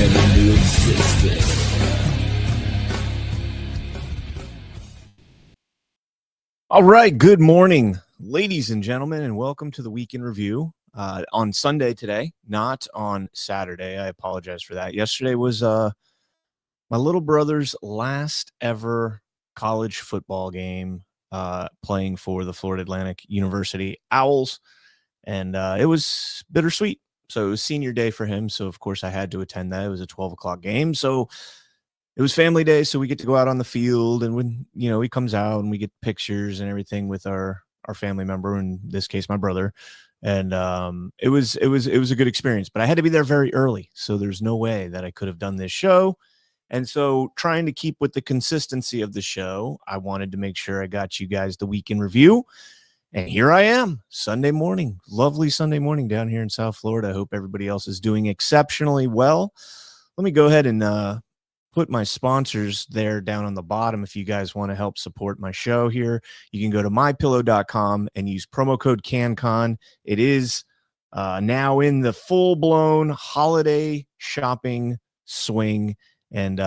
never knew existed. All right, good morning, ladies and gentlemen, and welcome to the Week in Review on Sunday today, not on Saturday. I apologize for that. Yesterday was my little brother's last ever college football game playing for the Florida Atlantic University Owls, and it was bittersweet. So it was senior day for him, so of course I had to attend that. It was a 12 o'clock game, so it was family day, so we get to go out on the field, and when he comes out and we get pictures and everything with our family member, in this case my brother, and it was a good experience. But I had to be there very early, so there's no way that I could have done this show. And so, trying to keep with the consistency of the show, I wanted to make sure I got you guys the Week in Review. And here I am, Sunday morning, lovely Sunday morning down here in South Florida. I hope everybody else is doing exceptionally well. Let me go ahead and put my sponsors there down on the bottom. If you guys want to help support my show here, you can go to mypillow.com and use promo code CanCon. It is now in the full-blown holiday shopping swing, and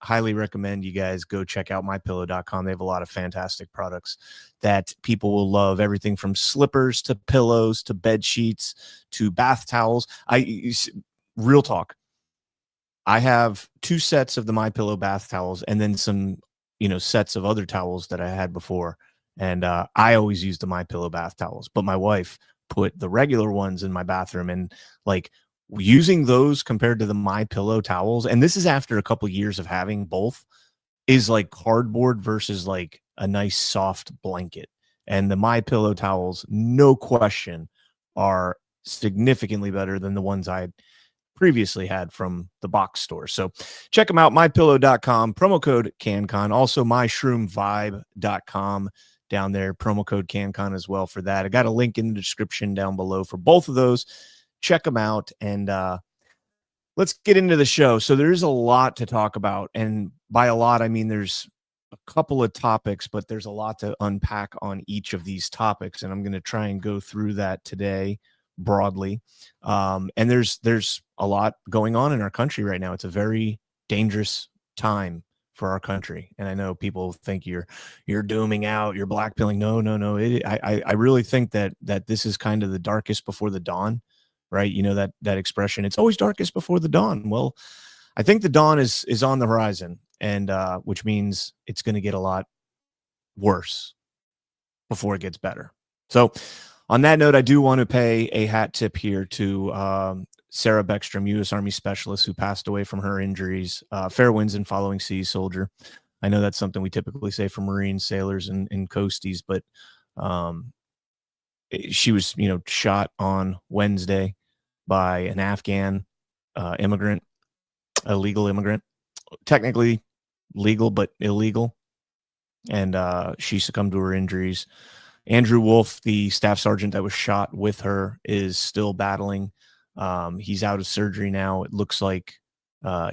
highly recommend you guys go check out mypillow.com. They have a lot of fantastic products that people will love, everything from slippers to pillows to bed sheets to bath towels. Real talk, I have 2 sets of the MyPillow bath towels and then some, sets of other towels that I had before. And I always use the MyPillow bath towels, but my wife put the regular ones in my bathroom, and like using those compared to the MyPillow towels, and this is after a couple years of having both, is like cardboard versus like a nice soft blanket. And the MyPillow towels, no question, are significantly better than the ones I previously had from the box store. So check them out, mypillow.com, promo code CanCon, also myshroomvibe.com down there, promo code CanCon as well for that. I got a link in the description down below for both of those. Check them out, and let's get into the show. So there's a lot to talk about, and by a lot, I mean there's a couple of topics, but there's a lot to unpack on each of these topics, and I'm going to try and go through that today broadly. And there's a lot going on in our country right now. It's a very dangerous time for our country, and I know people think you're dooming out, you're blackpilling. No. I really think that this is kind of the darkest before the dawn. Right? You know that expression, it's always darkest before the dawn. Well, I think the dawn is on the horizon, and which means it's going to get a lot worse before it gets better. So on that note, I do want to pay a hat tip here to Sarah Beckstrom, U.S. Army specialist who passed away from her injuries. Fair winds and following seas, soldier. I know that's something we typically say for Marines, sailors, and coasties, but she was, shot on Wednesday by an Afghan immigrant, illegal immigrant, technically legal, but illegal. And she succumbed to her injuries. Andrew Wolf, the staff sergeant that was shot with her, is still battling. He's out of surgery now. It looks like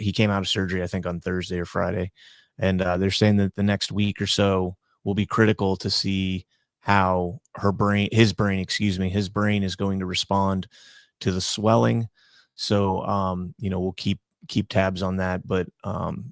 he came out of surgery, I think, on Thursday or Friday. And they're saying that the next week or so will be critical to see how his brain is going to respond to the swelling. So, we'll keep tabs on that, but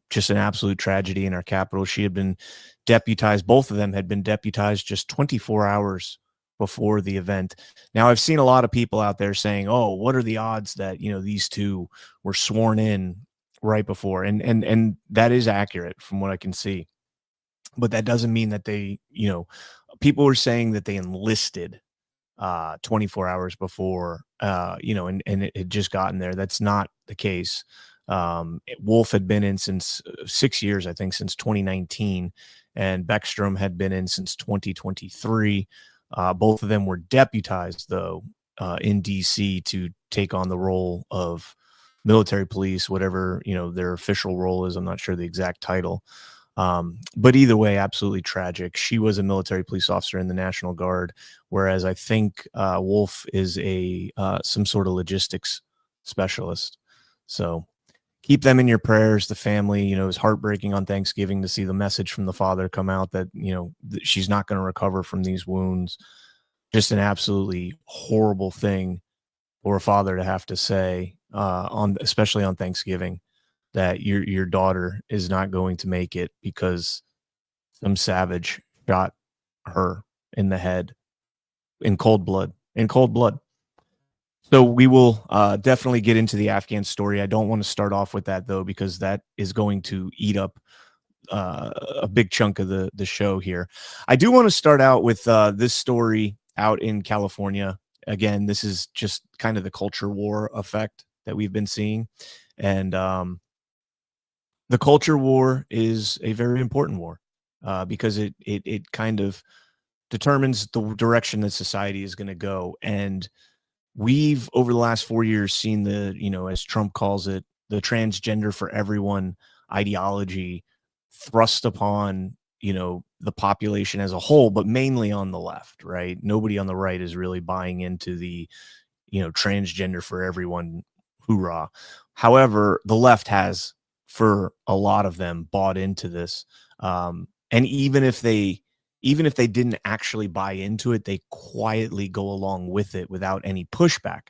just an absolute tragedy in our capital. She had been deputized. Both of them had been deputized just 24 hours before the event. Now, I've seen a lot of people out there saying, oh, what are the odds that, these two were sworn in right before? And that is accurate from what I can see. But that doesn't mean that they, people were saying that they enlisted 24 hours before, and it had just gotten there. That's not the case. Wolf had been in since 6 years, I think, since 2019, and Beckstrom had been in since 2023. Both of them were deputized, though, in D.C. to take on the role of military police, whatever, their official role is. I'm not sure the exact title. But either way, absolutely tragic. She was a military police officer in the National Guard, whereas I think Wolf is some sort of logistics specialist. So keep them in your prayers. The family, it was heartbreaking on Thanksgiving to see the message from the father come out that, she's not going to recover from these wounds. Just an absolutely horrible thing for a father to have to say, especially on Thanksgiving. that your daughter is not going to make it because some savage shot her in the head in cold blood. So we will definitely get into the Afghan story. I don't want to start off with that, though, because that is going to eat up a big chunk of the show here. I do want to start out with this story out in California. Again, this is just kind of the culture war effect that we've been seeing. And the culture war is a very important war because it kind of determines the direction that society is going to go. And we've, over the last 4 years, seen the, as Trump calls it, the transgender for everyone ideology thrust upon, the population as a whole, but mainly on the left, right? Nobody on the right is really buying into the, transgender for everyone hoorah. However, the left has, for a lot of them, bought into this. And even if they didn't actually buy into it, they quietly go along with it without any pushback.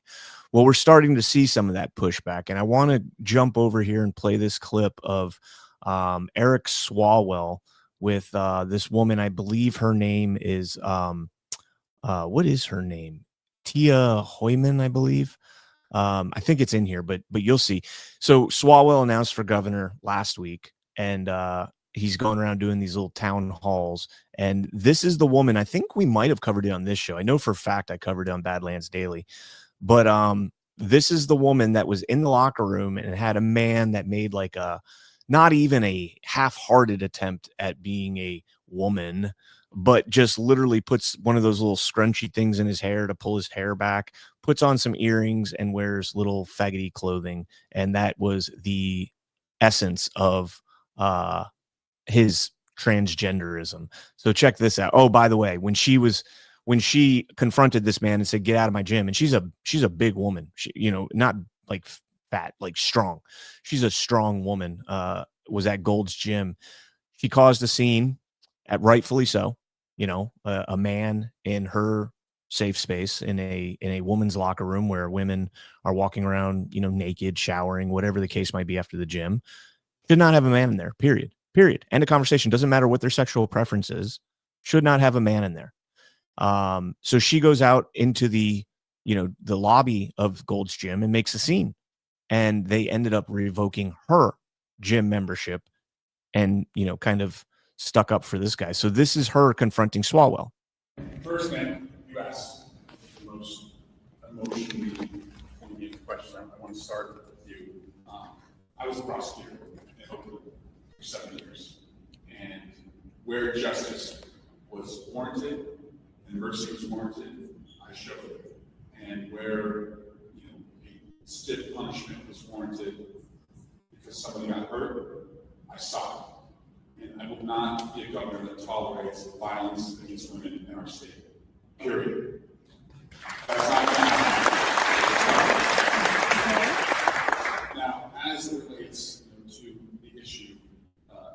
Well, we're starting to see some of that pushback. And I want to jump over here and play this clip of Eric Swalwell with this woman. I believe her name is, what is her name? Tia Hoyman, I believe. I think it's in here, but you'll see. So Swalwell announced for governor last week, and he's going around doing these little town halls. And this is the woman. I think we might have covered it on this show. I know for a fact I covered it on Badlands Daily. But this is the woman that was in the locker room and had a man that made like not even a half-hearted attempt at being a woman, but just literally puts one of those little scrunchy things in his hair to pull his hair back, puts on some earrings, and wears little faggoty clothing. And that was the essence of his transgenderism. So check this out. Oh, by the way, when she confronted this man and said, "Get out of my gym," and she's a big woman, she, not like fat, like strong. She's a strong woman. Was at Gold's Gym. She caused a scene, rightfully so. A man in her safe space in a woman's locker room where women are walking around, naked, showering, whatever the case might be after the gym. Should not have a man in there. Period. End of conversation. Doesn't matter what their sexual preference is. Should not have a man in there. So she goes out into the lobby of Gold's Gym and makes a scene, and they ended up revoking her gym membership and, kind of stuck up for this guy. So this is her confronting Swalwell. First thing you asked, the most emotionally poignant question. I want to start with you. I was a prosecutor in Oakland for 7 years, and where justice was warranted and mercy was warranted, I showed it. And where a stiff punishment was warranted because somebody got hurt, I stopped it. And I will not be a governor that tolerates violence against women in our state. Period. That's not going to happen. Now, as it relates to the issue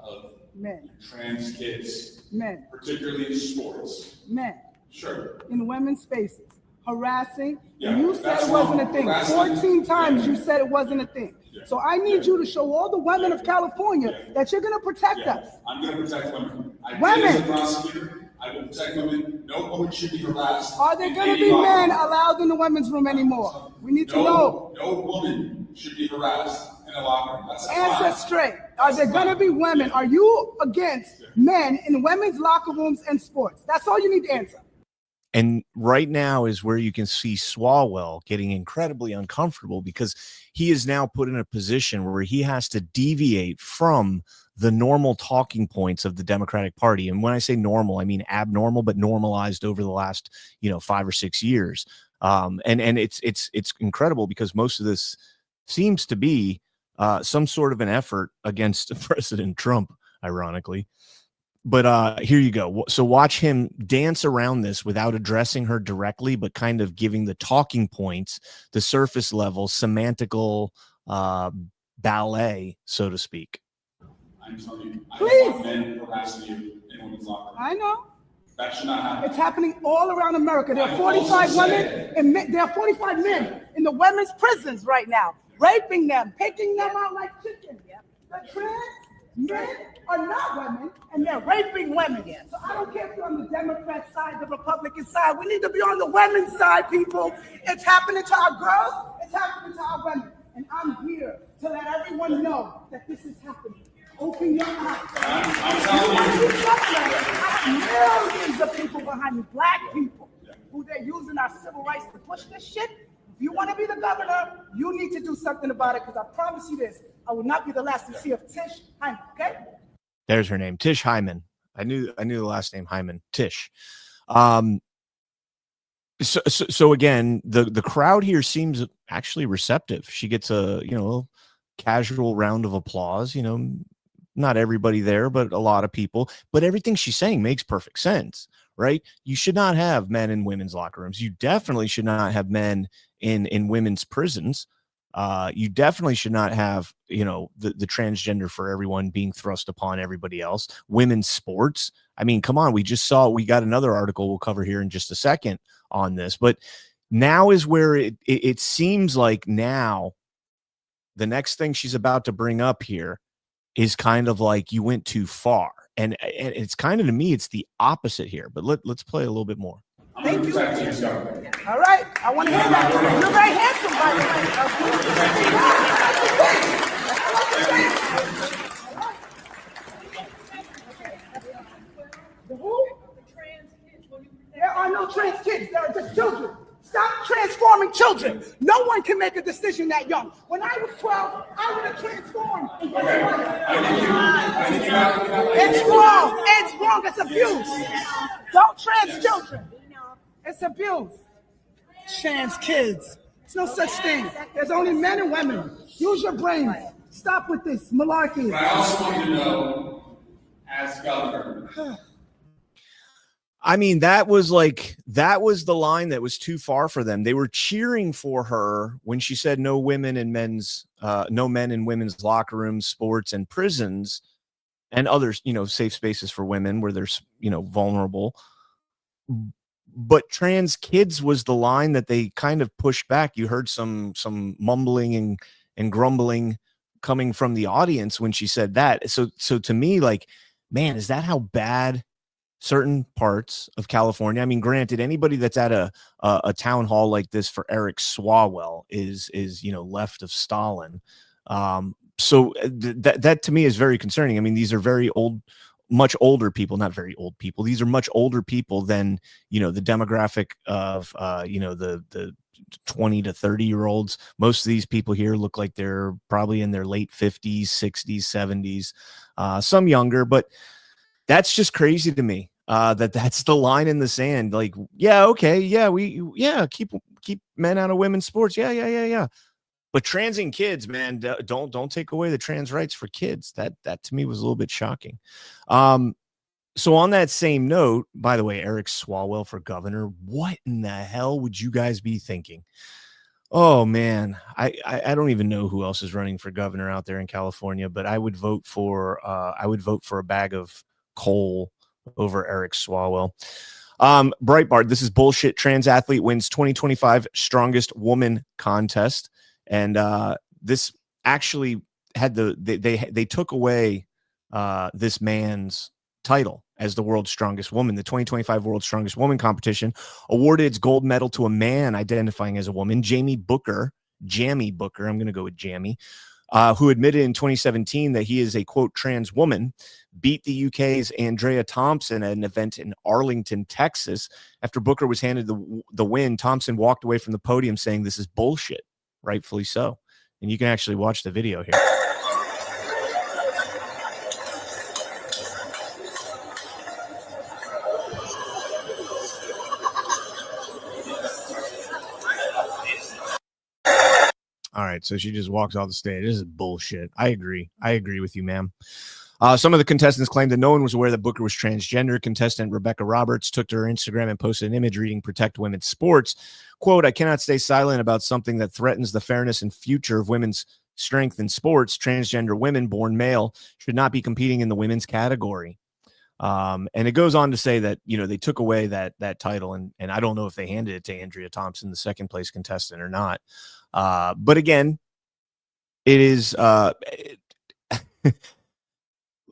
of men, trans kids, men, particularly in sports, men, sure, in women's spaces, harassing. Yeah, You said it wasn't a thing. 14 times you said it wasn't a thing. So I need you to show all the women of California that you're going to protect us. I'm going to protect women. Women. As a prosecutor, I will protect women. No woman should be harassed. Are there going to be men allowed in the women's room anymore? We need to know. No woman should be harassed in a locker room. That's Answer straight. Are there going to be women? Are you against men in women's locker rooms and sports? That's all you need to answer. And right now is where you can see Swalwell getting incredibly uncomfortable because he is now put in a position where he has to deviate from the normal talking points of the Democratic Party. And when I say normal, I mean abnormal, but normalized over the last, 5 or 6 years. And it's incredible because most of this seems to be some sort of an effort against President Trump, ironically. But here you go. So watch him dance around this without addressing her directly, but kind of giving the talking points, the surface level, semantical ballet, so to speak. I'm telling you, I Please. don't want men harassing you in women's locker room. I know. That should not happen. It's happening all around America. There are 45 women and there are 45 men in the women's prisons right now. raping them, picking them out like chickens. The trans men are not women, and they're raping women. So I don't care if you're on the Democrat side, the Republican side. We need to be on the women's side, people. It's happening to our girls. It's happening to our women. And I'm here to let everyone know that this is happening. Open your eyes. I have millions of people behind me, black people, who they're using our civil rights to push this shit. If you want to be the governor, you need to do something about it, because I promise you this, I will not be the last to see of Tish Hyman, okay? There's her name, Tish Hyman. I knew the last name Hyman, Tish. So again, the crowd here seems actually receptive. She gets a casual round of applause. Not everybody there, but a lot of people. But everything she's saying makes perfect sense, right? You should not have men in women's locker rooms. You definitely should not have men in women's prisons. You definitely should not have, the transgender for everyone being thrust upon everybody else. Women's sports. I mean, come on. We got another article we'll cover here in just a second on this, but now is where it seems like now the next thing she's about to bring up here is kind of like you went too far. And it's kind of, to me, it's the opposite here, but let's play a little bit more. Thank you. All right. I want to hear that. You're very handsome, by the way. Who? There are no trans kids. There are just children. Stop transforming children. No one can make a decision that young. When I was 12, I would have transformed. It's wrong. It's wrong. It's abuse. Don't trans children. It's abuse. Trans kids. There's no such thing. There's only men and women. Use your brain. Stop with this malarkey. But I also want to know, as governor, I mean, that was the line that was too far for them. They were cheering for her when she said no men in women's locker rooms, sports, and prisons, and others, safe spaces for women where they're, vulnerable. But trans kids was the line that they kind of pushed back. You heard some mumbling and grumbling coming from the audience when she said that. So to me, like, man, is that how bad certain parts of California? I mean, granted, anybody that's at a town hall like this for Eric Swalwell is left of Stalin. So that to me is very concerning. I mean, these are very old, much older people, not very old people. These are much older people than, the demographic of, the 20 to 30-year-olds. Most of these people here look like they're probably in their late 50s, 60s, 70s, some younger, but that's just crazy to me. That's the line in the sand. Like, yeah, okay, yeah, keep men out of women's sports. Yeah. But transing kids, man, don't take away the trans rights for kids. That to me was a little bit shocking. So on that same note, by the way, Eric Swalwell for governor, what in the hell would you guys be thinking? Oh man, I don't even know who else is running for governor out there in California, but I would vote for a bag of coal over Eric Swalwell. Breitbart, this is bullshit. Trans athlete wins 2025 strongest woman contest. And this actually had they took away this man's title as the world's strongest woman. The 2025 World's Strongest Woman competition awarded its gold medal to a man identifying as a woman, Jamie Booker. I'm going to go with Jamie, who admitted in 2017 that he is a, quote, trans woman, beat the UK's Andrea Thompson at an event in Arlington, Texas. After Booker was handed the win, Thompson walked away from the podium saying this is bullshit, rightfully so. And you can actually watch the video here. All right, so she just walks off the stage. This is bullshit. I agree with you, ma'am. Some of the contestants claimed that no one was aware that Booker was transgender. Contestant Rebecca Roberts took to her Instagram and posted an image reading "Protect Women's Sports." Quote, "I cannot stay silent about something that threatens the fairness and future of women's strength in sports. Transgender women born male should not be competing in the women's category." And it goes on to say that, they took away that title, and I don't know if they handed it to Andrea Thompson, the second place contestant, or not. But again, It is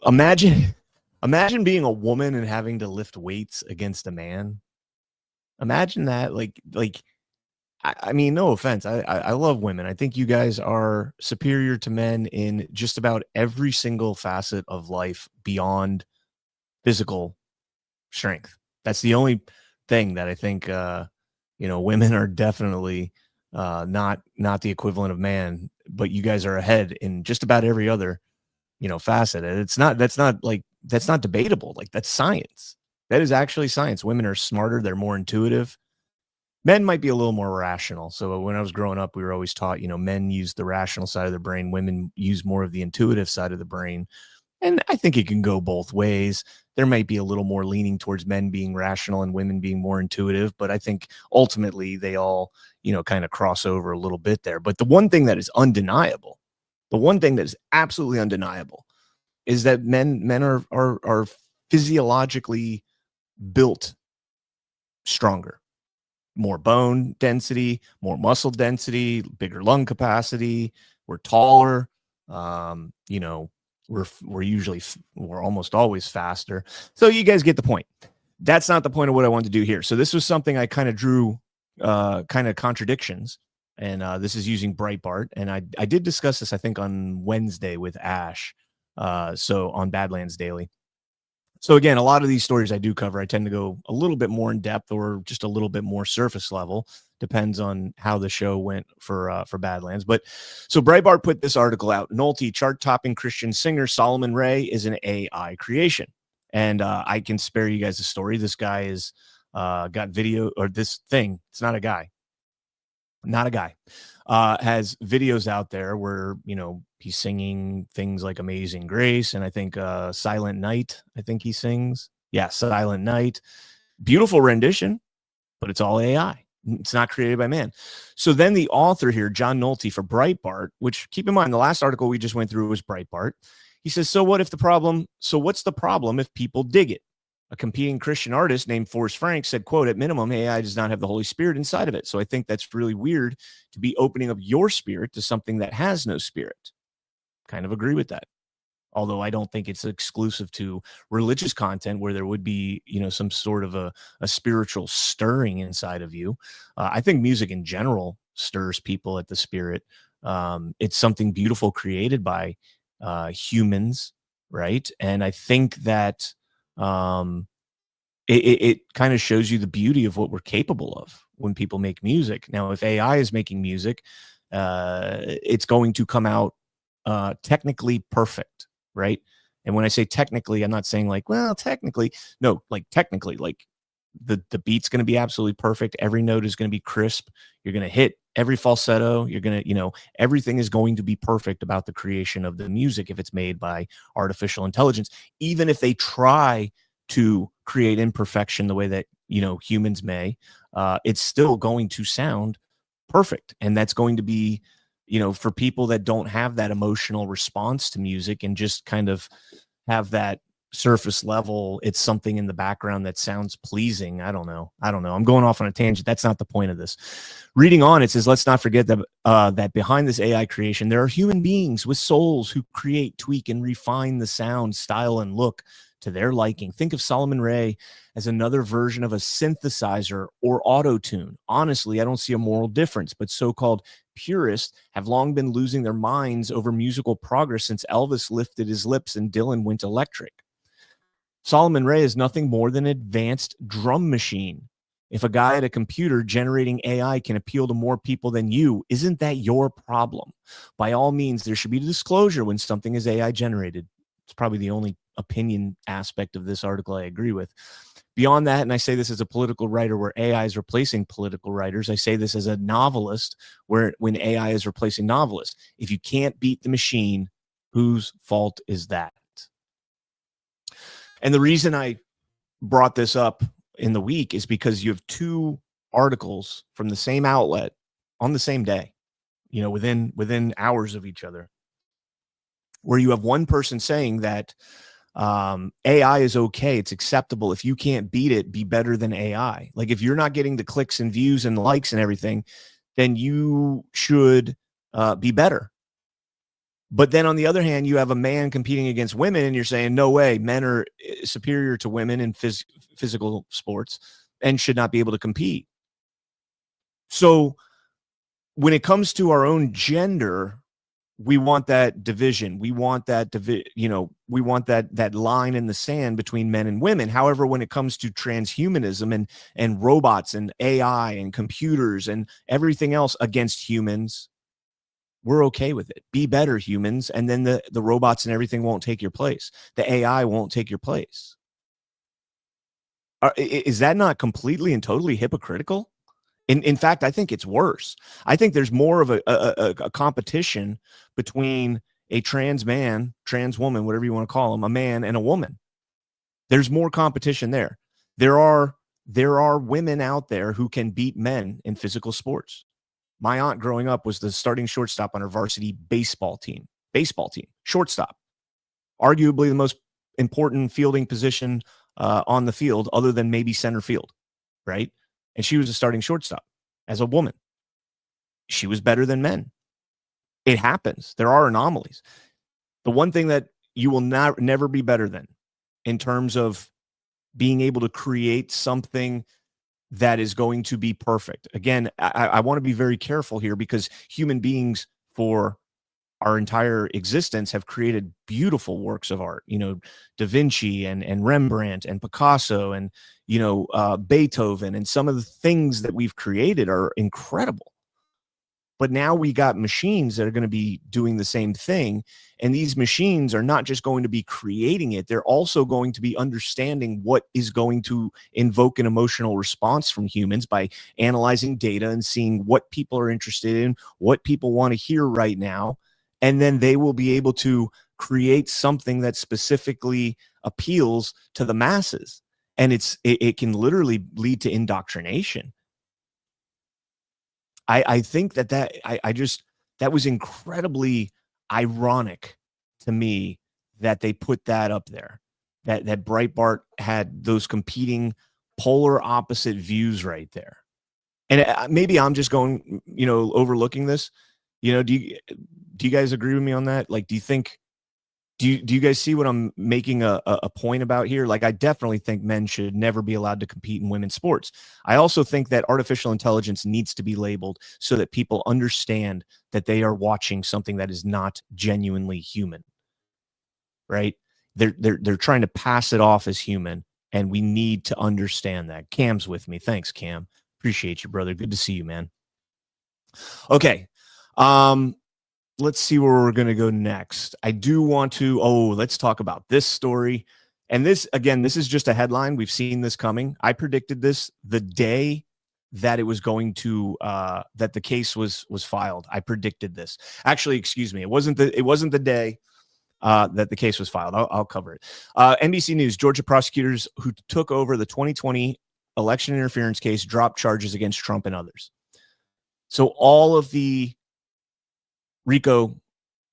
imagine being a woman and having to lift weights against a man. Imagine that. I mean, no offense. I love women. I think you guys are superior to men in just about every single facet of life beyond physical strength. That's the only thing that I think women are definitely not the equivalent of man, but you guys are ahead in just about every other facet. And that's not debatable. Like, that's science. That is actually science. Women are smarter, they're more intuitive. Men might be a little more rational. So when I was growing up, we were always taught, men use the rational side of the brain, women use more of the intuitive side of the brain. And I think it can go both ways. There might be a little more leaning towards men being rational and women being more intuitive, but I think ultimately they all, kind of cross over a little bit there. But the one thing that is undeniable, the one thing that is absolutely undeniable, is that men are physiologically built stronger. More bone density, more muscle density, bigger lung capacity. We're taller. We're almost always faster. So you guys get the point. That's not the point of what I wanted to do here. So this was something I kind of drew kind of contradictions. And this is using Breitbart. And I did discuss this, I think, on Wednesday with Ash. So on Badlands Daily. So again, a lot of these stories I do cover, I tend to go a little bit more in depth or just a little bit more surface level. Depends on how the show went for Badlands. But so Breitbart put this article out. Nolte, chart-topping Christian singer Solomon Ray is an AI creation. And I can spare you guys a story. This guy is got video, or this thing. It's not a guy. Not a guy. Has videos out there where, he's singing things like Amazing Grace, and I think Silent Night, I think he sings. Yeah, Silent Night. Beautiful rendition, but it's all AI. It's not created by man. So then the author here, John Nolte for Breitbart, which, keep in mind, the last article we just went through was Breitbart. He says, what's the problem if people dig it? A competing Christian artist named Forrest Frank said, quote, at minimum, AI does not have the Holy Spirit inside of it. So I think that's really weird to be opening up your spirit to something that has no spirit. Kind of agree with that. Although I don't think it's exclusive to religious content where there would be, some sort of a spiritual stirring inside of you. I think music in general stirs people at the spirit. It's something beautiful created by humans, right? And I think that it kind of shows you the beauty of what we're capable of when people make music. Now, if AI is making music, it's going to come out technically perfect, right? And when I say technically, I'm not saying technically. No, technically, the beat's going to be absolutely perfect. Every note is going to be crisp. You're going to hit every falsetto. You're going to, everything is going to be perfect about the creation of the music if it's made by artificial intelligence. Even if they try to create imperfection the way that, humans may, it's still going to sound perfect. And that's going to be, for people that don't have that emotional response to music and just kind of have that surface level, it's something in the background that sounds pleasing. I don't know. I'm going off on a tangent. That's not the point of this. Reading on, it says, let's not forget that that behind this AI creation, there are human beings with souls who create, tweak, and refine the sound, style, and look to their liking. Think of Solomon Ray as another version of a synthesizer or auto-tune. Honestly, I don't see a moral difference, but so-called purists have long been losing their minds over musical progress since Elvis lifted his lips and Dylan went electric. Solomon Ray is nothing more than an advanced drum machine. If a guy at a computer generating AI can appeal to more people than you, isn't that your problem? By all means, there should be disclosure when something is AI generated. It's probably the only opinion aspect of this article I agree with. Beyond that, and I say this as a political writer where AI is replacing political writers, I say this as a novelist when AI is replacing novelists. If you can't beat the machine, whose fault is that? And the reason I brought this up in the week is because you have two articles from the same outlet on the same day, within hours of each other, where you have one person saying that AI is okay, it's acceptable. If you can't beat it, be better than AI. Like, if you're not getting the clicks and views and likes and everything, then you should be better. But then on the other hand, you have a man competing against women, and you're saying, no way, men are superior to women in physical sports and should not be able to compete. So when it comes to our own gender, we want that division. We want that we want that line in the sand between men and women. However, when it comes to transhumanism and robots and AI and computers and everything else against humans, we're okay with it. Be better, humans, and then the robots and everything won't take your place. The AI won't take your place. Is that not completely and totally hypocritical? In fact, I think it's worse. I think there's more of a competition between a trans man, trans woman, whatever you want to call them, a man and a woman. There's more competition there. There are women out there who can beat men in physical sports. My aunt growing up was the starting shortstop on her varsity baseball team, shortstop, arguably the most important fielding position on the field other than maybe center field, right? And she was a starting shortstop as a woman. She was better than men. It happens. There are anomalies. The one thing that you will never be better than in terms of being able to create something that is going to be perfect. Again, I want to be very careful here because human beings for our entire existence have created beautiful works of art, Da Vinci and Rembrandt and Picasso and, Beethoven, and some of the things that we've created are incredible. But now we got machines that are going to be doing the same thing. And these machines are not just going to be creating it. They're also going to be understanding what is going to invoke an emotional response from humans by analyzing data and seeing what people are interested in, what people want to hear right now. And then they will be able to create something that specifically appeals to the masses. And it can literally lead to indoctrination. I think that was incredibly ironic to me that they put that up there, that Breitbart had those competing polar opposite views right there. And maybe I'm just going, overlooking this. Do you guys agree with me on that? Like, do you guys see what I'm making a point about here? Like, I definitely think men should never be allowed to compete in women's sports. I also think that artificial intelligence needs to be labeled so that people understand that they are watching something that is not genuinely human, right? They're trying to pass it off as human, and we need to understand that. Cam's with me. Thanks, Cam. Appreciate you, brother. Good to see you, man. Okay. Let's see where we're going to go next. I do want to, let's talk about this story. And this is just a headline. We've seen this coming. I predicted this the day that it was going to, that the case was filed. I predicted this. Actually, excuse me. It wasn't the day that the case was filed. I'll cover it. NBC News, Georgia prosecutors who took over the 2020 election interference case dropped charges against Trump and others. So all of the RICO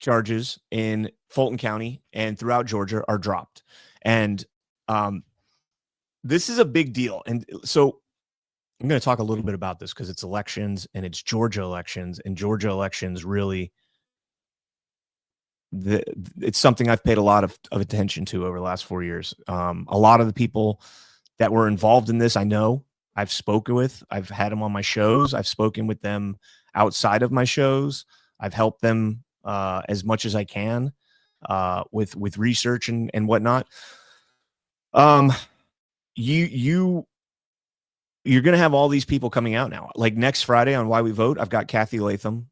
charges in Fulton County and throughout Georgia are dropped. And this is a big deal. And so I'm going to talk a little bit about this because it's elections and it's Georgia elections, and Georgia elections really, it's something I've paid a lot of attention to over the last 4 years. A lot of the people that were involved in this, I know, I've spoken with, I've had them on my shows. I've spoken with them outside of my shows. I've helped them as much as I can with research and whatnot. You're going to have all these people coming out now. Like next Friday on Why We Vote, I've got Kathy Latham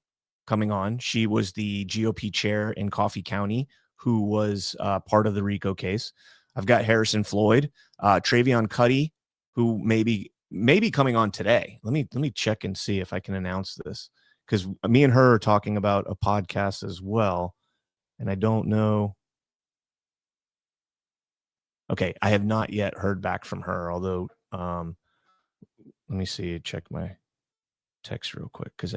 coming on. She was the GOP chair in Coffee County who was part of the RICO case. I've got Harrison Floyd, Travion Cuddy, who may be coming on today. Let me check and see if I can announce this, because me and her are talking about a podcast as well, and I don't know. Okay, I have not yet heard back from her, although let me see, check my text real quick, because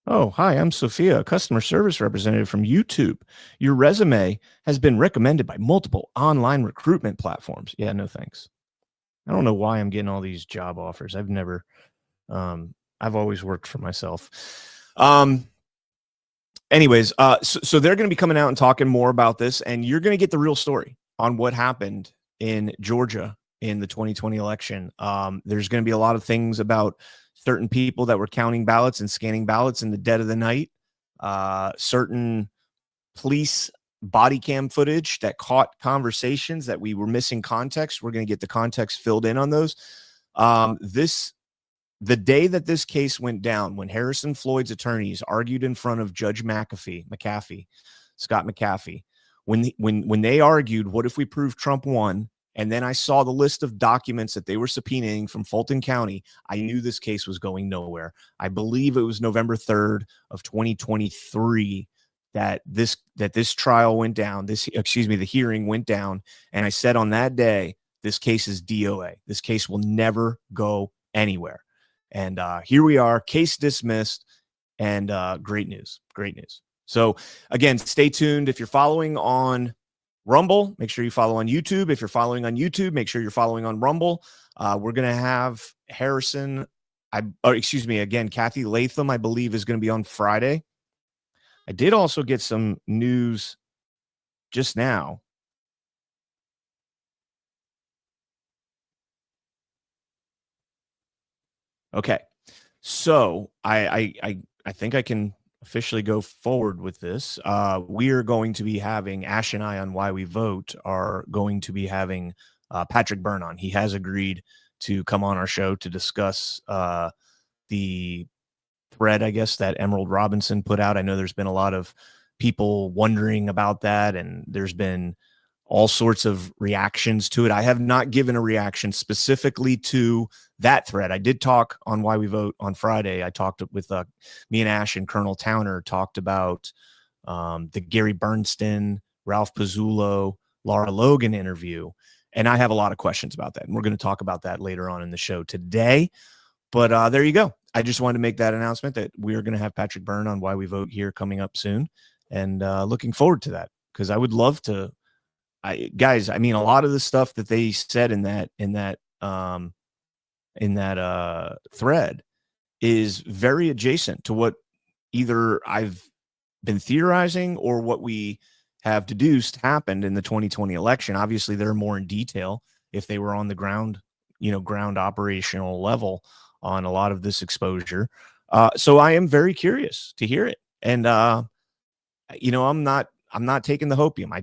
Oh, hi, I'm Sophia, a customer service representative from YouTube. Your resume has been recommended by multiple online recruitment platforms. Yeah, no thanks. I don't know why I'm getting all these job offers. I've never I've always worked for myself. Anyways, so they're going to be coming out and talking more about this, and you're going to get the real story on what happened in Georgia in the 2020 election. There's going to be a lot of things about certain people that were counting ballots and scanning ballots in the dead of the night, certain police body cam footage that caught conversations that we were missing context. We're going to get the context filled in on those. The day that this case went down, when Harrison Floyd's attorneys argued in front of Judge Scott McAfee, when they argued, what if we prove Trump won? And then I saw the list of documents that they were subpoenaing from Fulton County, I knew this case was going nowhere. I believe it was November 3rd of 2023 that this trial went down. The hearing went down. And I said on that day, this case is DOA. This case will never go anywhere. And here we are, case dismissed, and great news. So again, stay tuned. If you're following on Rumble, make sure you follow on YouTube. If you're following on YouTube, make sure you're following on Rumble. We're going to have Kathy Latham, I believe, is going to be on Friday. I did also get some news just now. Okay, so I think I can officially go forward with this. We are going to be having, Ash and I on Why We Vote are going to be having Patrick Byrne on. He has agreed to come on our show to discuss the thread, I guess, that Emerald Robinson put out. I know there's been a lot of people wondering about that, and there's been all sorts of reactions to it. I have not given a reaction specifically to that thread. I did talk on Why We Vote on Friday. I talked with me and Ash and Colonel Towner talked about the Gary Bernstein, Ralph Pizzullo, Laura Logan interview. And I have a lot of questions about that. And we're going to talk about that later on in the show today. But there you go. I just wanted to make that announcement that we are going to have Patrick Byrne on Why We Vote here coming up soon. And looking forward to that, because I would love to. Guys, I mean, a lot of the stuff that they said in that thread is very adjacent to what either I've been theorizing or what we have deduced happened in the 2020 election. Obviously, they're more in detail if they were on the ground, ground operational level on a lot of this exposure. So I am very curious to hear it. And, I'm not taking the hopium. I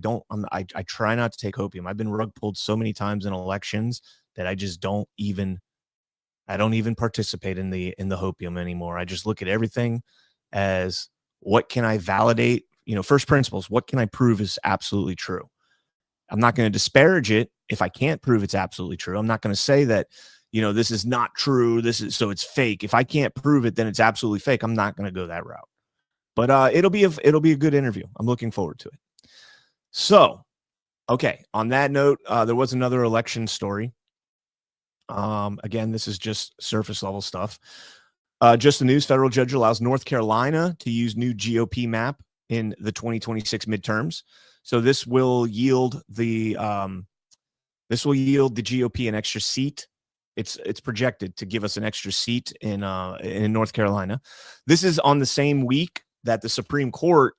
try not to take hopium. I've been rug pulled so many times in elections that I just don't even participate in the hopium anymore. I just look at everything as, what can I validate? First principles, what can I prove is absolutely true? I'm not going to disparage it if I can't prove it's absolutely true. I'm not going to say that, this is not true. So it's fake. If I can't prove it, then it's absolutely fake. I'm not going to go that route. But it'll be a good interview. I'm looking forward to it. So, okay. On that note, there was another election story. Again, this is just surface level stuff. Just the news: federal judge allows North Carolina to use new GOP map in the 2026 midterms. So this will yield the GOP an extra seat. It's projected to give us an extra seat in North Carolina. This is on the same week that the Supreme Court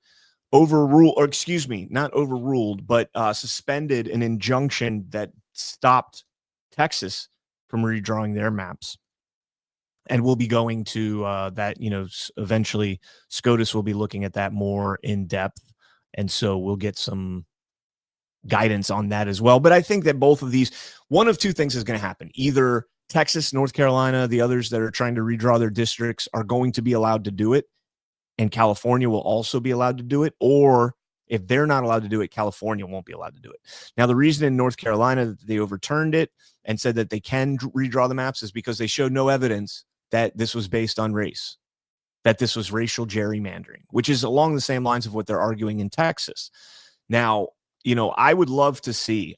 suspended an injunction that stopped Texas from redrawing their maps. And we'll be going to that, eventually SCOTUS will be looking at that more in depth. And so we'll get some guidance on that as well. But I think that both of these, one of two things is going to happen. Either Texas, North Carolina, the others that are trying to redraw their districts are going to be allowed to do it, and California will also be allowed to do it. Or if they're not allowed to do it, California won't be allowed to do it. Now, the reason in North Carolina that they overturned it and said that they can redraw the maps is because they showed no evidence that this was based on race, that this was racial gerrymandering, which is along the same lines of what they're arguing in Texas. Now, I would love to see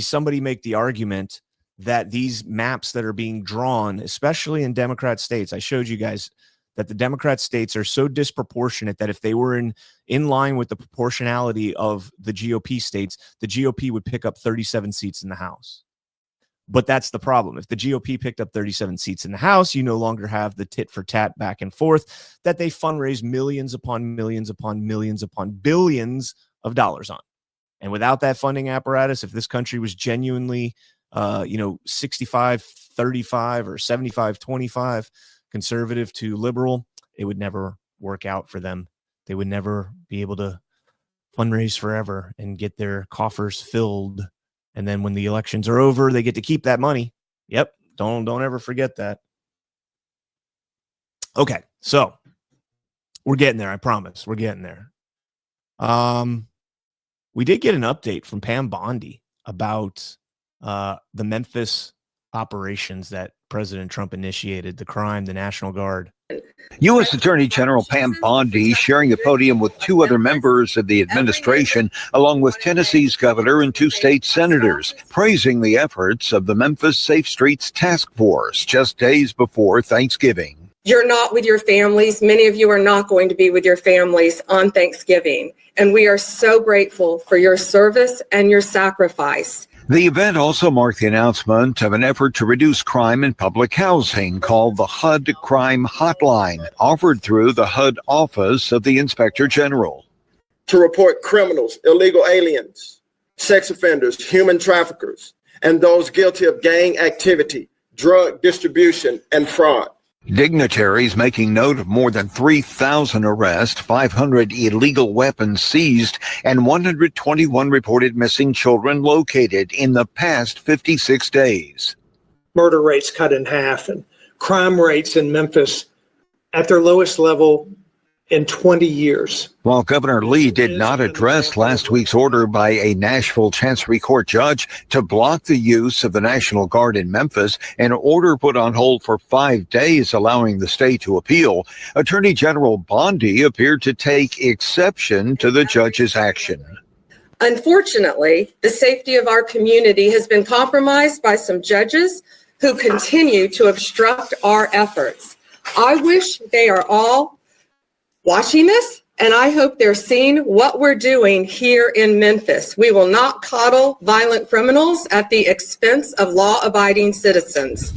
somebody make the argument that these maps that are being drawn, especially in Democrat states, I showed you guys that the Democrat states are so disproportionate that if they were in line with the proportionality of the GOP states, the GOP would pick up 37 seats in the House. But that's the problem. If the GOP picked up 37 seats in the House, you no longer have the tit for tat back and forth that they fundraise millions upon millions upon millions upon billions of dollars on. And without that funding apparatus, if this country was genuinely, 65-35 or 75-25 conservative to liberal, it would never work out for them. They would never be able to fundraise forever and get their coffers filled. And then when the elections are over, they get to keep that money. Yep. Don't ever forget that. Okay. So we're getting there. I promise. We're getting there. We did get an update from Pam Bondi about the Memphis operations that President Trump initiated, the crime, the National Guard. U.S. Attorney General Pam Bondi sharing the podium with two other members of the administration, along with Tennessee's governor and two state senators, praising the efforts of the Memphis Safe Streets Task Force just days before Thanksgiving. You're not with your families. Many of you are not going to be with your families on Thanksgiving. And we are so grateful for your service and your sacrifice. The event also marked the announcement of an effort to reduce crime in public housing called the HUD Crime Hotline, offered through the HUD Office of the Inspector General. To report criminals, illegal aliens, sex offenders, human traffickers, and those guilty of gang activity, drug distribution, and fraud. Dignitaries making note of more than 3,000 arrests, 500 illegal weapons seized, and 121 reported missing children located in the past 56 days. Murder rates cut in half, and crime rates in Memphis at their lowest level in 20 years. While Governor Lee did not address last week's order by a Nashville Chancery Court judge to block the use of the National Guard in Memphis, an order put on hold for 5 days, allowing the state to appeal, Attorney General Bondi appeared to take exception to the judge's action. Unfortunately, the safety of our community has been compromised by some judges who continue to obstruct our efforts. I wish they are all watching this, and I hope they're seeing what we're doing here in Memphis. We will not coddle violent criminals at the expense of law-abiding citizens.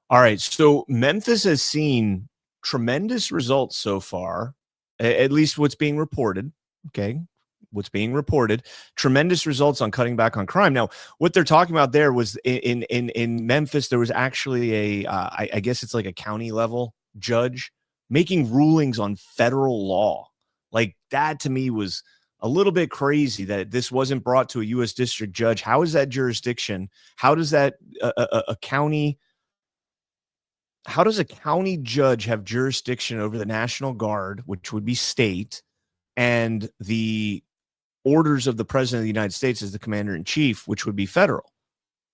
All right, so Memphis has seen tremendous results so far, at least what's being reported, okay? What's being reported, tremendous results on cutting back on crime. Now, what they're talking about there was in Memphis, there was actually I guess it's like a county level judge making rulings on federal law. Like, that to me was a little bit crazy that this wasn't brought to a U.S. district judge. How is that jurisdiction? How does that how does a county judge have jurisdiction over the National Guard, which would be state, and the orders of the president of the United States as the commander in chief, which would be federal?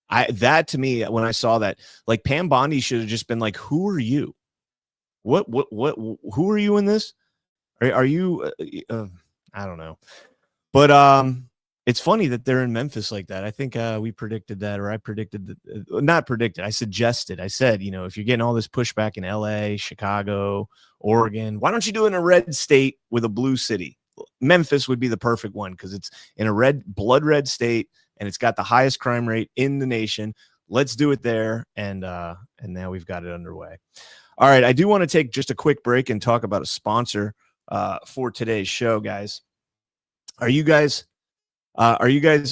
That to me, when I saw that, like, Pam Bondi should have just been like, who are you? What, who are you in this? Are you, I don't know. But it's funny that they're in Memphis like that. I think we predicted that, or I predicted that, not predicted. I suggested, I said, if you're getting all this pushback in LA, Chicago, Oregon, why don't you do it in a red state with a blue city? Memphis would be the perfect one because it's in a blood red state and it's got the highest crime rate in the nation. Let's do it there. And now we've got it underway. All right, I do want to take just a quick break and talk about a sponsor for today's show, guys. Are you guys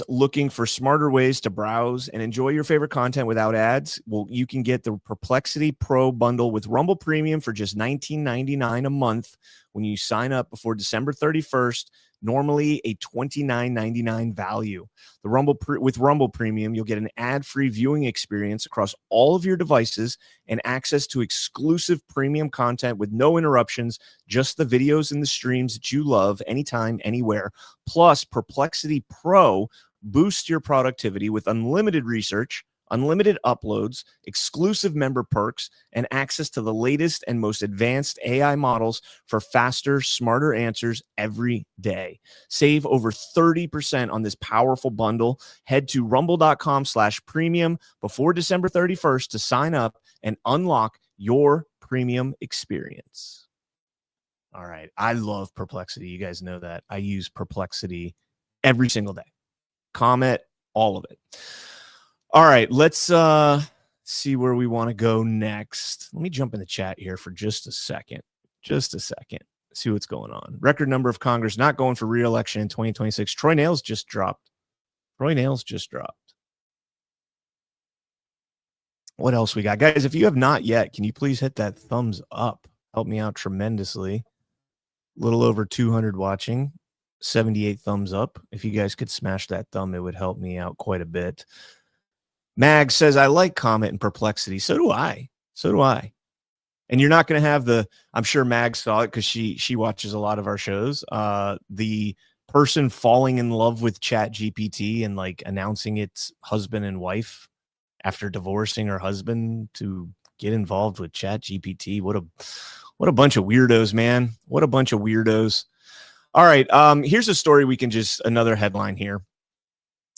looking for smarter ways to browse and enjoy your favorite content without ads? Well, you can get the Perplexity Pro bundle with Rumble Premium for just $19.99 a month when you sign up before December 31st. Normally a $29.99 value. With Rumble Premium, you'll get an ad-free viewing experience across all of your devices and access to exclusive premium content with no interruptions, just the videos and the streams that you love anytime, anywhere. Plus, Perplexity Pro boosts your productivity with unlimited research, unlimited uploads, exclusive member perks, and access to the latest and most advanced AI models for faster, smarter answers every day. Save over 30% on this powerful bundle. Head to rumble.com/premium before December 31st to sign up and unlock your premium experience. All right. I love Perplexity. You guys know that. I use Perplexity every single day. Comet, all of it. All right, let's see where we want to go next. Let me jump in the chat here for just a second. See what's going on. Record number of Congress not going for re-election in 2026. Troy Nails just dropped. What else we got? Guys, if you have not yet, can you please hit that thumbs up? Help me out tremendously. Little over 200 watching, 78 thumbs up. If you guys could smash that thumb, it would help me out quite a bit. Mag says, I like Comet and Perplexity. So do I. And you're not going to have I'm sure Mag saw it because she watches a lot of our shows. The person falling in love with Chat GPT and like announcing it's husband and wife after divorcing her husband to get involved with Chat GPT. What a bunch of weirdos, man. What a bunch of weirdos. All right. Here's a story another headline here.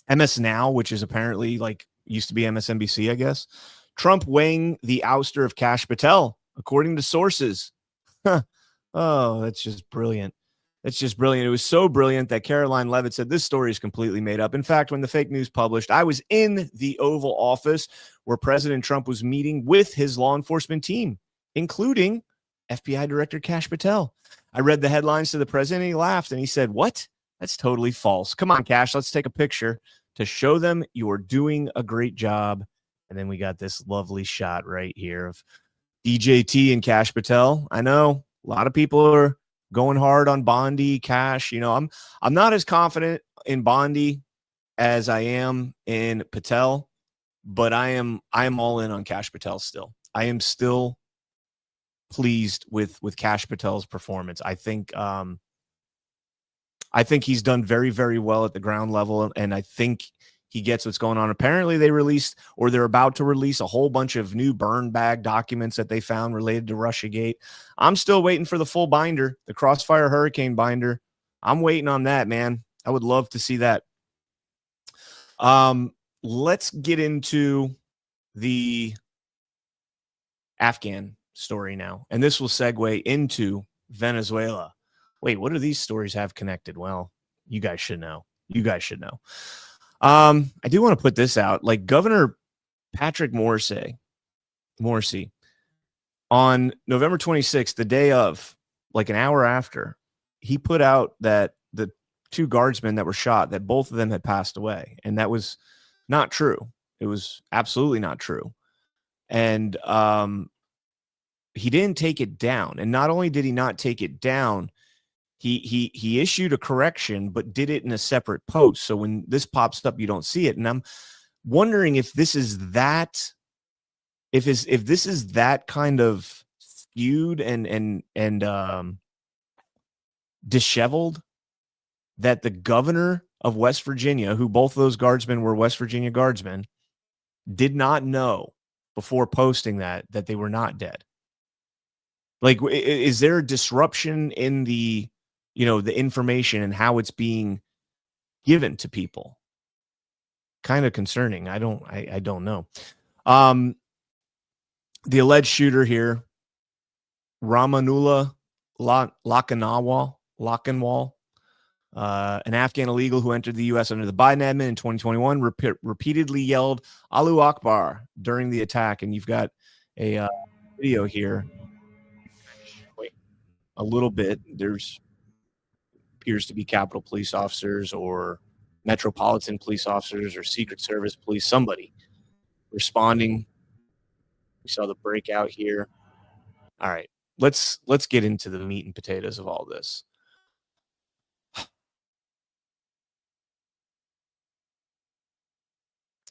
MS Now, which is apparently used to be MSNBC, I guess. Trump weighing the ouster of Kash Patel, according to sources. Oh, that's just brilliant. It was so brilliant that Caroline Levitt said this story is completely made up. In fact, when the fake news published, I was in the Oval Office where President Trump was meeting with his law enforcement team, including FBI Director Kash Patel. I read the headlines to the president and he laughed and he said, "What? That's totally false. Come on, Kash, let's take a picture to show them you're doing a great job." And then we got this lovely shot right here of DJT and Kash Patel. I know a lot of people are going hard on Bondi, Kash. I'm not as confident in Bondi as I am in Patel, but I am all in on Kash Patel still. I am still pleased with Kash Patel's performance. I think he's done very, very well at the ground level, and I think he gets what's going on. Apparently they're about to release a whole bunch of new burn bag documents that they found related to Russiagate. I'm still waiting for the full binder, the Crossfire Hurricane binder. I'm waiting on that, man. I would love to see that. Let's get into the Afghan story now. And this will segue into Venezuela. Wait, what do these stories have connected? Well, you guys should know. I do want to put this out. Governor Patrick Morrissey, on November 26th, the day of, an hour after, he put out that the two guardsmen that were shot, that both of them had passed away. And that was not true. It was absolutely not true. And he didn't take it down. And not only did he not take it down, he issued a correction, but did it in a separate post. So when this pops up, you don't see it. And I'm wondering if this is that, if this is that kind of skewed and disheveled, that the governor of West Virginia, who both of those guardsmen were West Virginia guardsmen, did not know before posting that they were not dead. Is there a disruption in the information and how it's being given to people? Kind of concerning. I don't know. The alleged shooter here, Ramanullah Lakhanwal, an Afghan illegal who entered the U.S. under the Biden admin in 2021, repeatedly yelled "Allahu Akbar" during the attack. And you've got a video here. Wait, a little bit. There's appears to be Capitol Police officers or Metropolitan Police officers or Secret Service police, somebody responding. We saw the breakout here. All right, let's get into the meat and potatoes of all this.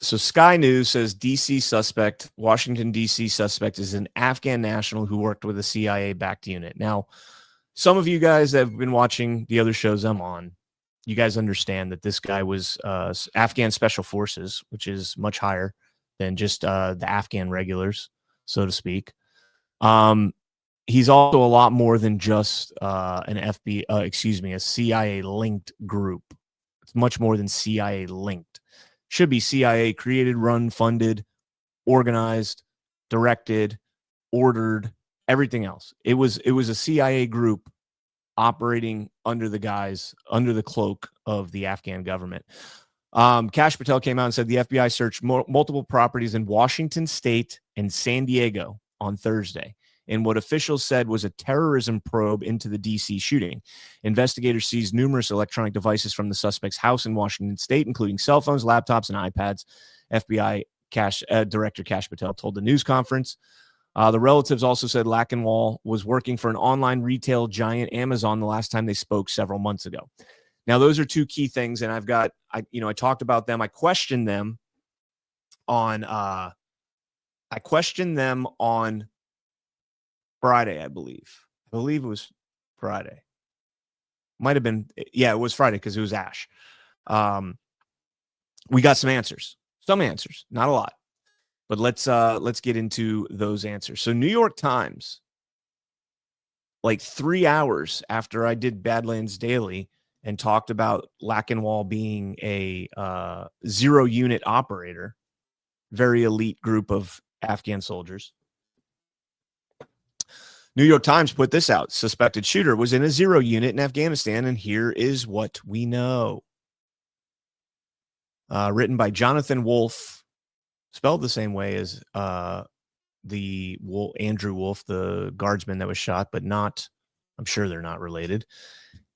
So Sky News says Washington, D.C. suspect is an Afghan national who worked with a CIA-backed unit. Now, some of you guys that have been watching the other shows I'm on, you guys understand that this guy was Afghan Special Forces, which is much higher than just the Afghan regulars, so to speak. He's also a lot more than just a CIA-linked group. It's much more than CIA-linked. Should be CIA created, run, funded, organized, directed, ordered, everything else. It was a CIA group operating under the cloak of the Afghan government. Kash Patel came out and said the FBI searched multiple properties in Washington State and San Diego on Thursday in what officials said was a terrorism probe into the D.C. shooting. Investigators seized numerous electronic devices from the suspect's house in Washington State, including cell phones, laptops, and iPads. FBI Director Kash Patel told the news conference. The relatives also said Lackenwall was working for an online retail giant, Amazon, the last time they spoke several months ago. Now, those are two key things, and I talked about them. I questioned them on Friday, I believe. I believe it was Friday. Might have been, yeah, it was Friday because it was Ash. We got some answers, not a lot, but let's get into those answers. So, New York Times, like 3 hours after I did Badlands Daily and talked about Lackenwall being a 0-unit operator, very elite group of Afghan soldiers. New York Times put this out. Suspected shooter was in a 0 unit in Afghanistan, and here is what we know. Written by Jonathan Wolf, spelled the same way as Andrew Wolf, the guardsman that was shot, but not, I'm sure they're not related.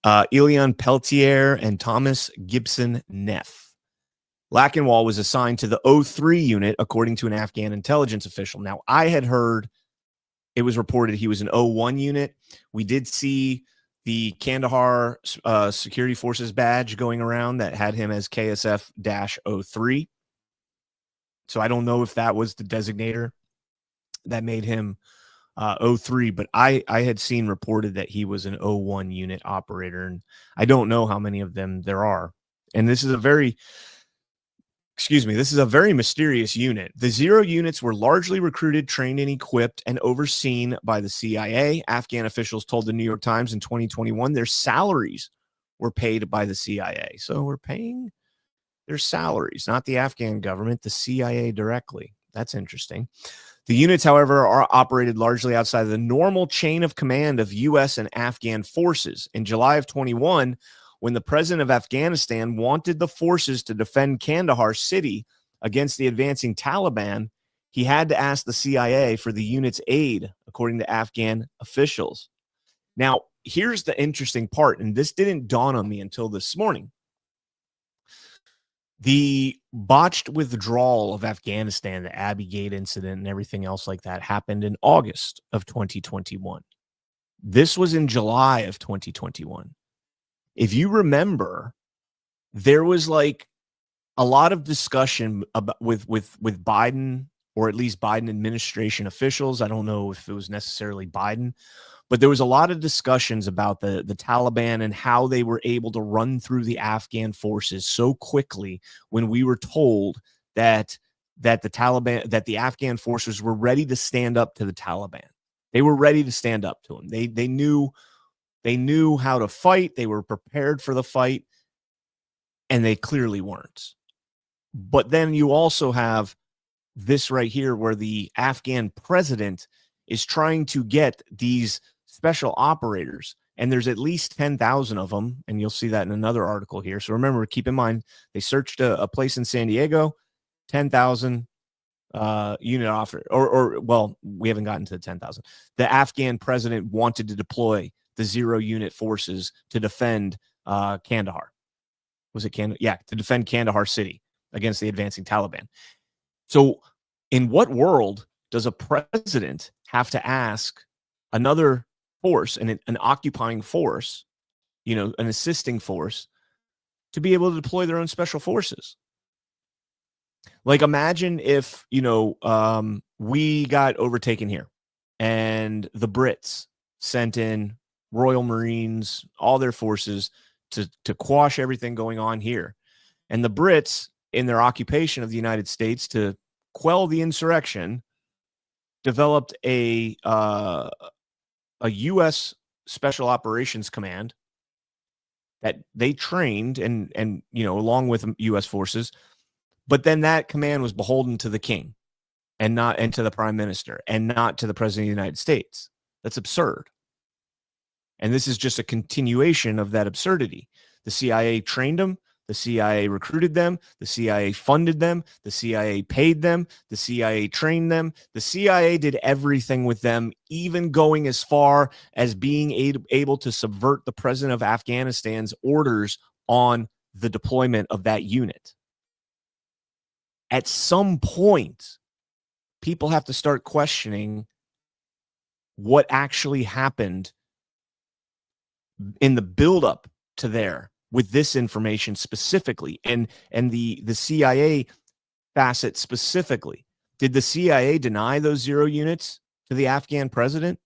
Elian Peltier and Thomas Gibson Neff. Lackenwall was assigned to the 03 unit, according to an Afghan intelligence official. Now, I had heard it was reported he was an 01 unit. We did see the Kandahar Security Forces badge going around that had him as KSF-03. So I don't know if that was the designator that made him 03, but I had seen reported that he was an 01 unit operator, and I don't know how many of them there are. And this is a very mysterious unit. The 0 units were largely recruited, trained, and equipped and overseen by the CIA. Afghan officials told the New York Times in 2021 their salaries were paid by the CIA. So we're paying their salaries, not the Afghan government, the CIA directly. That's interesting. The units, however, are operated largely outside of the normal chain of command of U.S. and Afghan forces. In July of 21, when the president of Afghanistan wanted the forces to defend Kandahar city against the advancing Taliban, he had to ask the CIA for the unit's aid, according to Afghan officials. Now, here's the interesting part, and this didn't dawn on me until this morning. The botched withdrawal of Afghanistan, the Abbey Gate incident, and everything else like that happened in August of 2021. This was in July of 2021. If you remember, there was like a lot of discussion about with Biden, or at least Biden administration officials. I don't know if it was necessarily Biden, but there was a lot of discussions about the Taliban and how they were able to run through the Afghan forces so quickly when we were told that the Afghan forces were ready to stand up to the Taliban. They were ready to stand up to them. They knew how to fight. They were prepared for the fight, and they clearly weren't. But then you also have this right here where the Afghan president is trying to get these special operators, and there's at least 10,000 of them, and you'll see that in another article here. So remember, keep in mind, they searched a place in San Diego, 10,000 unit offer, well, we haven't gotten to the 10,000. The Afghan president wanted to deploy the 0 unit forces to defend Kandahar. Was it Kandahar? Yeah, to defend Kandahar city against the advancing Taliban. So in what world does a president have to ask another force, an occupying force, an assisting force, to be able to deploy their own special forces? Like, imagine if, we got overtaken here and the Brits sent in Royal Marines, all their forces to quash everything going on here. And the Brits, in their occupation of the United States to quell the insurrection, developed a U.S. Special Operations Command that they trained and along with U.S. forces, but then that command was beholden to the king and to the prime minister and not to the president of the United States. That's absurd. And this is just a continuation of that absurdity. The CIA trained them. The CIA recruited them. The CIA funded them. The CIA paid them. The CIA trained them. The CIA did everything with them, even going as far as being able to subvert the president of Afghanistan's orders on the deployment of that unit. At some point, people have to start questioning what actually happened in the buildup to there with this information specifically, and the CIA facet specifically. Did the CIA deny those 0 units to the Afghan president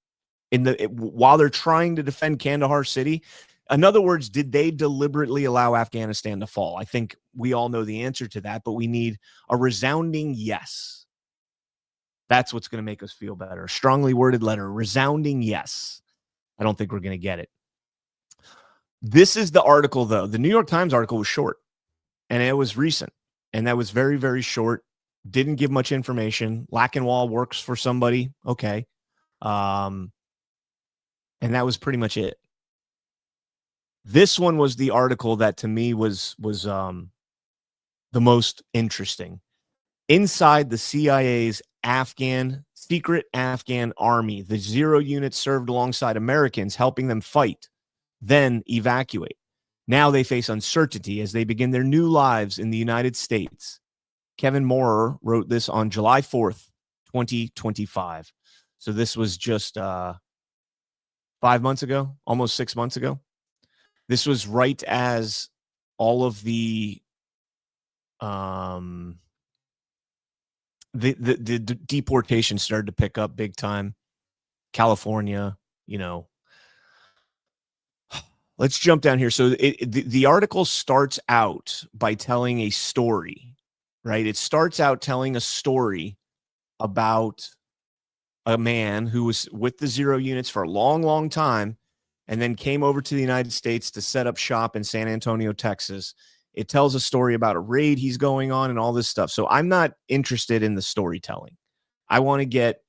while they're trying to defend Kandahar city? In other words, did they deliberately allow Afghanistan to fall? I think we all know the answer to that, but we need a resounding yes. That's what's going to make us feel better. A strongly worded letter, resounding yes. I don't think we're going to get it. This is the article, though. The New York Times article was short, and it was recent, and that was very, very short. Didn't give much information. Lackenwall works for somebody. Okay. And that was pretty much it. This one was the article that to me was the most interesting. Inside the CIA's secret Afghan army, the 0 units served alongside Americans, helping them fight, then evacuate. Now they face uncertainty as they begin their new lives in the United States. Kevin Moorer wrote this on July 4th, 2025. So this was just 5 months ago, almost 6 months ago. This was right as all of the deportation started to pick up big time. California, Let's jump down here. So the article starts out by telling a story, right? It starts out telling a story about a man who was with the 0 units for a long, long time and then came over to the United States to set up shop in San Antonio, Texas. It tells a story about a raid he's going on and all this stuff. So I'm not interested in the storytelling. I want to get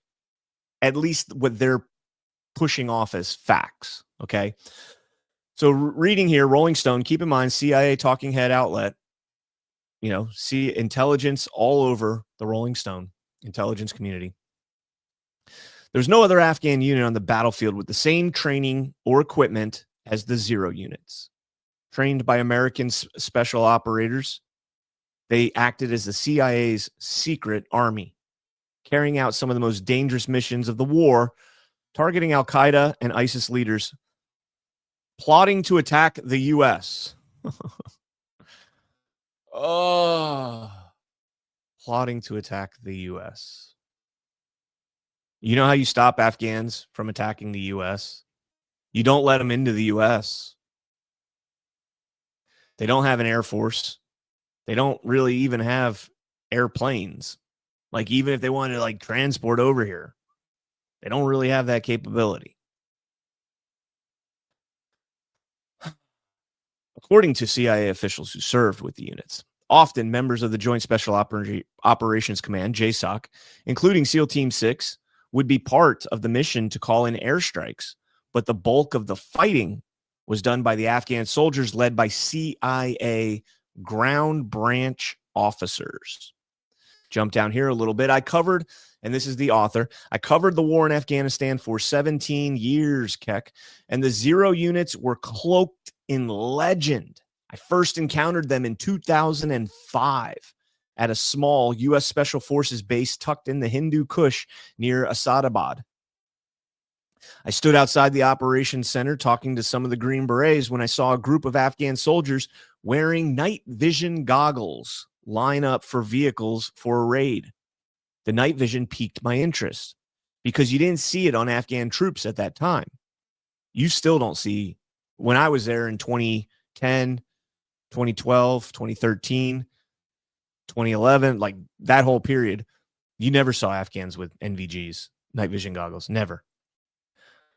at least what they're pushing off as facts, okay? So reading here, Rolling Stone, keep in mind, CIA talking head outlet, see intelligence all over the Rolling Stone intelligence community. There's no other Afghan unit on the battlefield with the same training or equipment as the 0 units. Trained by American special operators, they acted as the CIA's secret army, carrying out some of the most dangerous missions of the war, targeting Al-Qaeda and ISIS leaders, plotting to attack the U.S. Plotting to attack the U.S. You know how you stop Afghans from attacking the U.S.? You don't let them into the U.S. They don't have an air force. They don't really even have airplanes. Like, even if they wanted to, transport over here, they don't really have that capability. According to CIA officials who served with the units, often members of the Joint Special Operations Command, JSOC, including SEAL Team 6, would be part of the mission to call in airstrikes, but the bulk of the fighting was done by the Afghan soldiers led by CIA ground branch officers. Jump down here a little bit. I covered, and this is the author, I covered the war in Afghanistan for 17 years, Keck, and the 0 units were cloaked in legend. I first encountered them in 2005 at a small U.S. Special Forces base tucked in the Hindu Kush near Asadabad. I stood outside the operations center talking to some of the Green Berets when I saw a group of Afghan soldiers wearing night vision goggles line up for vehicles for a raid. The night vision piqued my interest because you didn't see it on Afghan troops at that time. You still don't see. When I was there in 2010, 2012, 2013, 2011, that whole period, you never saw Afghans with NVGs, night vision goggles, never.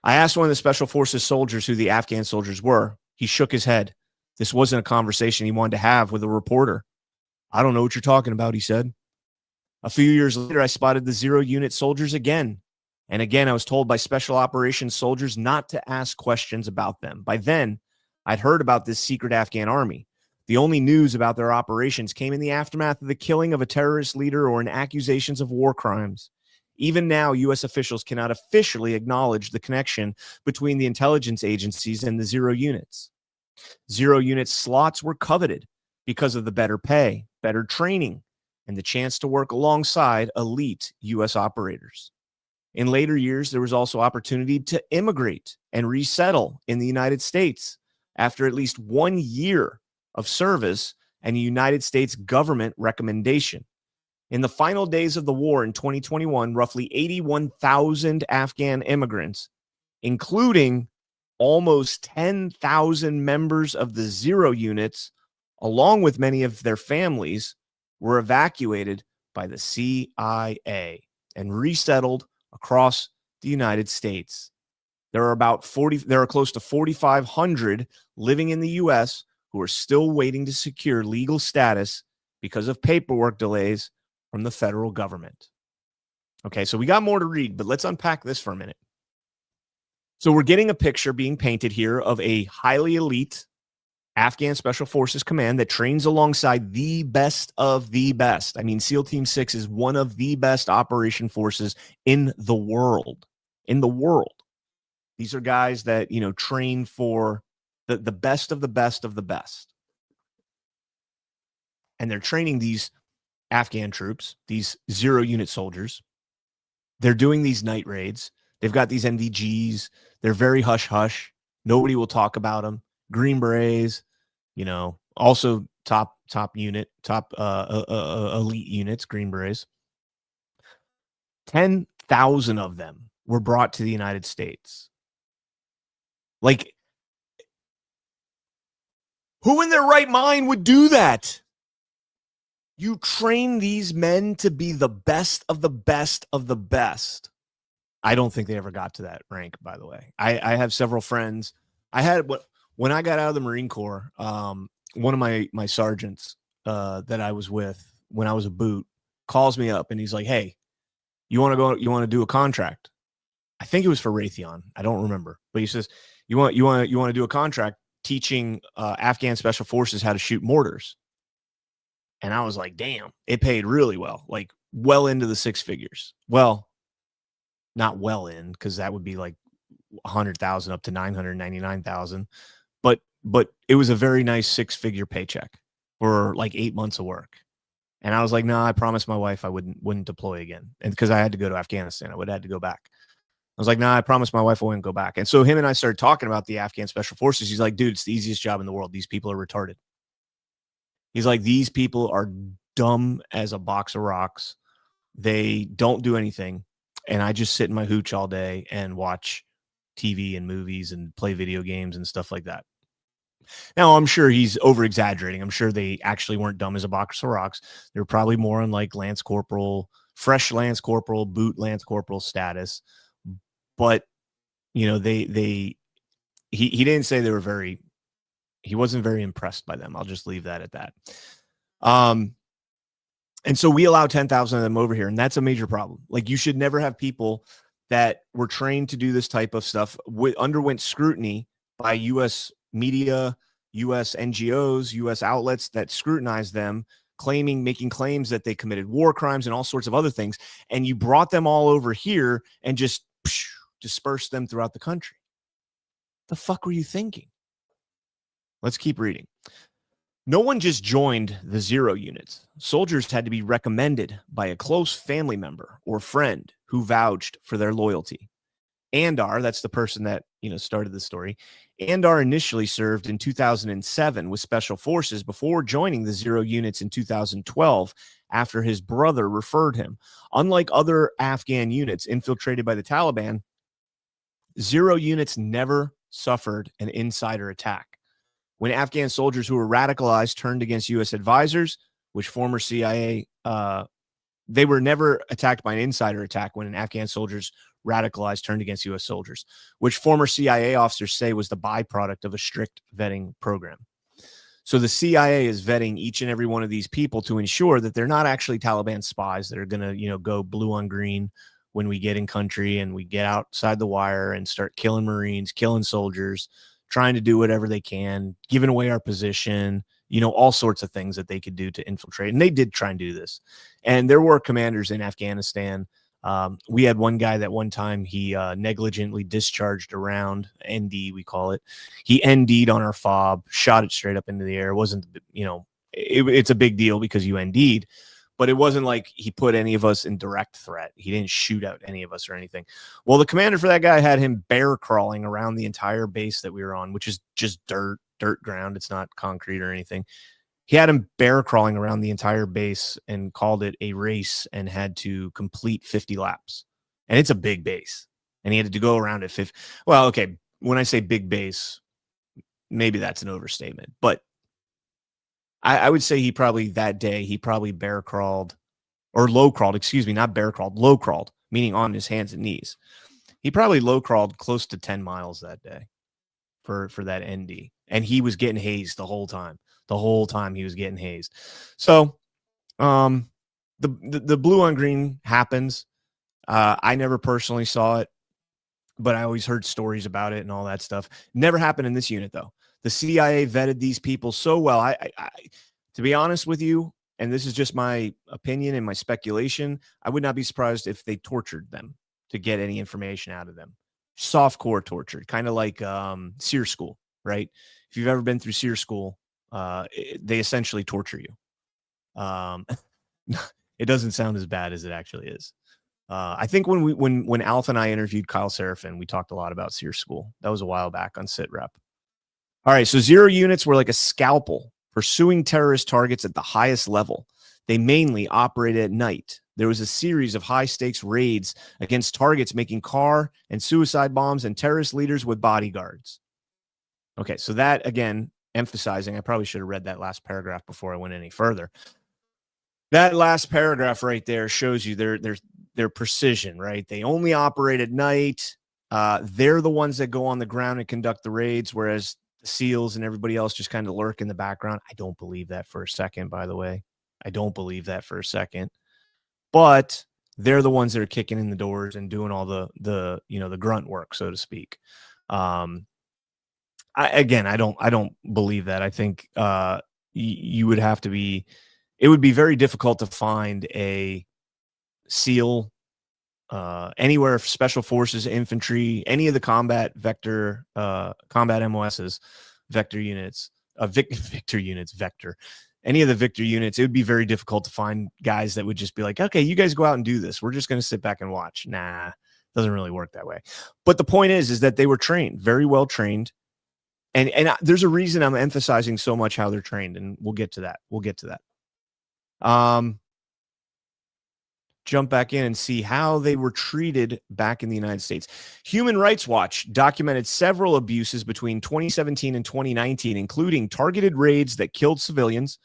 I asked one of the Special Forces soldiers who the Afghan soldiers were. He shook his head. This wasn't a conversation he wanted to have with a reporter. I don't know what you're talking about, he said. A few years later, I spotted the 0 unit soldiers again. And again, I was told by special operations soldiers not to ask questions about them. By then, I'd heard about this secret Afghan army. The only news about their operations came in the aftermath of the killing of a terrorist leader or in accusations of war crimes. Even now, U.S. officials cannot officially acknowledge the connection between the intelligence agencies and the Zero units. Zero unit slots were coveted because of the better pay, better training, and the chance to work alongside elite U.S. operators. In later years, there was also opportunity to immigrate and resettle in the United States after at least 1 year of service and a United States government recommendation. In the final days of the war in 2021, roughly 81,000 Afghan immigrants, including almost 10,000 members of the Zero units, along with many of their families, were evacuated by the CIA and resettled across the United States. There are close to 4,500 living in the U.S. who are still waiting to secure legal status because of paperwork delays from the federal government. Okay, so we got more to read, but let's unpack this for a minute. So we're getting a picture being painted here of a highly elite Afghan Special Forces command that trains alongside the best of the best. I mean, SEAL Team 6 is one of the best operation forces in the world. In the world. These are guys that, train for the best of the best of the best. And they're training these Afghan troops, these Zero unit soldiers. They're doing these night raids. They've got these NVGs. They're very hush-hush. Nobody will talk about them. Green Berets, also top unit, elite units, Green Berets. 10,000 of them were brought to the United States. Like, who in their right mind would do that? You train these men to be the best of the best of the best. I don't think they ever got to that rank, by the way. I have several friends. When I got out of the Marine Corps, one of my sergeants that I was with when I was a boot calls me up and he's like, "Hey, you want to do a contract?" I think it was for Raytheon. I don't remember, but he says, "You want to do a contract teaching Afghan Special Forces how to shoot mortars?" And I was like, "Damn, it paid really well, like well into the six figures." Well, not well in, because that would be like 100,000 up to 999,000. But it was a very nice six-figure paycheck for like 8 months of work. And I was like, "No, I promised my wife I wouldn't deploy again." And because I had to go to Afghanistan, I would have had to go back. I was like, "No, I promised my wife I wouldn't go back." And so him and I started talking about the Afghan Special Forces. He's like, "Dude, it's the easiest job in the world. These people are retarded." He's like, "These people are dumb as a box of rocks. They don't do anything. And I just sit in my hooch all day and watch TV and movies and play video games and stuff like that." Now, I'm sure he's over-exaggerating. I'm sure they actually weren't dumb as a box of rocks. They were probably more on like Lance Corporal, fresh Lance Corporal, boot Lance Corporal status. But, he didn't say they were he wasn't very impressed by them. I'll just leave that at that. And so we allow 10,000 of them over here, and that's a major problem. Like, you should never have people that were trained to do this type of stuff, underwent scrutiny by U.S. media, U.S. NGOs, U.S. outlets that scrutinize them, making claims that they committed war crimes and all sorts of other things, and you brought them all over here and just dispersed them throughout the country. The fuck were you thinking? Let's keep reading. No one just joined the Zero units. Soldiers had to be recommended by a close family member or friend who vouched for their loyalty. Andar, that's the person that started the story. Andar initially served in 2007 with Special Forces before joining the Zero units in 2012 after his brother referred him. Unlike other Afghan units infiltrated by the Taliban, Zero units never suffered an insider attack. When Afghan soldiers who were radicalized turned against U.S. advisors, which former CIA, they were never attacked by an insider attack when Afghan soldiers radicalized turned against U.S. soldiers, which former CIA officers say was the byproduct of a strict vetting program. So the CIA is vetting each and every one of these people to ensure that they're not actually Taliban spies that are going to, go blue on green when we get in country and we get outside the wire and start killing Marines, killing soldiers, trying to do whatever they can, giving away our position, all sorts of things that they could do to infiltrate. And they did try and do this. And there were commanders in Afghanistan. We had one guy that one time he negligently discharged a round, ND we call it. He ND'd on our fob, shot it straight up into the air. It wasn't, it's a big deal because you ND'd, but it wasn't like he put any of us in direct threat. He didn't shoot out any of us or anything. Well, the commander for that guy had him bear crawling around the entire base that we were on, which is just dirt ground. It's not concrete or anything. He had him bear crawling around the entire base and called it a race and had to complete 50 laps. And it's a big base. And he had to go around it 50. Well, okay. When I say big base, maybe that's an overstatement. But I would say he probably bear crawled or low crawled, excuse me, not bear crawled, low crawled, meaning on his hands and knees. He probably low crawled close to 10 miles that day for that ND. And he was getting hazed the whole time. The whole time he was getting hazed. So the blue on green happens. I never personally saw it, but I always heard stories about it and all that stuff. Never happened in this unit, though. The CIA vetted these people so well. I to be honest with you, and this is just my opinion and my speculation, I would not be surprised if they tortured them to get any information out of them. Softcore torture, kind of like SEER school, right? If you've ever been through SEER school, they essentially torture you. It doesn't sound as bad as it actually is. I think when Alf and I interviewed Kyle Seraphin, we talked a lot about SEER school. That was a while back on SITREP. All right, so 0 units were like a scalpel, pursuing terrorist targets at the highest level. They mainly operated at night. There was a series of high-stakes raids against targets making car and suicide bombs and terrorist leaders with bodyguards. Okay, so that, again, emphasizing, I probably should have read that last paragraph before I went any further. That last paragraph right there shows you their precision, right? They only operate at night. They're the ones that go on the ground and conduct the raids, whereas the SEALs and everybody else just kind of lurk in the background. I don't believe that for a second, by the way. I don't believe that for a second. But they're the ones that are kicking in the doors and doing all the grunt work, so to speak. I don't believe that. I think you would have to be. It would be very difficult to find a SEAL anywhere, special forces, infantry, any of the combat MOSs, vector units, any of the Victor units. It would be very difficult to find guys that would just be like, okay, you guys go out and do this. We're just going to sit back and watch. Nah, doesn't really work that way. But the point is that they were trained, very well trained. And there's a reason I'm emphasizing so much how they're trained, and we'll get to that. Jump back in and see how they were treated back in the United States. Human Rights Watch documented several abuses between 2017 and 2019, including targeted raids that killed civilians,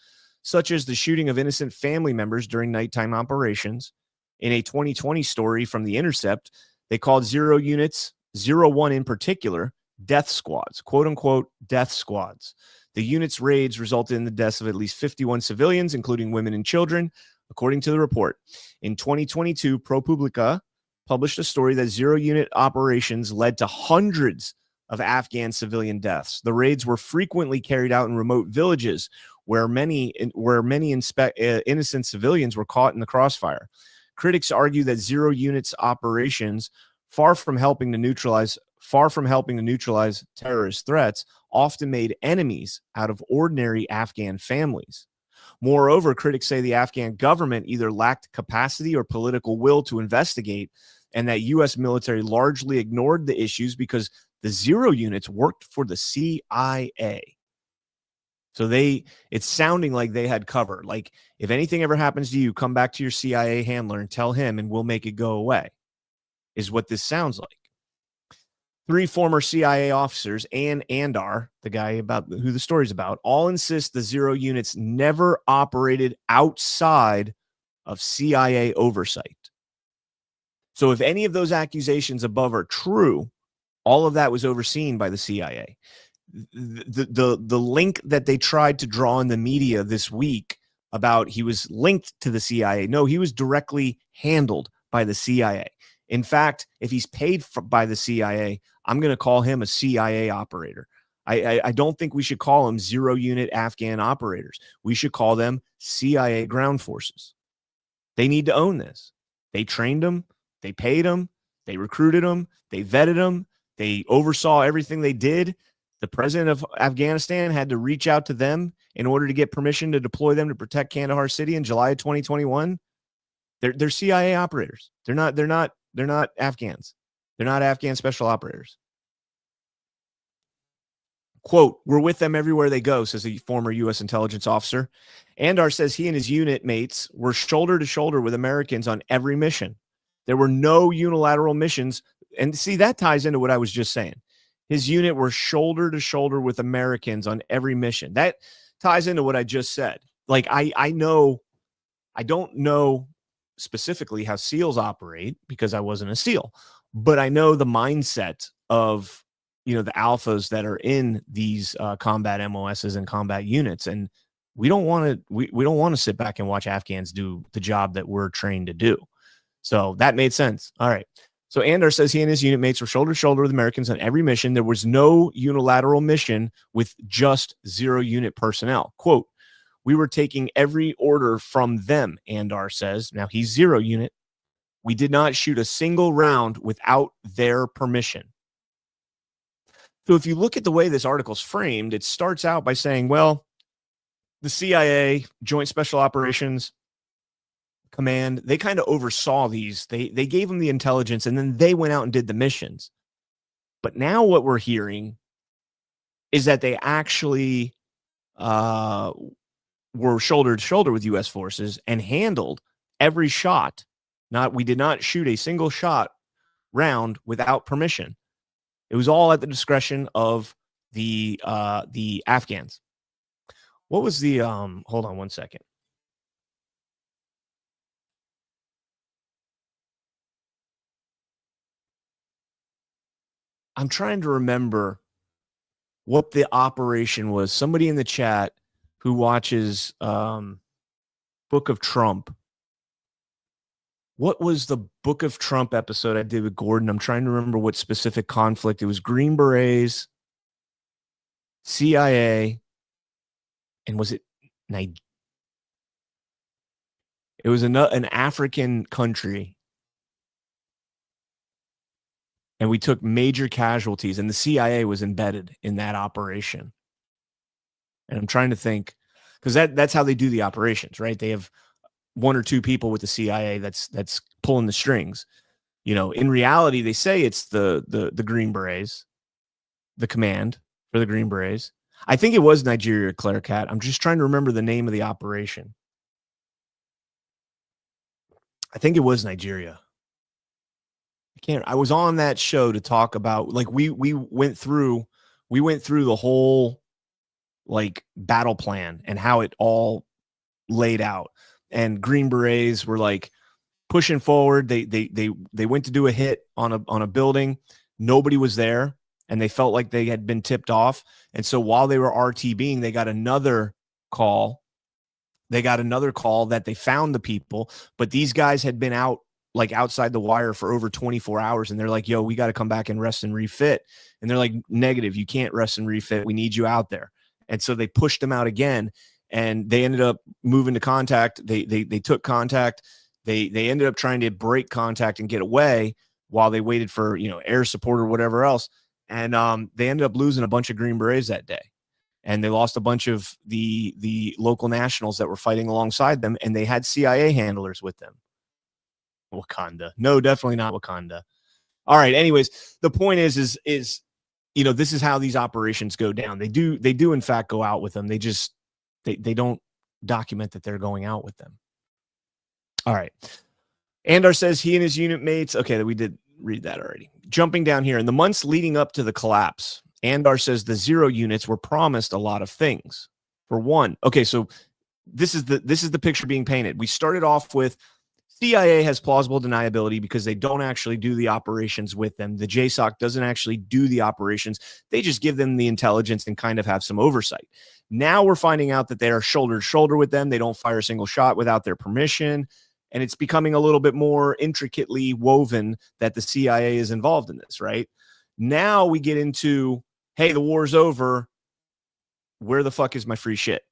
such as the shooting of innocent family members during nighttime operations. In a 2020 story from The Intercept, they called 0 units, 01 in particular, death squads, quote unquote, death squads. The unit's raids resulted in the deaths of at least 51 civilians, including women and children, according to the report. In 2022, ProPublica published a story that 0 unit operations led to hundreds of Afghan civilian deaths. The raids were frequently carried out in remote villages where many innocent civilians were caught in the crossfire. Critics argue that 0 units operations, far from helping to neutralize terrorist threats, often made enemies out of ordinary Afghan families. Moreover, critics say the Afghan government either lacked capacity or political will to investigate, and that U.S. military largely ignored the issues because the 0 units worked for the CIA. So it's sounding like they had cover. Like, if anything ever happens to you, come back to your CIA handler and tell him, and we'll make it go away, is what this sounds like. 3 former CIA officers, and Andar, the guy about who the story's about, all insist the 0 units never operated outside of CIA oversight. So if any of those accusations above are true, all of that was overseen by the CIA. The link that they tried to draw in the media this week about he was linked to the CIA, no, he was directly handled by the CIA. In fact, if he's paid by the CIA, I'm going to call him a CIA operator. I don't think we should call them 0 unit Afghan operators. We should call them CIA ground forces. They need to own this. They trained them. They paid them. They recruited them. They vetted them. They oversaw everything they did. The president of Afghanistan had to reach out to them in order to get permission to deploy them to protect Kandahar City in July of 2021. They're CIA operators. They're not Afghans. They're not Afghan special operators. Quote, we're with them everywhere they go, says a former U.S. intelligence officer. Andar says he and his unit mates were shoulder to shoulder with Americans on every mission. There were no unilateral missions. And see, that ties into what I was just saying. His unit were shoulder to shoulder with Americans on every mission. That ties into what I just said. Like, I don't know specifically how SEALs operate because I wasn't a SEAL, but I know the mindset of, the alphas that are in these combat MOSs and combat units. And we don't want to sit back and watch Afghans do the job that we're trained to do. So that made sense. All right. So Andar says he and his unit mates were shoulder to shoulder with Americans on every mission. There was no unilateral mission with just 0 unit personnel. Quote, we were taking every order from them, Andar says. Now he's 0 unit. We did not shoot a single round without their permission. So if you look at the way this article's framed, it starts out by saying, well, the CIA, Joint Special Operations Command, they kind of oversaw these. They gave them the intelligence, and then they went out and did the missions. But now what we're hearing is that they actually were shoulder to shoulder with U.S. forces and handled every shot. We did not shoot a single shot round without permission. It was all at the discretion of the Afghans. What was the hold on one second. I'm trying to remember what the operation was. Somebody in the chat who watches Book of Trump. What was the Book of Trump episode I did with Gordon? I'm trying to remember what specific conflict. It was Green Berets, CIA, and was it Nigeria? It was an African country. And we took major casualties, and the CIA was embedded in that operation. And I'm trying to think, because that's how they do the operations, right? They have 1 or 2 people with the CIA that's pulling the strings. In reality, they say it's the Green Berets, the command for the Green Berets. I think it was Nigeria, Claire Cat. I'm just trying to remember the name of the operation. I think it was Nigeria. I was on that show to talk about, like, we went through the whole, like, battle plan and how it all laid out. And Green Berets were like pushing forward. They went to do a hit on a building. Nobody was there, and they felt like they had been tipped off. And so while they were RTBing, they got another call. They got another call that they found the people, but these guys had been out, like, outside the wire for over 24 hours. And they're like, yo, we got to come back and rest and refit. And they're like, negative, you can't rest and refit. We need you out there. And so they pushed them out again, and they ended up moving to contact. They took contact. They ended up trying to break contact and get away while they waited for, air support or whatever else. And they ended up losing a bunch of Green Berets that day. And they lost a bunch of the local nationals that were fighting alongside them, and they had CIA handlers with them. Wakanda. No, definitely not Wakanda. All right. Anyways, the point is this is how these operations go down. They do in fact go out with them. They just, they don't document that they're going out with them. All right. Andar says he and his unit mates. Okay. We did read that already. Jumping down here in the months leading up to the collapse, Andar says the 0 units were promised a lot of things. For one. Okay. So this is the picture being painted. We started off with CIA has plausible deniability because they don't actually do the operations with them. The JSOC doesn't actually do the operations. They just give them the intelligence and kind of have some oversight. Now we're finding out that they are shoulder to shoulder with them. They don't fire a single shot without their permission. And it's becoming a little bit more intricately woven that the CIA is involved in this, right? Now we get into, hey, the war's over. Where the fuck is my free shit?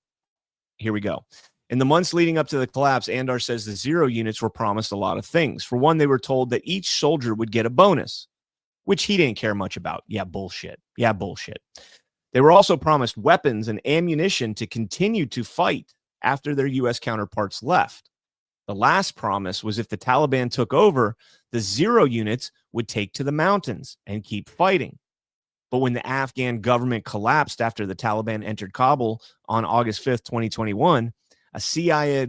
Here we go. In the months leading up to the collapse, Andar says the zero units were promised a lot of things. For one, they were told that each soldier would get a bonus, which he didn't care much about. Yeah, bullshit. Yeah, bullshit. They were also promised weapons and ammunition to continue to fight after their U.S. counterparts left. The last promise was if the Taliban took over, the zero units would take to the mountains and keep fighting. But when the Afghan government collapsed after the Taliban entered Kabul on August 5th, 2021, a CIA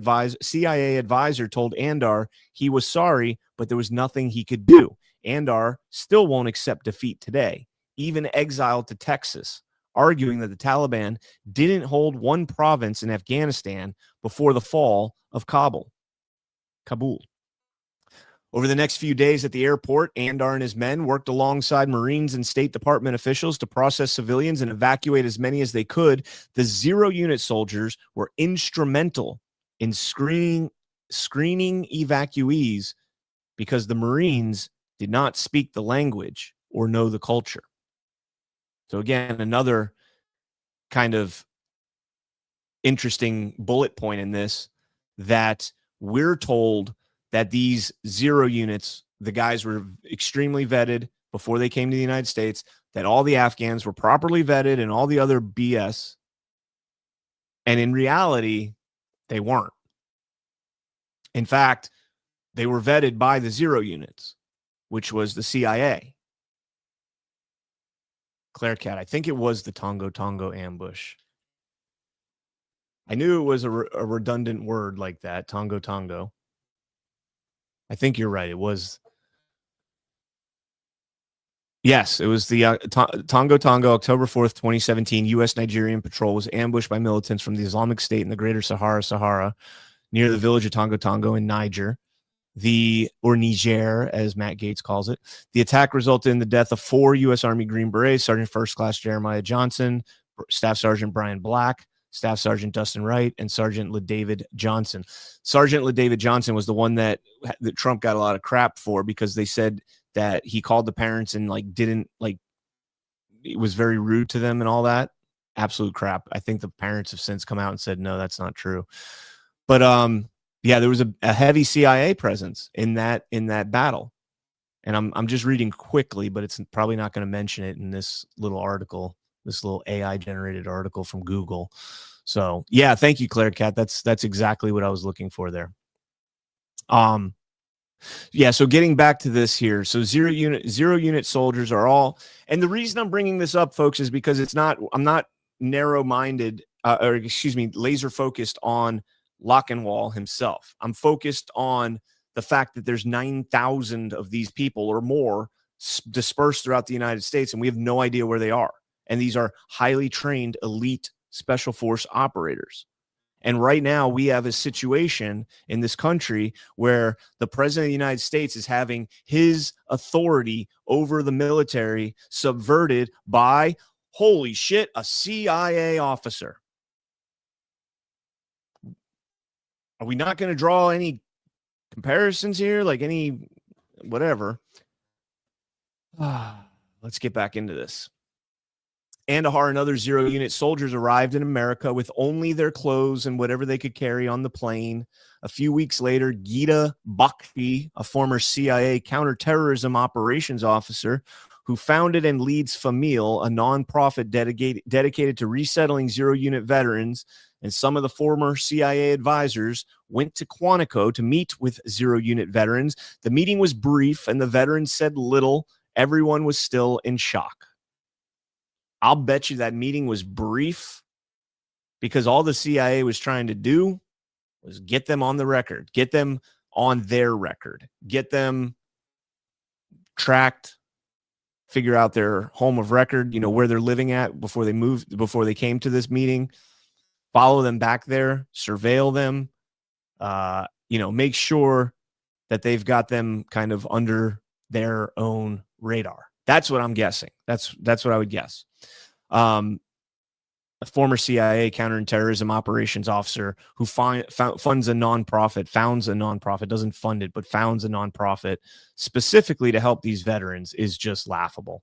advisor told Andar he was sorry, but there was nothing he could do. Andar still won't accept defeat today, even exiled to Texas, arguing that the Taliban didn't hold one province in Afghanistan before the fall of Kabul. Over the next few days at the airport, Andar and his men worked alongside Marines and State Department officials to process civilians and evacuate as many as they could. The zero unit soldiers were instrumental in screening evacuees because the Marines did not speak the language or know the culture. So again, another kind of interesting bullet point in this, that we're told that these zero units, the guys were extremely vetted before they came to the United States, that all the Afghans were properly vetted and all the other BS. And in reality, they weren't. In fact, they were vetted by the zero units, which was the CIA. Clairecat, I think it was the Tongo ambush. I knew it was a redundant word like that, Tongo. I think you're right. It was. Yes, it was the Tongo, October 4th, 2017. U.S. Nigerian patrol was ambushed by militants from the Islamic State in the Greater Sahara, near the village of Tongo in Niger. Or Niger, as Matt Gaetz calls it. The attack resulted in the death of 4 U.S. Army Green Berets, Sergeant First Class Jeremiah Johnson, Staff Sergeant Brian Black, Staff Sergeant Dustin Wright, and Sergeant LaDavid Johnson. Sergeant LaDavid Johnson was the one that Trump got a lot of crap for, because they said that he called the parents and it was very rude to them and all that. Absolute crap. I think the parents have since come out and said, no, that's not true. But yeah, there was a heavy CIA presence in that battle. And I'm just reading quickly, but it's probably not going to mention it in this little article, this little AI generated article from Google. So yeah, thank you, Clairecat. That's exactly what I was looking for there. Yeah, so getting back to this here. So zero unit soldiers are all, and the reason I'm bringing this up, folks, is because I'm not narrow-minded, laser focused on Lockenwall himself. I'm focused on the fact that there's 9,000 of these people or more dispersed throughout the United States, and we have no idea where they are. And these are highly trained elite special force operators. And right now we have a situation in this country where the president of the United States is having his authority over the military subverted by, holy shit, a CIA officer. Are we not going to draw any comparisons here? Like any, whatever. Let's get back into this. Andahar and other zero unit soldiers arrived in America with only their clothes and whatever they could carry on the plane. A few weeks later, Geeta Bakshi, a former CIA counterterrorism operations officer who founded and leads Famil, a nonprofit dedicated to resettling zero unit veterans, and some of the former CIA advisors went to Quantico to meet with zero unit veterans. The meeting was brief and the veterans said little. Everyone was still in shock. I'll bet you that meeting was brief because all the CIA was trying to do was get them on the record, get them on their record, get them tracked, figure out their home of record, where they're living at before they came to this meeting, follow them back there, surveil them, make sure that they've got them kind of under their own radar. That's what I'm guessing. That's what I would guess. A former CIA counterterrorism operations officer who founds a nonprofit, doesn't fund it, but founds a nonprofit specifically to help these veterans is just laughable.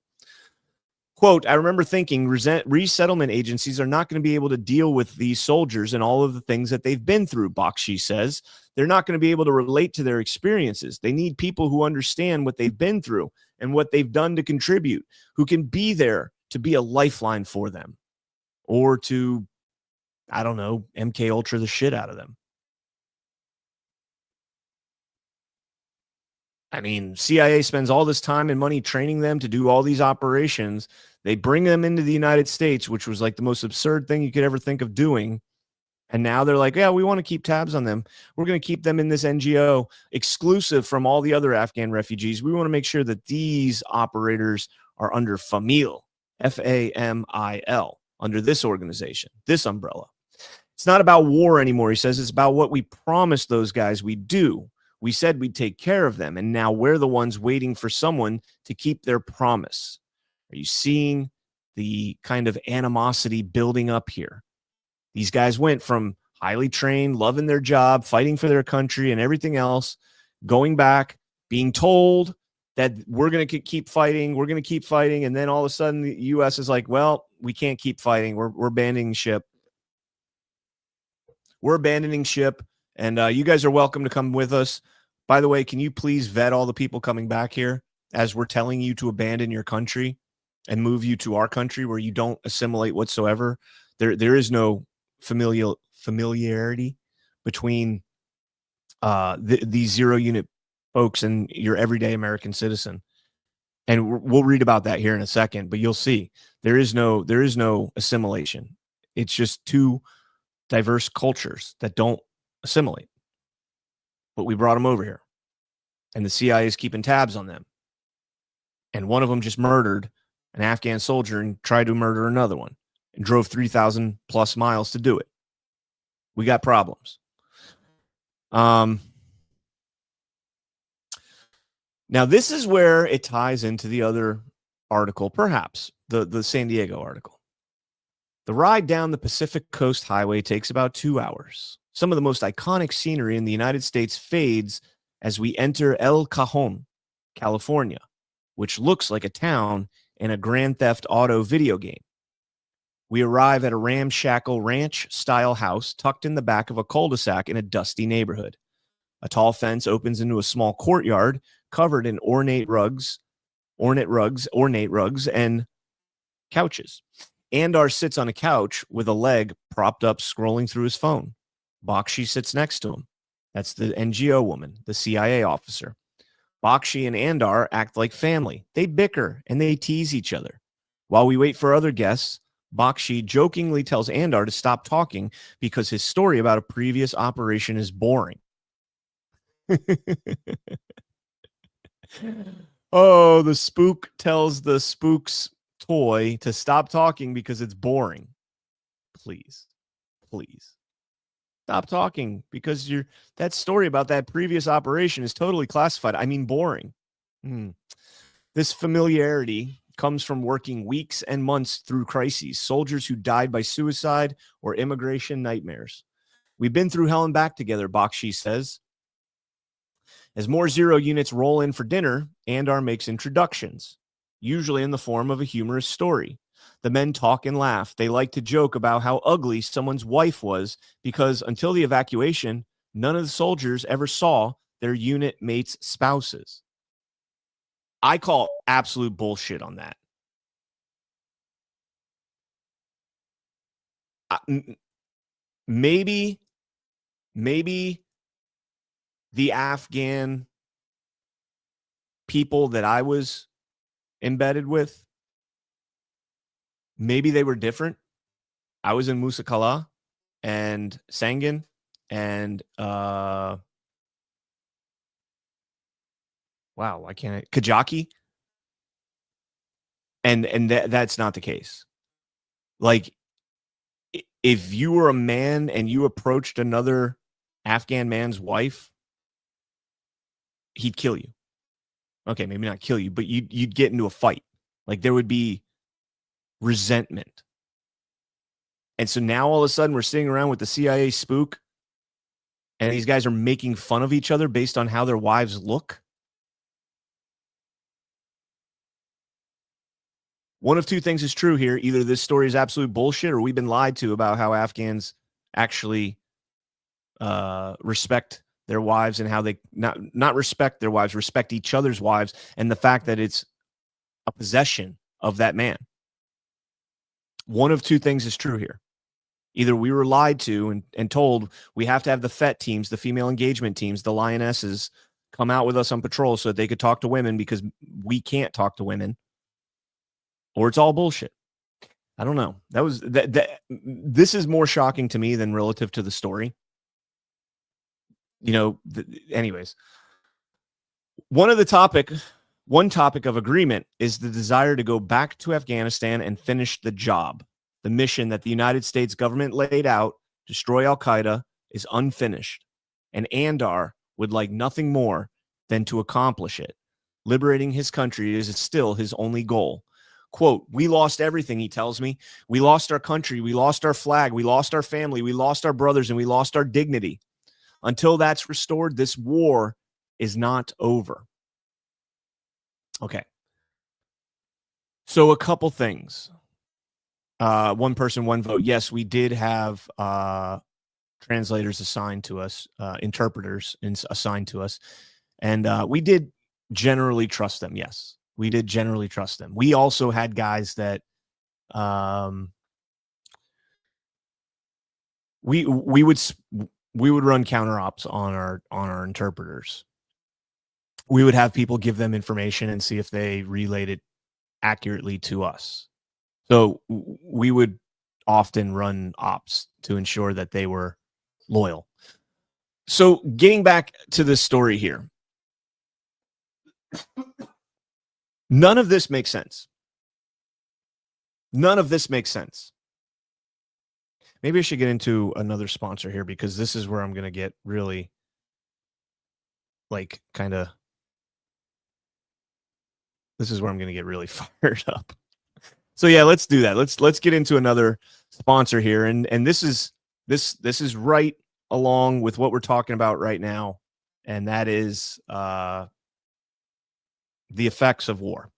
Quote, I remember thinking resettlement agencies are not going to be able to deal with these soldiers and all of the things that they've been through, Bakshi says. They're not going to be able to relate to their experiences. They need people who understand what they've been through and what they've done to contribute, who can be there to be a lifeline for them or to, I don't know, MK Ultra the shit out of them. I mean, CIA spends all this time and money training them to do all these operations. They bring them into the United States, which was like the most absurd thing you could ever think of doing. And now they're like, yeah, we want to keep tabs on them. We're going to keep them in this NGO exclusive from all the other Afghan refugees. We want to make sure that these operators are under FAMIL, FAMIL, under this organization, this umbrella. It's not about war anymore, he says. It's about what we promised those guys we'd do. We said we'd take care of them, and now we're the ones waiting for someone to keep their promise. Are you seeing the kind of animosity building up here? These guys went from highly trained, loving their job, fighting for their country and everything else, going back, being told that we're going to keep fighting, and then all of a sudden the U.S. is like, well, we can't keep fighting. We're abandoning ship. We're abandoning ship. And you guys are welcome to come with us. By the way, can you please vet all the people coming back here as we're telling you to abandon your country and move you to our country where you don't assimilate whatsoever? There is no familiarity between these zero unit folks and your everyday American citizen. And we'll read about that here in a second, but you'll see there is no assimilation. It's just two diverse cultures that don't assimilate. But we brought them over here, and the CIA is keeping tabs on them. And one of them just murdered an Afghan soldier and tried to murder another one and drove 3,000 plus miles to do it. We got problems. Now, this is where it ties into the other article, perhaps, the San Diego article. The ride down the Pacific Coast Highway takes about 2 hours. Some of the most iconic scenery in the United States fades as we enter El Cajon, California, which looks like a town in a Grand Theft Auto video game. We arrive at a ramshackle ranch-style house tucked in the back of a cul-de-sac in a dusty neighborhood. A tall fence opens into a small courtyard covered in ornate rugs, and couches. Andar sits on a couch with a leg propped up scrolling through his phone. Bakshi sits next to him. That's the NGO woman, the CIA officer. Bakshi and Andar act like family. They bicker and they tease each other. While we wait for other guests, Bakshi jokingly tells Andar to stop talking because his story about a previous operation is boring. Oh, the spook tells the spook's toy to stop talking because it's boring. Please. Stop talking because that story about that previous operation is totally classified. I mean, boring. This familiarity comes from working weeks and months through crises, soldiers who died by suicide or immigration nightmares. We've been through hell and back together, Bakshi says. As more zero units roll in for dinner, Andar makes introductions, usually in the form of a humorous story. The men talk and laugh. They like to joke about how ugly someone's wife was because until the evacuation, none of the soldiers ever saw their unit mates' spouses. I call absolute bullshit on that. Maybe the Afghan people that I was embedded with, maybe they were different. I was in Musa Kala and Sangin and Kajaki. And that's not the case. Like, if you were a man and you approached another Afghan man's wife, he'd kill you. Okay, maybe not kill you, but you'd get into a fight. Like, there would be resentment. And so now all of a sudden we're sitting around with the CIA spook and these guys are making fun of each other based on how their wives look. One of two things is true here. Either this story is absolute bullshit or we've been lied to about how Afghans actually respect their wives and how they not respect their wives, respect each other's wives, and the fact that it's a possession of that man. One of two things is true here. Either we were lied to and told we have to have the FET teams, the female engagement teams, the lionesses, come out with us on patrol so that they could talk to women because we can't talk to women, or it's all bullshit. I don't know. This is more shocking to me than relative to the story. Anyways, one topic of agreement is the desire to go back to Afghanistan and finish the job. The mission that the United States government laid out, destroy al-Qaeda, is unfinished. And Andar would like nothing more than to accomplish it. Liberating his country is still his only goal. Quote, we lost everything, he tells me. We lost our country. We lost our flag. We lost our family. We lost our brothers, and we lost our dignity. Until that's restored, this war is not over. Okay. So a couple things. One person, one vote. Yes, we did have translators assigned to us, interpreters assigned to us. And we did generally trust them. Yes, we did generally trust them. We also had guys that we would run counter ops on our interpreters. We would have people give them information and see if they relayed it accurately to us. So we would often run ops to ensure that they were loyal. So getting back to this story here, none of this makes sense. None of this makes sense. Maybe I should get into another sponsor here because this is where I'm going to get really this is where I'm going to get really fired up. So yeah, let's do that. Let's get into another sponsor here. And this is right along with what we're talking about right now. And that is the effects of war.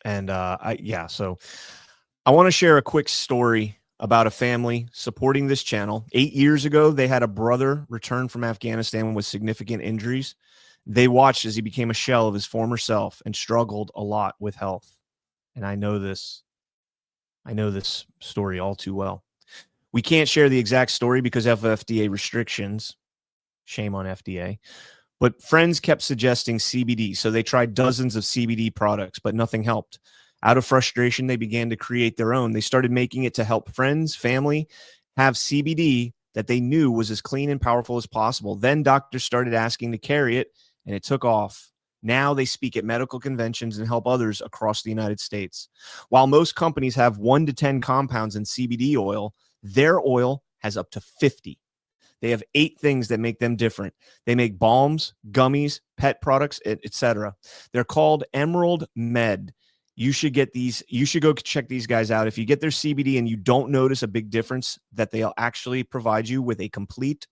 And so I want to share a quick story about a family supporting this channel. 8 years ago, they had a brother return from Afghanistan with significant injuries. They watched as he became a shell of his former self and struggled a lot with health. And I know this story all too well. We can't share the exact story because of FDA restrictions. Shame on FDA. But friends kept suggesting CBD, so they tried dozens of CBD products, but nothing helped. Out of frustration, they began to create their own. They started making it to help friends, family have CBD that they knew was as clean and powerful as possible. Then doctors started asking to carry it, and it took off. Now they speak at medical conventions and help others across the United States. While most companies have 1 to 10 compounds in CBD oil, their oil has up to 50. They have 8 things that make them different. They make balms, gummies, pet products, etc. They're called Emerald Med. You should get these. You should go check these guys out. If you get their CBD and you don't notice a big difference, that they'll actually provide you with a complete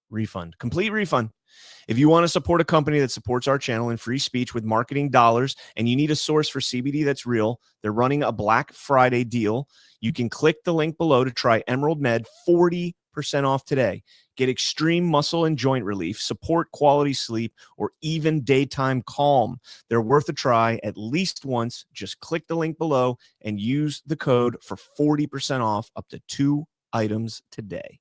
refund. Complete refund. If you want to support a company that supports our channel and free speech with marketing dollars, and you need a source for CBD that's real, they're running a Black Friday deal. You can click the link below to try Emerald Med, 40% off today. Get extreme muscle and joint relief, support quality sleep, or even daytime calm. They're worth a try at least once. Just click the link below and use the code for 40% off up to 2 items today.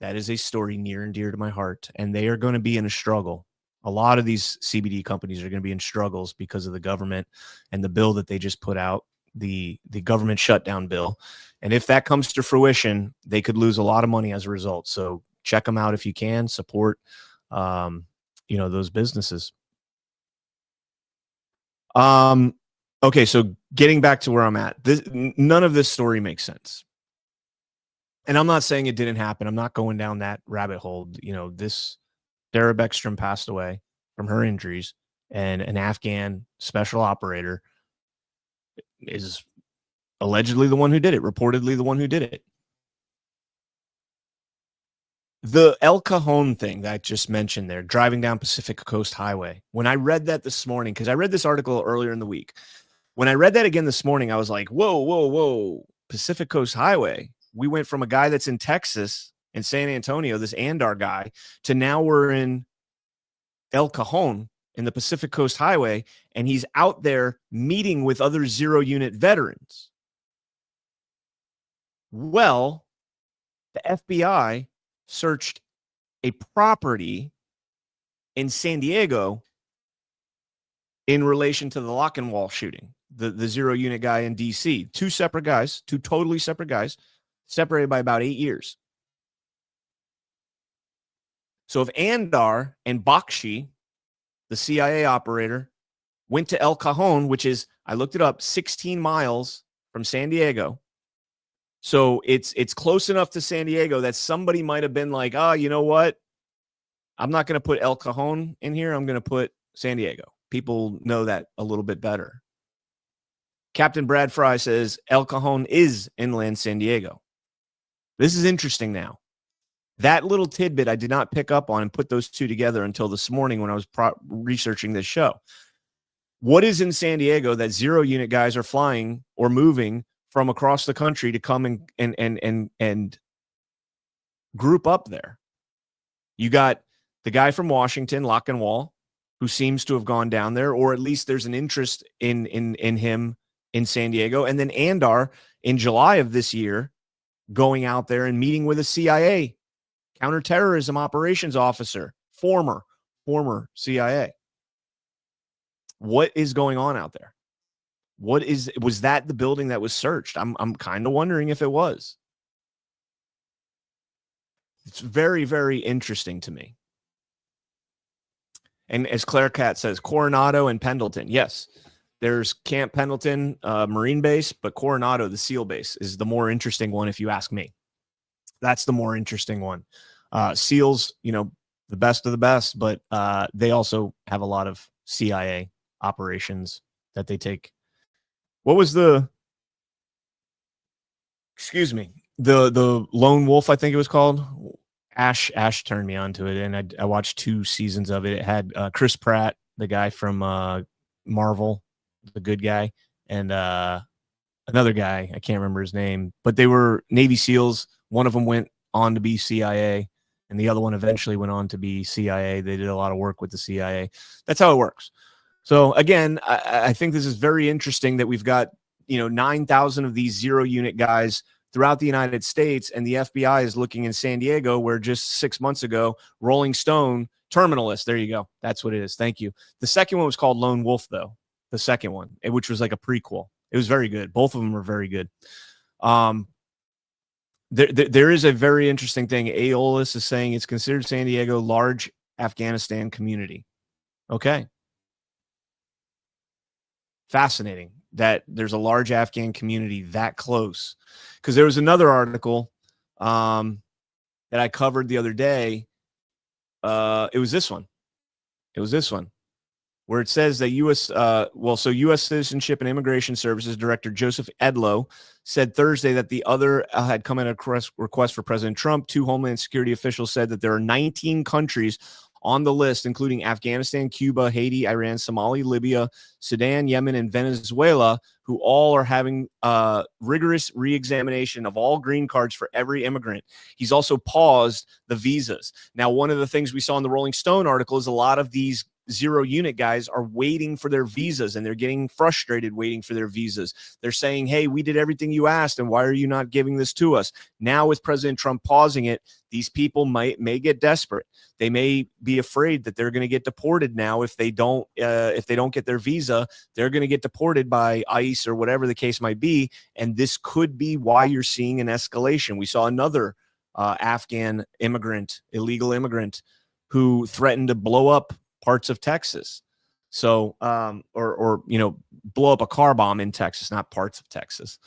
That is a story near and dear to my heart, and they are going to be in a struggle. A lot of these CBD companies are going to be in struggles because of the government and the bill that they just put out, the government shutdown bill. And if that comes to fruition, they could lose a lot of money as a result. So check them out if you can. Support, those businesses. Okay, so getting back to where I'm at, none of this story makes sense. And I'm not saying it didn't happen. I'm not going down that rabbit hole. Sarah Beckstrom passed away from her injuries, and an Afghan special operator is allegedly the one who did it, reportedly the one who did it. The El Cajon thing that I just mentioned there, driving down Pacific Coast Highway, when I read that this morning, because I read this article earlier in the week, When I read that again this morning, I was like, whoa, whoa, whoa. Pacific Coast Highway. We went from a guy that's in Texas in San Antonio, this Andar guy, to now we're in El Cajon in the Pacific Coast Highway, and he's out there meeting with other zero-unit veterans. Well, the FBI searched a property in San Diego in relation to the Lockenwall shooting, the zero-unit guy in D.C. Two separate guys, two totally separate guys, separated by about 8 years. So if Andar and Bakshi, the CIA operator, went to El Cajon, which is, I looked it up, 16 miles from San Diego. So it's close enough to San Diego that somebody might have been like, oh, you know what? I'm not going to put El Cajon in here. I'm going to put San Diego. People know that a little bit better. Captain Brad Fry says El Cajon is inland San Diego. This is interesting now. That little tidbit I did not pick up on and put those two together until this morning when I was researching this show. What is in San Diego that zero-unit guys are flying or moving from across the country to come and group up there? You got the guy from Washington, Lockenwall, who seems to have gone down there, or at least there's an interest in him in San Diego. And then Andar in July of this year going out there and meeting with a CIA counterterrorism operations officer, former CIA. What is going on out there? Was that the building that was searched? I'm kind of wondering if it was. It's very, very interesting to me. And as Claire Cat says, Coronado and Pendleton. Yes, there's Camp Pendleton Marine Base, but Coronado, the SEAL base, is the more interesting one, if you ask me. That's the more interesting one. SEALs, the best of the best, but they also have a lot of CIA operations that they take. What was the Lone Wolf, I think it was called? Ash turned me on to it, and I watched 2 seasons of it. It had Chris Pratt, the guy from Marvel, the good guy, and another guy, I can't remember his name, but they were Navy SEALs. One of them went on to be CIA, and the other one eventually went on to be CIA. They did a lot of work with the CIA. That's how it works. So again, I think this is very interesting that we've got 9,000 of these zero-unit guys throughout the United States, and the FBI is looking in San Diego, where just 6 months ago, Rolling Stone, Terminalist, there you go. That's what it is. Thank you. The second one was called Lone Wolf, though. The second one, which was like a prequel. It was very good. Both of them were very good. There is a very interesting thing. Aeolus is saying it's considered San Diego large Afghanistan community. Okay. Fascinating that there's a large Afghan community that close. Because there was another article that I covered the other day. It was this one. Where it says that U.S. Citizenship and Immigration Services Director Joseph Edlow said Thursday that the other had come at a request for President Trump. 2 Homeland Security officials said that there are 19 countries on the list, including Afghanistan, Cuba, Haiti, Iran, Somalia, Libya, Sudan, Yemen, and Venezuela, who all are having rigorous re-examination of all green cards for every immigrant. He's also paused the visas. Now, one of the things we saw in the Rolling Stone article is a lot of these zero-unit guys are waiting for their visas, and they're getting frustrated waiting for their visas. They're saying, hey, we did everything you asked, and why are you not giving this to us? Now, with President Trump pausing it, these people may get desperate. They may be afraid that they're going to get deported now if they don't get their visa. They're going to get deported by ICE or whatever the case might be, and this could be why you're seeing an escalation. We saw another Afghan immigrant, illegal immigrant, who threatened to blow up parts of Texas. So, blow up a car bomb in Texas, not parts of Texas.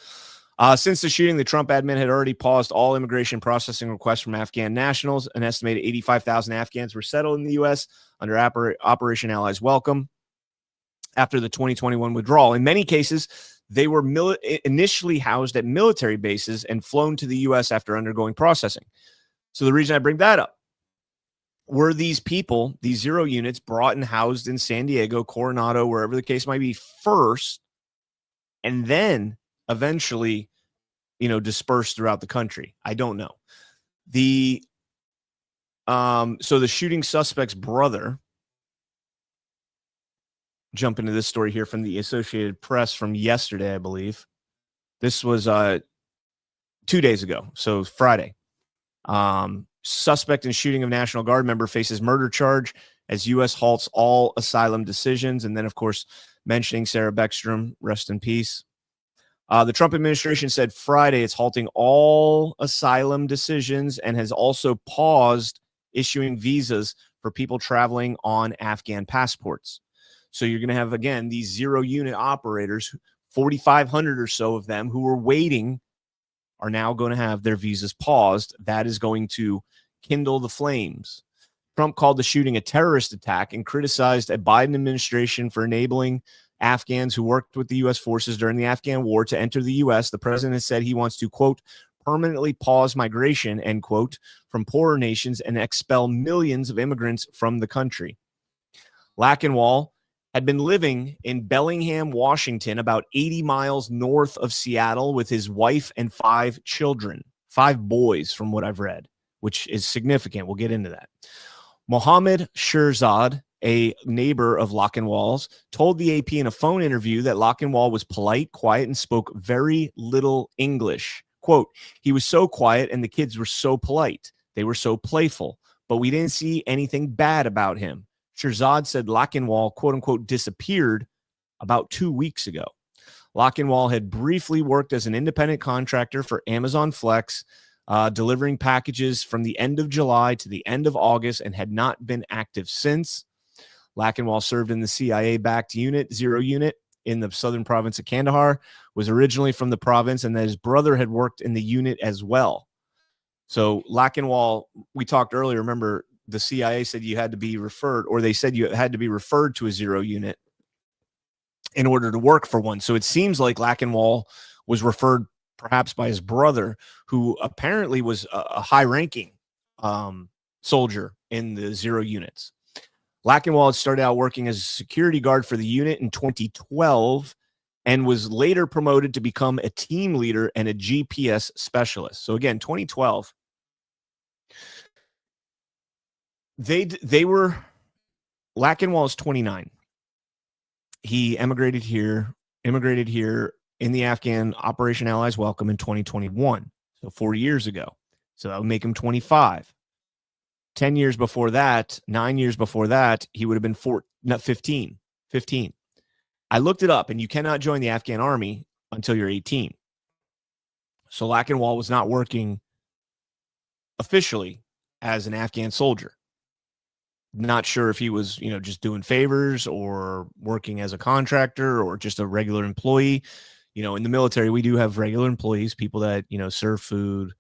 Since the shooting, the Trump admin had already paused all immigration processing requests from Afghan nationals. An estimated 85,000 Afghans were settled in the U.S. under Operation Allies Welcome after the 2021 withdrawal. In many cases, they were initially housed at military bases and flown to the U.S. after undergoing processing. So the reason I bring that up, were these people, these zero units, brought and housed in San Diego, Coronado, wherever the case might be first, and then eventually, dispersed throughout the country. I don't know. So the shooting suspect's brother, jump into this story here from the Associated Press from yesterday, I believe. This was 2 days ago, so Friday. Suspect in shooting of National Guard member faces murder charge as U.S. halts all asylum decisions. And then, of course, mentioning Sarah Beckstrom, rest in peace. The Trump administration said Friday it's halting all asylum decisions and has also paused issuing visas for people traveling on Afghan passports. So you're going to have, again, these zero-unit operators, 4,500 or so of them who were waiting, are now going to have their visas paused. That is going to kindle the flames. Trump called the shooting a terrorist attack and criticized a Biden administration for enabling Afghans who worked with the U.S. forces during the Afghan war to enter the U.S. The president has said he wants to, quote, permanently pause migration, end quote, from poorer nations and expel millions of immigrants from the country. Lackenwall had been living in Bellingham, Washington, about 80 miles north of Seattle with his wife and 5 children, 5 boys from what I've read, which is significant. We'll get into that. Mohammed Shirzad, a neighbor of Lackenwall's, told the AP in a phone interview that Lackenwall was polite, quiet, and spoke very little English. Quote, he was so quiet and the kids were so polite. They were so playful, but we didn't see anything bad about him. Shirzad said Lackenwall, quote unquote, disappeared about 2 weeks ago. Lackenwall had briefly worked as an independent contractor for Amazon Flex, delivering packages from the end of July to the end of August and had not been active since. Lackenwall served in the CIA-backed unit, Zero Unit, in the southern province of Kandahar, was originally from the province, and that his brother had worked in the unit as well. So Lackenwall, we talked earlier, remember, the CIA said you had to be referred, or they said you had to be referred to a Zero Unit in order to work for one. So it seems like Lackenwall was referred perhaps by his brother, who apparently was a high-ranking soldier in the Zero Units. Lackenwall had started out working as a security guard for the unit in 2012 and was later promoted to become a team leader and a GPS specialist. So again, 2012. They were, Lackenwall is 29. He immigrated here in the Afghan Operation Allies Welcome in 2021. So 4 years ago. So that would make him 25. 10 years before that, 9 years before that, he would have been 15. I looked it up, and you cannot join the Afghan army until you're 18. So Lackenwall was not working officially as an Afghan soldier. Not sure if he was, just doing favors or working as a contractor or just a regular employee. In the military, we do have regular employees, people that, serve food,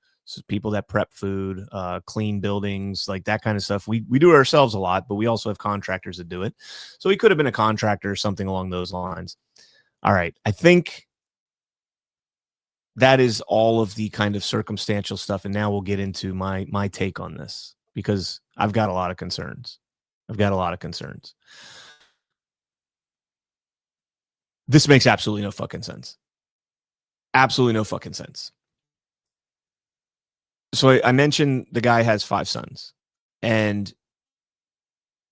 people that prep food, clean buildings, like that kind of stuff. We do it ourselves a lot, but we also have contractors that do it. So he could have been a contractor or something along those lines. All right. I think that is all of the kind of circumstantial stuff. And now we'll get into my take on this, because I've got a lot of concerns. This makes absolutely no fucking sense. Absolutely no fucking sense. So I mentioned the guy has 5 sons, and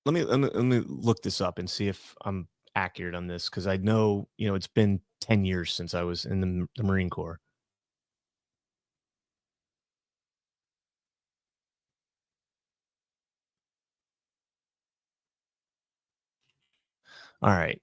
let me look this up and see if I'm accurate on this, because I know, it's been 10 years since I was in the Marine Corps. All right.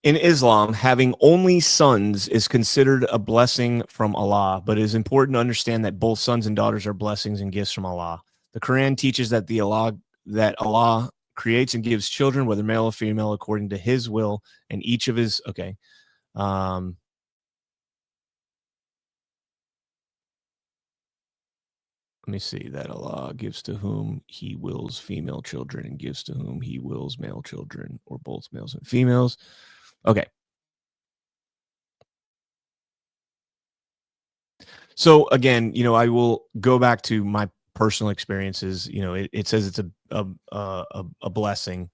In Islam, having only sons is considered a blessing from Allah, but it is important to understand that both sons and daughters are blessings and gifts from Allah. The Quran teaches that Allah creates and gives children, whether male or female, according to His will, and each of His. Okay. Let me see. That Allah gives to whom He wills female children and gives to whom He wills male children, or both males and females. Okay. So again, I will go back to my personal experiences. It says it's a blessing.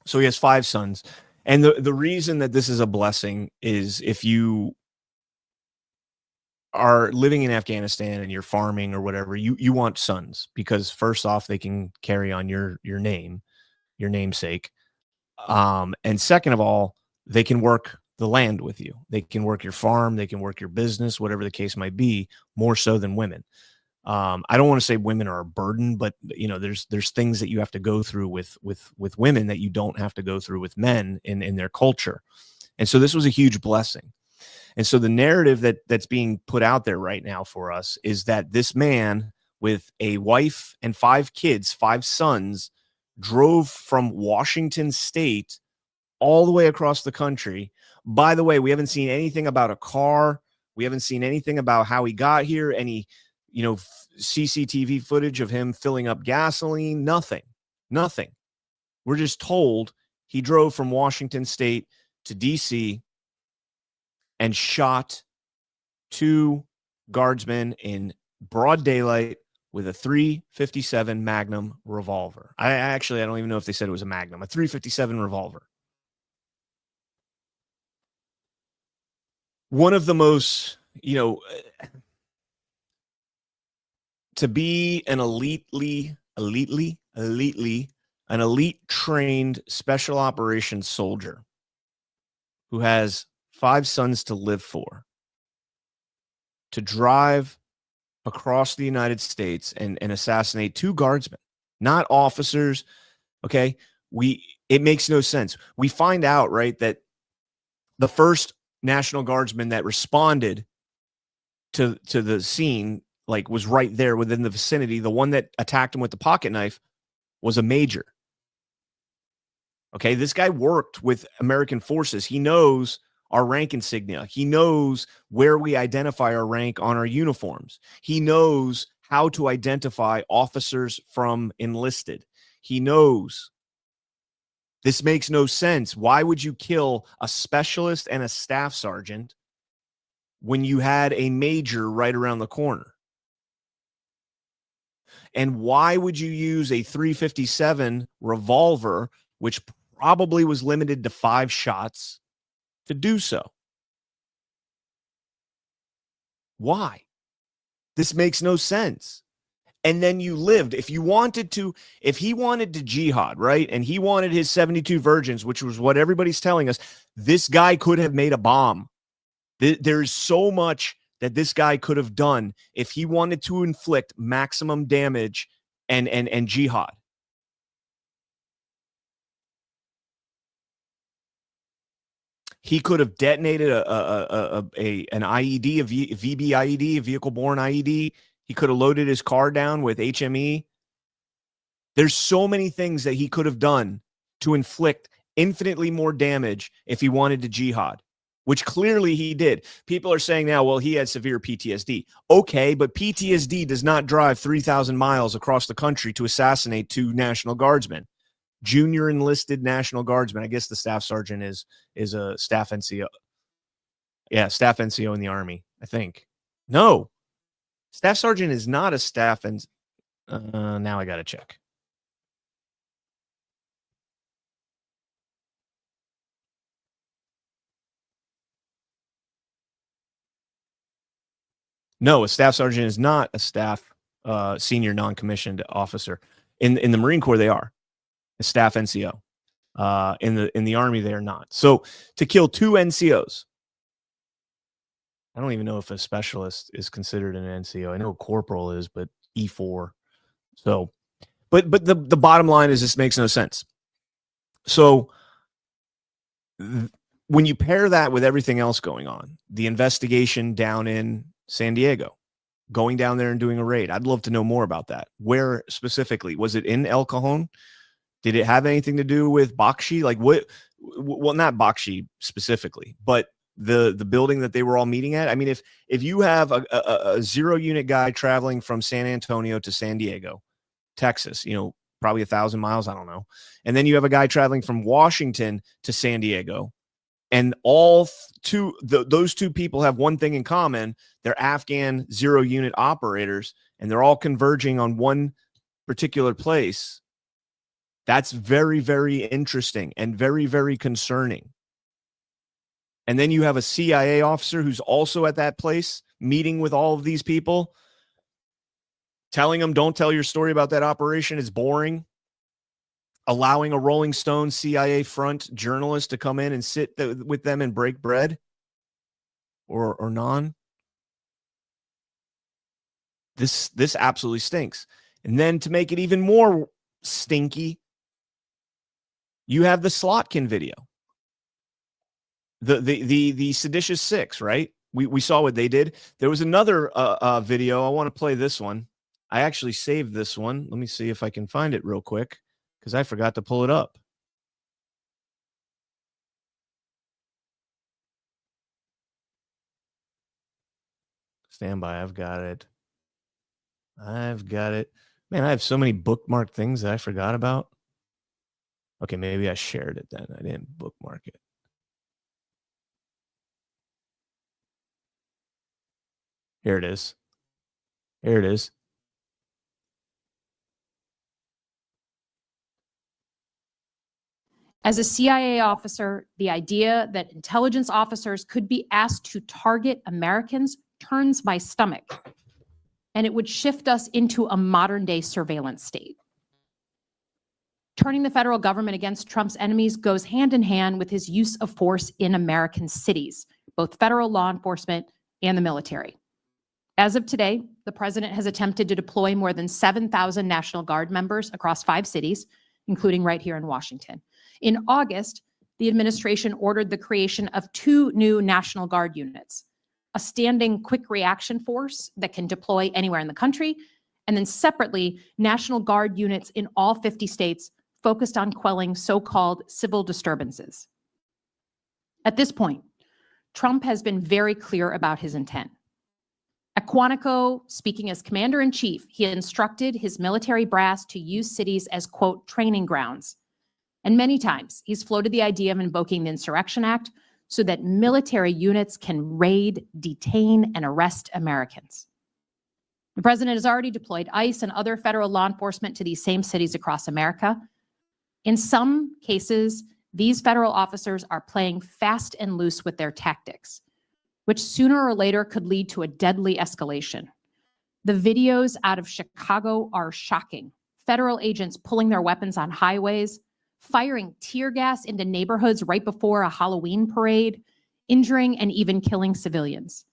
So he has 5 sons. And the reason that this is a blessing is if you are living in Afghanistan and you're farming or whatever, you want sons, because first off, they can carry on your name, your namesake. And second of all, they can work the land with you. They can work your farm, they can work your business, whatever the case might be, more so than women. I don't want to say women are a burden, but there's things that you have to go through with women that you don't have to go through with men in their culture. And so this was a huge blessing. And so the narrative that's being put out there right now for us is that this man with a wife and 5 kids, 5 sons, drove from Washington State all the way across the country. By the way, we haven't seen anything about a car. We haven't seen anything about how he got here, any CCTV footage of him filling up gasoline, nothing. We're just told he drove from Washington State to DC and shot 2 guardsmen in broad daylight with a .357 Magnum revolver. I don't even know if they said it was a Magnum, a .357 revolver. One of the most, to be an elite trained special operations soldier who has 5 sons to live for, to drive across the United States and assassinate 2 guardsmen, not officers. Okay. It makes no sense. We find out, right, that the first National Guardsman that responded to the scene, like, was right there within the vicinity. The one that attacked him with the pocket knife was a major. Okay. This guy worked with American forces. He knows our rank insignia. He knows where we identify our rank on our uniforms. He knows how to identify officers from enlisted. He knows. This makes no sense. Why would you kill a specialist and a staff sergeant when you had a major right around the corner? And why would you use a .357 revolver, which probably was limited to 5 shots, to do so? Why? This makes no sense. And then you lived. If he wanted to jihad, right? And he wanted his 72 virgins, which was what everybody's telling us, this guy could have made a bomb. There's so much that this guy could have done if he wanted to inflict maximum damage and jihad. He could have detonated an IED, a VB IED, a vehicle-borne IED. He could have loaded his car down with HME. There's so many things that he could have done to inflict infinitely more damage if he wanted to jihad, which clearly he did. People are saying now, well, he had severe PTSD. Okay, but PTSD does not drive 3,000 miles across the country to assassinate 2 National Guardsmen. Junior enlisted National Guardsmen. I guess the staff sergeant is a staff NCO. Yeah, staff NCO in the Army, I think. No, staff sergeant is not a staff. And now I got to check. No, a staff sergeant is not a staff senior non-commissioned officer. In the Marine Corps, they are a staff NCO. In the Army, they are not. So to kill 2 NCOs, I don't even know if a specialist is considered an NCO. I know a corporal is, but E4. So, but the bottom line is this makes no sense. So when you pair that with everything else going on, the investigation down in San Diego, going down there and doing a raid, I'd love to know more about that. Where specifically? Was it in El Cajon? Did it have anything to do with Bakshi? Like what? Well, not Bakshi specifically, but the building that they were all meeting at. I mean, if you have a 0 unit guy traveling from San Antonio to San Diego, Texas, probably 1,000 miles, I don't know. And then you have a guy traveling from Washington to San Diego, and those 2 people have one thing in common. They're Afghan 0 unit operators, and they're all converging on one particular place. That's very, very interesting and very, very concerning. And then you have a CIA officer who's also at that place meeting with all of these people, telling them, don't tell your story about that operation. It's boring. Allowing a Rolling Stone CIA front journalist to come in and sit with them and break bread or non. This absolutely stinks. And then to make it even more stinky, you have the Slotkin video. The seditious six, right? We saw what they did. There was another video. I want to play this one. I actually saved this one. Let me see if I can find it real quick because I forgot to pull it up. Stand by. I've got it. Man, I have so many bookmarked things that I forgot about. Okay, maybe I shared it then. I didn't bookmark it. Here it is. Here it is. As a CIA officer, the idea that intelligence officers could be asked to target Americans turns my stomach, and it would shift us into a modern-day surveillance state. Turning the federal government against Trump's enemies goes hand in hand with his use of force in American cities, both federal law enforcement and the military. As of today, the president has attempted to deploy more than 7,000 National Guard members across 5 cities, including right here in Washington. In August, the administration ordered the creation of 2 new National Guard units, a standing quick reaction force that can deploy anywhere in the country, and then separately, National Guard units in all 50 states focused on quelling so-called civil disturbances. At this point, Trump has been very clear about his intent. At Quantico, speaking as commander-in-chief, he instructed his military brass to use cities as, quote, training grounds. And many times, he's floated the idea of invoking the Insurrection Act so that military units can raid, detain, and arrest Americans. The president has already deployed ICE and other federal law enforcement to these same cities across America. In some cases, these federal officers are playing fast and loose with their tactics, which sooner or later could lead to a deadly escalation. The videos out of Chicago are shocking. Federal agents pulling their weapons on highways, firing tear gas into neighborhoods right before a Halloween parade, injuring and even killing civilians.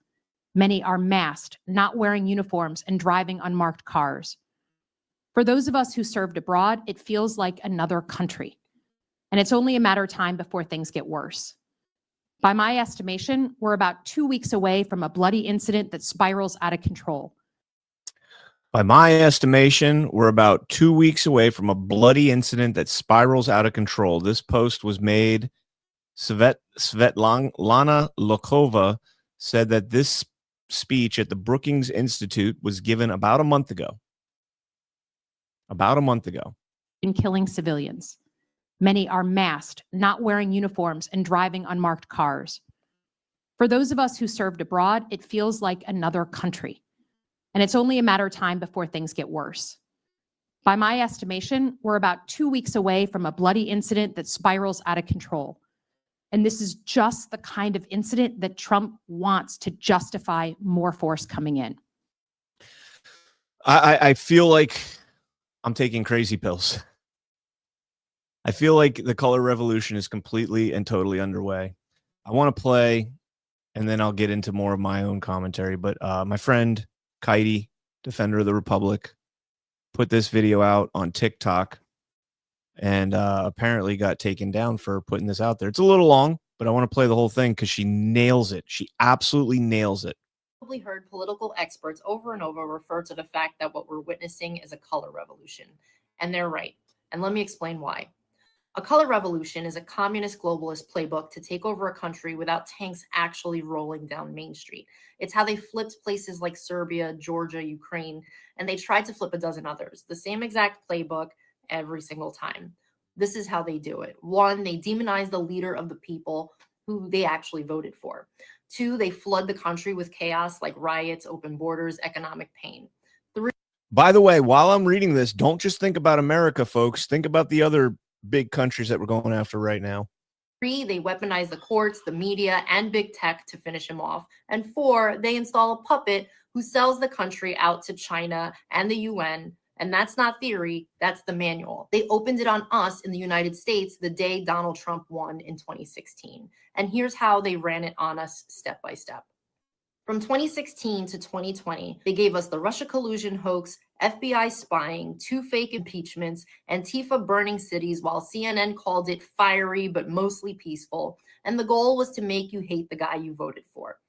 Many are masked, not wearing uniforms, and driving unmarked cars. For those of us who served abroad, it feels like another country. And it's only a matter of time before things get worse. By my estimation, we're about 2 weeks away from a bloody incident that spirals out of control. By my estimation, we're about 2 weeks away from a bloody incident that spirals out of control. This post was made. Svetlana Lokova said that this speech at the Brookings Institute was given about a month ago. In killing civilians. Many are masked, not wearing uniforms, and driving unmarked cars. For those of us who served abroad, it feels like another country. And it's only a matter of time before things get worse. By my estimation, we're about 2 weeks away from a bloody incident that spirals out of control. And this is just the kind of incident that Trump wants to justify more force coming in. I feel like I'm taking crazy pills. I feel like the color revolution is completely and totally underway. I want to play, and then I'll get into more of my own commentary. But my friend, Kitey, Defender of the Republic, put this video out on TikTok and apparently got taken down for putting this out there. It's a little long, but I want to play the whole thing because she nails it. She absolutely nails it. Probably heard political experts over and over refer to the fact that what we're witnessing is a color revolution. And they're right. And let me explain why. A color revolution is a communist globalist playbook to take over a country without tanks actually rolling down Main Street. It's how they flipped places like Serbia, Georgia, Ukraine, and they tried to flip a dozen others. The same exact playbook every single time. This is how they do it. 1, they demonize the leader of the people who they actually voted for. 2, they flood the country with chaos like riots, open borders, economic pain. 3, By the way, while I'm reading this, don't just think about America, folks. Think about the other big countries that we're going after right now. 3, they weaponize the courts, the media, and big tech to finish him off. And 4, they install a puppet who sells the country out to China and the UN. And that's not theory, that's the manual. They opened it on us in the United States the day Donald Trump won in 2016. And here's how they ran it on us step by step. From 2016 to 2020, they gave us the Russia collusion hoax, FBI spying, 2 fake impeachments, Antifa burning cities while CNN called it fiery but mostly peaceful. And the goal was to make you hate the guy you voted for.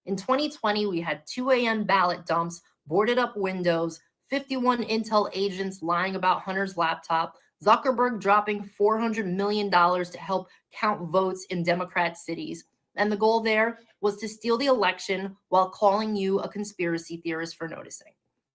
In 2020, we had 2 a.m. ballot dumps, boarded up windows, 51 intel agents lying about Hunter's laptop, Zuckerberg dropping $400 million to help count votes in Democrat cities. And the goal there was to steal the election while calling you a conspiracy theorist for noticing.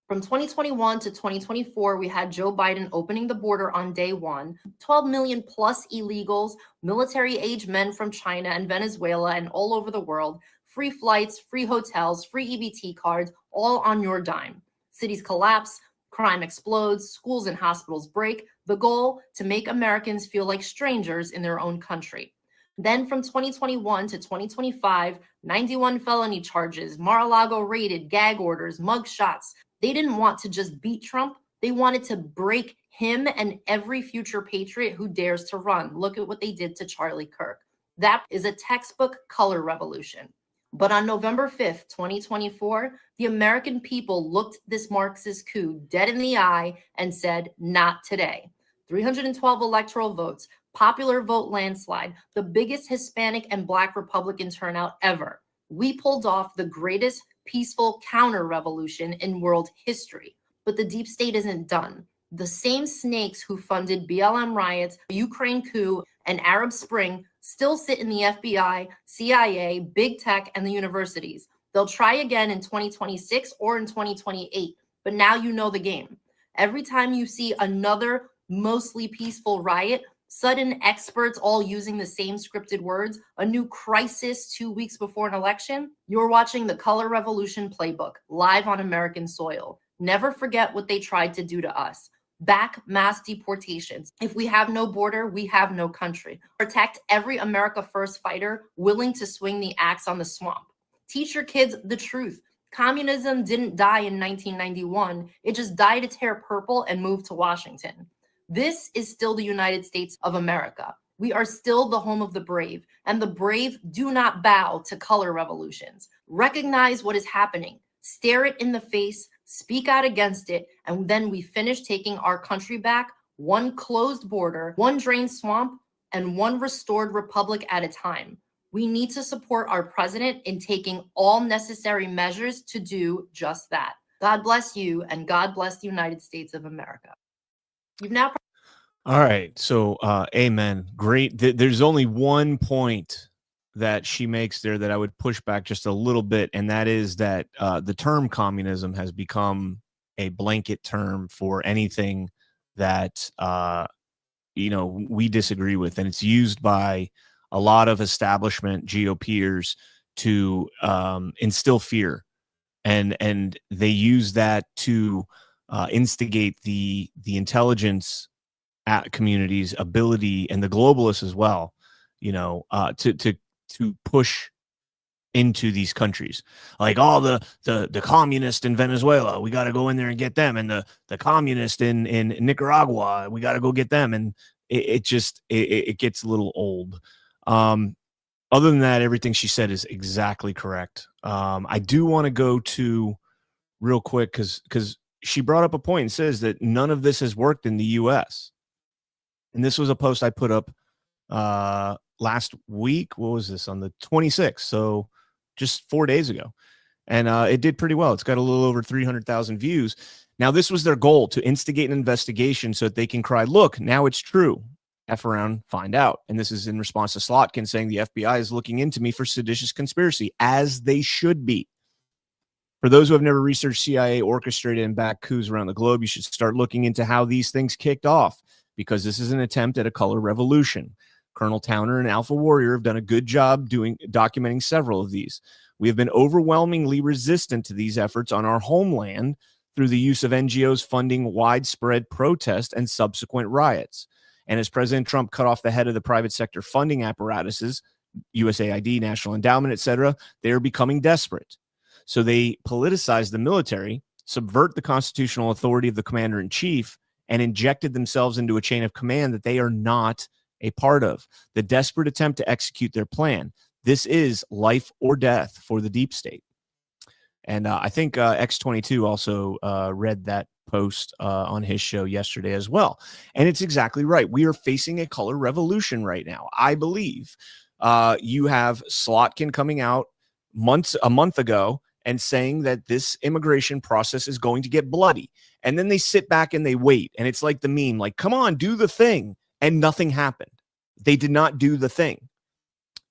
From 2021 to 2024, we had Joe Biden opening the border on day 1, 12 million plus illegals, military-age men from China and Venezuela and all over the world, free flights, free hotels, free EBT cards, all on your dime. Cities collapse, crime explodes, schools and hospitals break. The goal, to make Americans feel like strangers in their own country. Then from 2021 to 2025, 91 felony charges, Mar-a-Lago raided, gag orders, mug shots. They didn't want to just beat Trump. They wanted to break him and every future patriot who dares to run. Look at what they did to Charlie Kirk. That is a textbook color revolution. But on November 5th, 2024, the American people looked this Marxist coup dead in the eye and said, not today. 312 electoral votes, popular vote landslide, the biggest Hispanic and Black Republican turnout ever. We pulled off the greatest peaceful counter-revolution in world history. But the deep state isn't done. The same snakes who funded BLM riots, Ukraine coup, and Arab Spring still sit in the FBI, CIA, big tech, and the universities. They'll try again in 2026 or in 2028, but now you know the game. Every time you see another mostly peaceful riot, sudden experts all using the same scripted words, a new crisis 2 weeks before an election, you're watching the Color Revolution playbook live on American soil. Never forget what they tried to do to us. Back mass deportations. If we have no border, we have no country. Protect every America First fighter willing to swing the axe on the swamp. Teach your kids the truth. Communism didn't die in 1991. It just dyed its hair purple and moved to Washington. This is still the United States of America. We are still the home of the brave, and the brave do not bow to color revolutions. Recognize what is happening. Stare it in the face, speak out against it, and then we finish taking our country back, one closed border, one drained swamp, and one restored republic at a time. We need to support our president in taking all necessary measures to do just that. God bless you, and God bless the United States of America. You've now. All right. So, amen. Great. There's only one point that she makes there that I would push back just a little bit, and that is that the term communism has become a blanket term for anything that we disagree with, and it's used by a lot of establishment GOPers to instill fear, and they use that to instigate the intelligence community's ability, and the globalists as well, to push into these countries. Like, the communist in Venezuela, we got to go in there and get them, and the communist in Nicaragua, we got to go get them, and it gets a little old. Other than that, everything she said is exactly correct. I do want to go to real quick because she brought up a point and says that none of this has worked in the U.S. And this was a post I put up last week. What was this? On the 26th. So just 4 days ago. And it did pretty well. It's got a little over 300,000 views. Now, this was their goal, to instigate an investigation so that they can cry, look, now it's true. F around, find out. And this is in response to Slotkin saying the FBI is looking into me for seditious conspiracy, as they should be. For those who have never researched CIA orchestrated and backed coups around the globe, you should start looking into how these things kicked off, because this is an attempt at a color revolution. Colonel Towner and Alpha Warrior have done a good job documenting several of these. We have been overwhelmingly resistant to these efforts on our homeland through the use of NGOs funding widespread protest and subsequent riots. And as President Trump cut off the head of the private sector funding apparatuses, USAID, National Endowment, etc., they are becoming desperate. So they politicize the military, subvert the constitutional authority of the commander-in-chief, and injected themselves into a chain of command that they are not a part of. The desperate attempt to execute their plan. This is life or death for the deep state. And I think X22 also read that post on his show yesterday as well. And it's exactly right. We are facing a color revolution right now. I believe you have Slotkin coming out a month ago and saying that this immigration process is going to get bloody. And then they sit back and they wait. And it's like the meme, like, come on, do the thing. And nothing happened. They did not do the thing.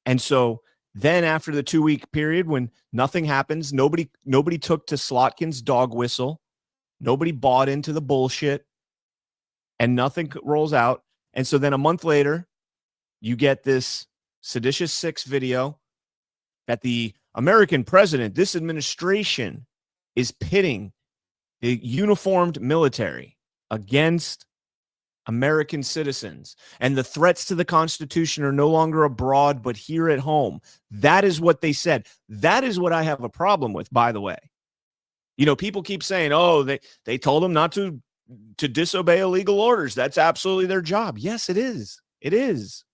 And so then after the 2-week period when nothing happens, nobody took to Slotkin's dog whistle. Nobody bought into the bullshit. And nothing rolls out. And so then a month later, you get this Seditious Six video that the American president, this administration, is pitting the uniformed military against American citizens. And the threats to the Constitution are no longer abroad, but here at home. That is what they said. That is what I have a problem with, by the way. You know, people keep saying, oh, they told them not to disobey illegal orders. That's absolutely their job. Yes, it is. It is.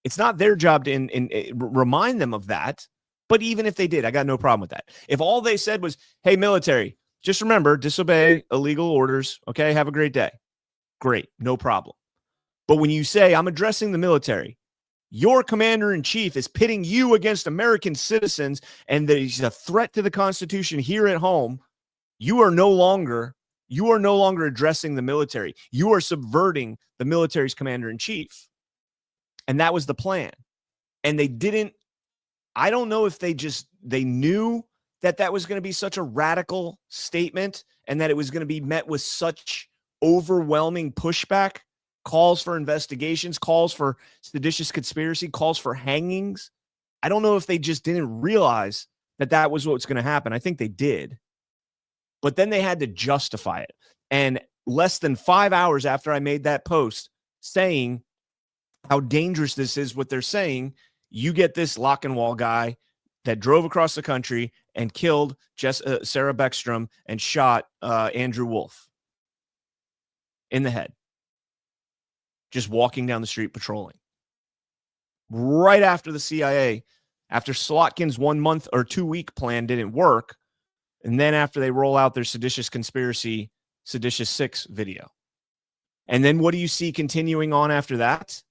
It's not their job to remind them of that. But even if they did, I got no problem with that. If all they said was, hey, military, just remember, disobey illegal orders. Okay, have a great day. Great, no problem. But when you say, I'm addressing the military, your commander-in-chief is pitting you against American citizens, and there's a threat to the Constitution here at home, you are no longer addressing the military. You are subverting the military's commander-in-chief. And that was the plan. And they didn't. I don't know if they knew that was going to be such a radical statement and that it was going to be met with such overwhelming pushback, calls for investigations, calls for seditious conspiracy, calls for hangings. I don't know if they just didn't realize that was what's going to happen. I think they did. But then they had to justify it. And less than 5 hours after I made that post saying how dangerous this is, what they're saying, you get this Lockenwall guy that drove across the country and killed Sarah Beckstrom and shot Andrew Wolf in the head, just walking down the street patrolling. Right after the CIA, after Slotkin's 1 month or 2 week plan didn't work, and then after they roll out their seditious conspiracy, Seditious Six video. And then what do you see continuing on after that?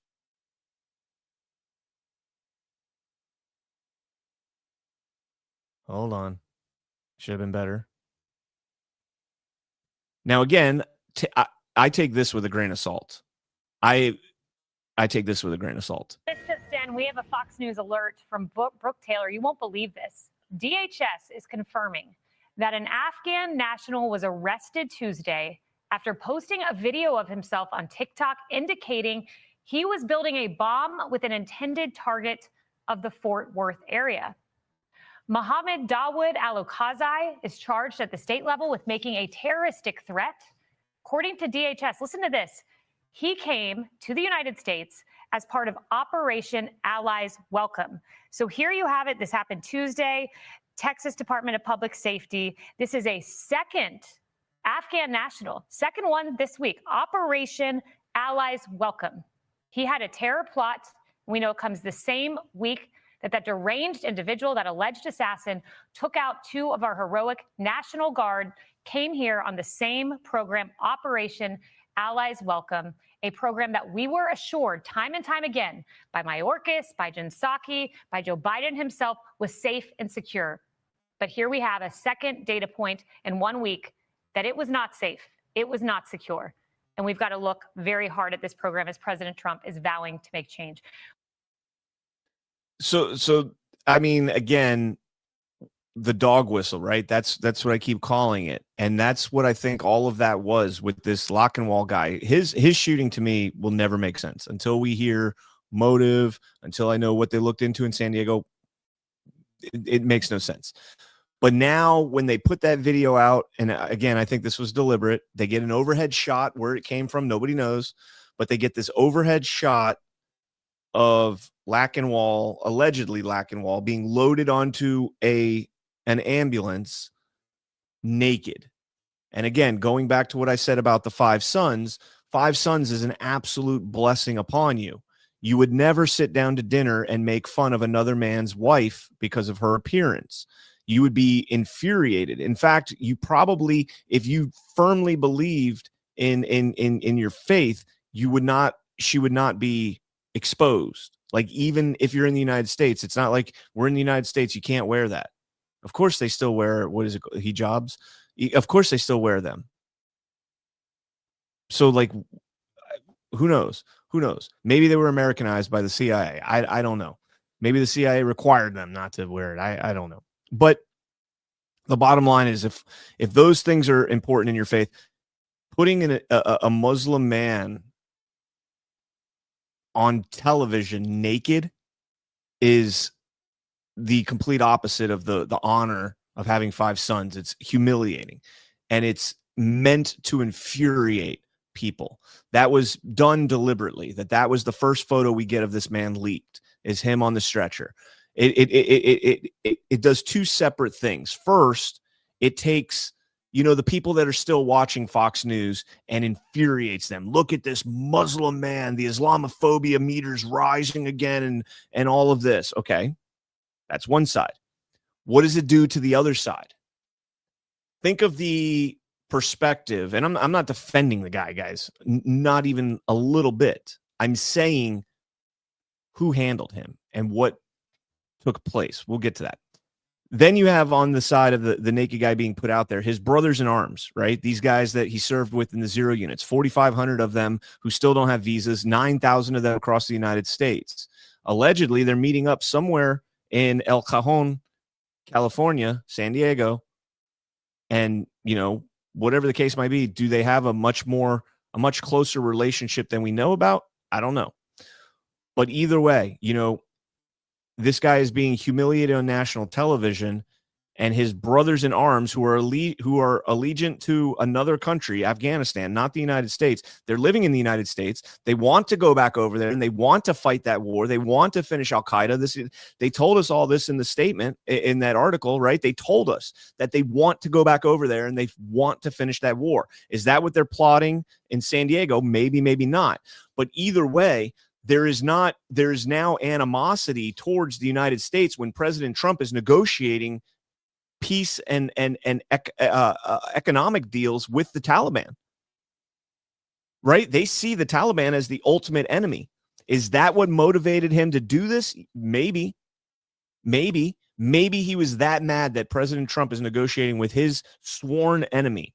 Hold on. Should have been better. Now, again, I take this with a grain of salt. I take this with a grain of salt. This just in, we have a Fox News alert from Brooke Taylor. You won't believe this. DHS is confirming that an Afghan national was arrested Tuesday after posting a video of himself on TikTok indicating he was building a bomb with an intended target of the Fort Worth area. Mohammed Dawood Al-Okazai is charged at the state level with making a terroristic threat. According to DHS, listen to this. He came to the United States as part of Operation Allies Welcome. So here you have it. This happened Tuesday. Texas Department of Public Safety. This is a second Afghan national, second one this week. Operation Allies Welcome. He had a terror plot. We know it comes the same week that deranged individual, that alleged assassin, took out 2 of our heroic National Guard, came here on the same program, Operation Allies Welcome, a program that we were assured time and time again by Mayorkas, by Jen Psaki, by Joe Biden himself was safe and secure. But here we have a second data point in 1 week that it was not safe. It was not secure. And we've got to look very hard at this program as President Trump is vowing to make change. So I mean, again, the dog whistle, right? That's what I keep calling it. And that's what I think all of that was with this Lockenwall guy. His shooting to me will never make sense until we hear motive, until I know what they looked into in San Diego. It makes no sense. But now when they put that video out, and again, I think this was deliberate, they get an overhead shot where it came from, nobody knows, but they get this overhead shot of Lackenwall, allegedly Lackenwall, being loaded onto an ambulance naked. And again, going back to what I said about the 5 sons is an absolute blessing upon you. You would never sit down to dinner and make fun of another man's wife because of her appearance. You would be infuriated. In fact, you probably, if you firmly believed in your faith, she would not be exposed. Like, even if you're in the United States, it's not like we're in the United States, you can't wear that. Of course they still wear, hijabs? Of course they still wear them. So, like, who knows? Who knows? Maybe they were Americanized by the CIA. I don't know. Maybe the CIA required them not to wear it. I don't know. But the bottom line is, if those things are important in your faith, putting in a Muslim man on television naked is the complete opposite of the honor of having 5 sons. It's humiliating, and it's meant to infuriate people. That was done deliberately. That was the first photo we get of this man leaked, is him on the stretcher. It does 2 separate things. First, it takes, the people that are still watching Fox News and infuriates them. Look at this Muslim man, the Islamophobia meters rising again, and all of this. Okay, that's one side. What does it do to the other side? Think of the perspective, and I'm not defending the guy, guys, not even a little bit. I'm saying who handled him and what took place. We'll get to that. Then you have on the side of the naked guy being put out there, his brothers in arms, right? These guys that he served with in the 0 units, 4,500 of them who still don't have visas, 9,000 of them across the United States. Allegedly, they're meeting up somewhere in El Cajon, California, San Diego. And, whatever the case might be, do they have a much closer relationship than we know about? I don't know. But either way, this guy is being humiliated on national television, and his brothers in arms who are allegiant to another country, Afghanistan, not the United States. They're living in the United States. They want to go back over there, and they want to fight that war. They want to finish Al-Qaeda. They told us all this in the statement, in that article, right? They told us that they want to go back over there and they want to finish that war. Is that what they're plotting in San Diego? Maybe, maybe not. But either way, there is now animosity towards the United States when President Trump is negotiating peace and economic deals with the Taliban, right? They see the Taliban as the ultimate enemy. Is that what motivated him to do this? Maybe he was that mad that President Trump is negotiating with his sworn enemy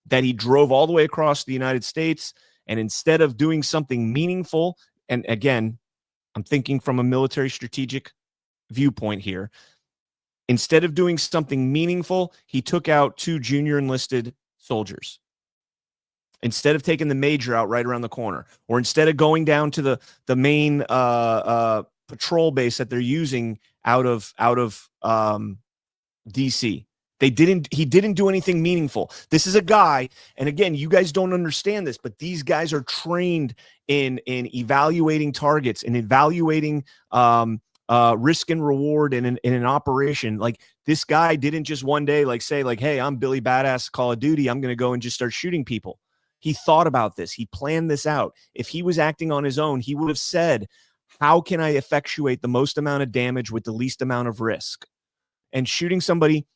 that he drove all the way across the United States, and instead of doing something meaningful, and again, I'm thinking from a military strategic viewpoint here, instead of doing something meaningful, he took out 2 junior enlisted soldiers. Instead of taking the major out right around the corner, or instead of going down to the main patrol base that they're using out of DC. He didn't do anything meaningful. This is a guy, and again, you guys don't understand this, but these guys are trained in evaluating targets and evaluating risk and reward in an operation. Like, this guy didn't just one day say, hey, I'm Billy Badass Call of Duty, I'm going to go and just start shooting people. He thought about this. He planned this out. If he was acting on his own, he would have said, how can I effectuate the most amount of damage with the least amount of risk? And shooting somebody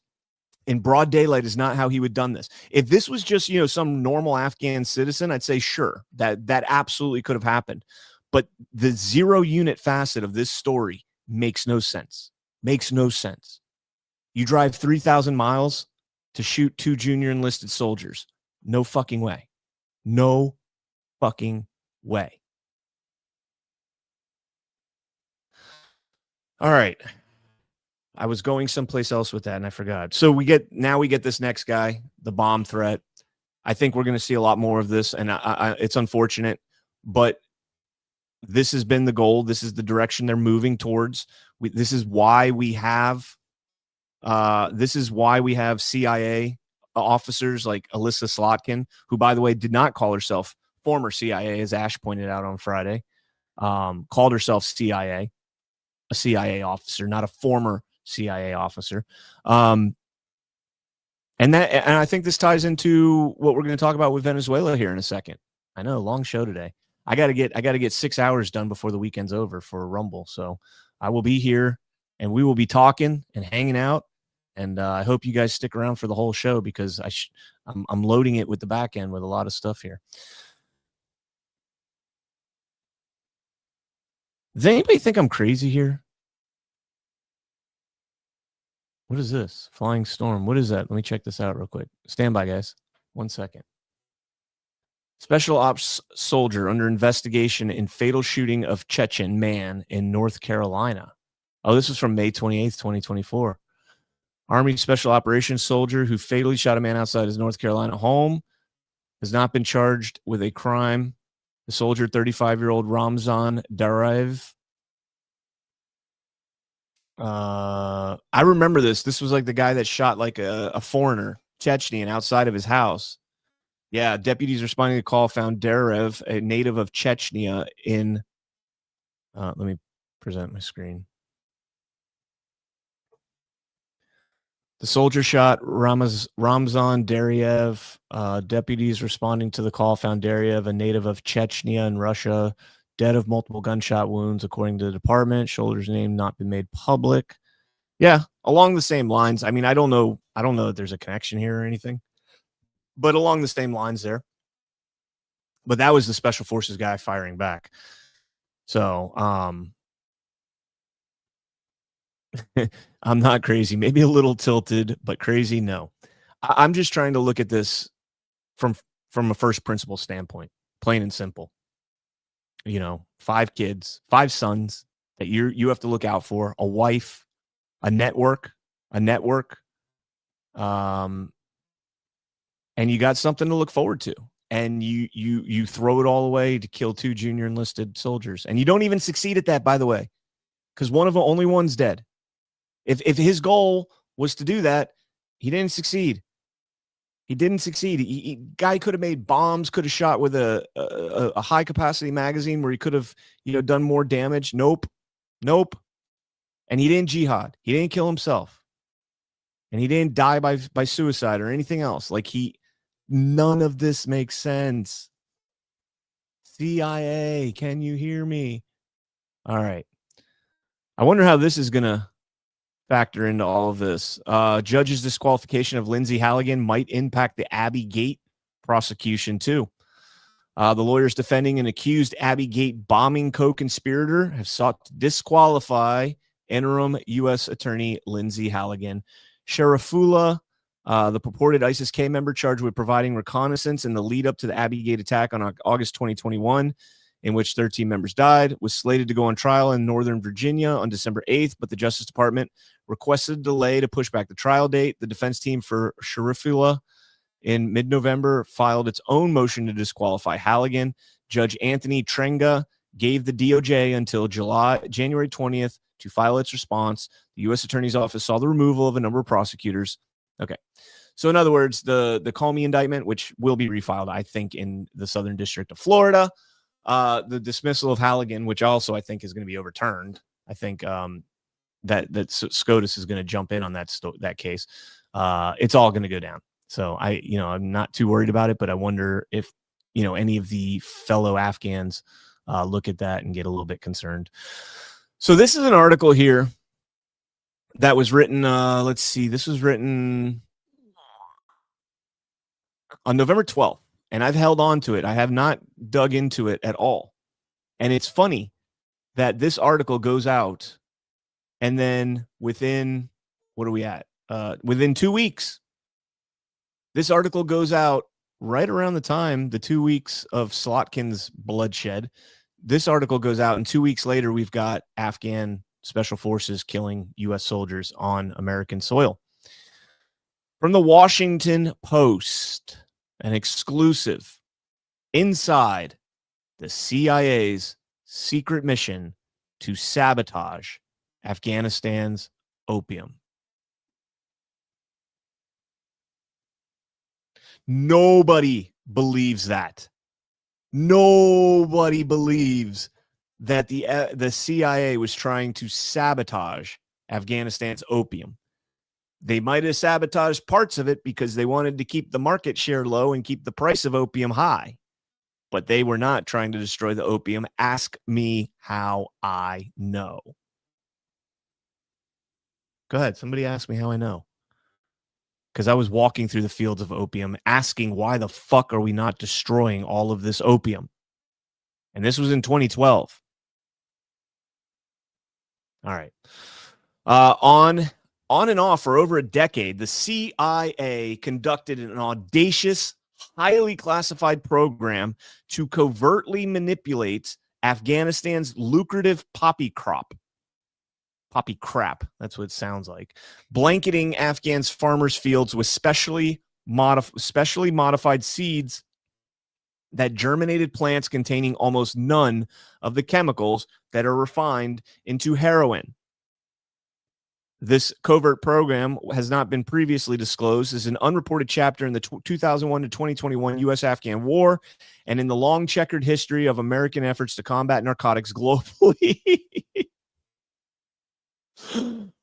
in broad daylight is not how he would have done this. If this was just, some normal Afghan citizen, I'd say, sure, that absolutely could have happened. But the 0 unit facet of this story makes no sense. Makes no sense. You drive 3,000 miles to shoot 2 junior enlisted soldiers. No fucking way. No fucking way. All right. I was going someplace else with that and I forgot. So we get this next guy, the bomb threat. I think we're going to see a lot more of this, and it's unfortunate, but this has been the goal. This is the direction they're moving towards. This is why we have This is why we have CIA officers like Alyssa Slotkin, who, by the way, did not call herself former CIA, as Ash pointed out on Friday, called herself CIA, a CIA officer, not a former CIA officer. And I think this ties into what we're going to talk about with Venezuela here in a second. I know, long show today. I got to get 6 hours done before the weekend's over for Rumble. So I will be here and we will be talking and hanging out. And I hope you guys stick around for the whole show because I'm loading it with the back end with a lot of stuff here. Does anybody think I'm crazy here? What is this? Flying Storm. What is that? Let me check this out real quick. Stand by, guys. 1 second. Special ops soldier under investigation in fatal shooting of Chechen man in North Carolina. Oh, this was from May 28th, 2024. Army Special Operations soldier who fatally shot a man outside his North Carolina home has not been charged with a crime. The soldier, 35-year-old Ramzan Daraev. I remember this. This was like the guy that shot like a foreigner, Chechnyan, outside of his house. Yeah, deputies responding to the call found Daraev, a native of Chechnya, in... let me present my screen. The soldier shot Ramzan Daraev. Deputies responding to the call found Daraev, a native of Chechnya in Russia, dead of multiple gunshot wounds, according to the department. Soldier's name not been made public. Yeah, along the same lines. I mean, I don't know that there's a connection here or anything, but along the same lines there. But that was the Special Forces guy firing back. So, I'm not crazy, maybe a little tilted, but crazy, no. I'm just trying to look at this from a first principle standpoint, plain and simple. 5 kids, 5 sons that you have to look out for, a wife, a network, and you got something to look forward to. And you throw it all away to kill 2 junior enlisted soldiers. And you don't even succeed at that, by the way, because only one's dead. If his goal was to do that, he didn't succeed. Guy could have made bombs, could have shot with a high capacity magazine where he could have, done more damage. Nope. And he didn't jihad. He didn't kill himself. And he didn't die by suicide or anything else. None of this makes sense. CIA, can you hear me? All right. I wonder how this is going to factor into all of this. Judge's disqualification of Lindsay Halligan might impact the Abbey Gate prosecution too. The lawyers defending an accused Abbey Gate bombing co-conspirator have sought to disqualify interim U.S. Attorney Lindsay Halligan. Sharifullah, the purported ISIS-K member charged with providing reconnaissance in the lead up to the Abbey Gate attack on August 2021, in which 13 members died, was slated to go on trial in Northern Virginia on December 8th, but the Justice Department requested a delay to push back the trial date. The defense team for Sharifullah in mid-November filed its own motion to disqualify Halligan. Judge Anthony Trenga gave the DOJ until January 20th to file its response. The U.S. Attorney's Office saw the removal of a number of prosecutors. Okay. So in other words, the Comey indictment, which will be refiled, I think, in the Southern District of Florida, the dismissal of Halligan, which also I think is going to be overturned. I think that SCOTUS is going to jump in on that case. It's all going to go down. So I'm not too worried about it, but I wonder if any of the fellow Afghans look at that and get a little bit concerned. So this is an article here that was written. Let's see, this was written on November 12th. And I've held on to it. I have not dug into it at all. And it's funny that this article goes out and then within, what are we at? Within 2 weeks, this article goes out right around the time, the 2 weeks of Slotkin's bloodshed. This article goes out and 2 weeks later, we've got Afghan special forces killing U.S. soldiers on American soil. From the Washington Post, an exclusive inside the CIA's secret mission to sabotage Afghanistan's opium. Nobody believes that. Nobody believes that the CIA was trying to sabotage Afghanistan's opium. They might have sabotaged parts of it because they wanted to keep the market share low and keep the price of opium high. But they were not trying to destroy the opium. Ask me how I know. Go ahead. Somebody ask me how I know. Because I was walking through the fields of opium asking why the fuck are we not destroying all of this opium? And this was in 2012. All right. On and off for over a decade, the CIA conducted an audacious, highly classified program to covertly manipulate Afghanistan's lucrative poppy crop. Poppy crap, that's what it sounds like. Blanketing Afghans' farmers' fields with specially modified seeds that germinated plants containing almost none of the chemicals that are refined into heroin. This covert program has not been previously disclosed as an unreported chapter in the 2001 to 2021 U.S.-Afghan war and in the long checkered history of American efforts to combat narcotics globally.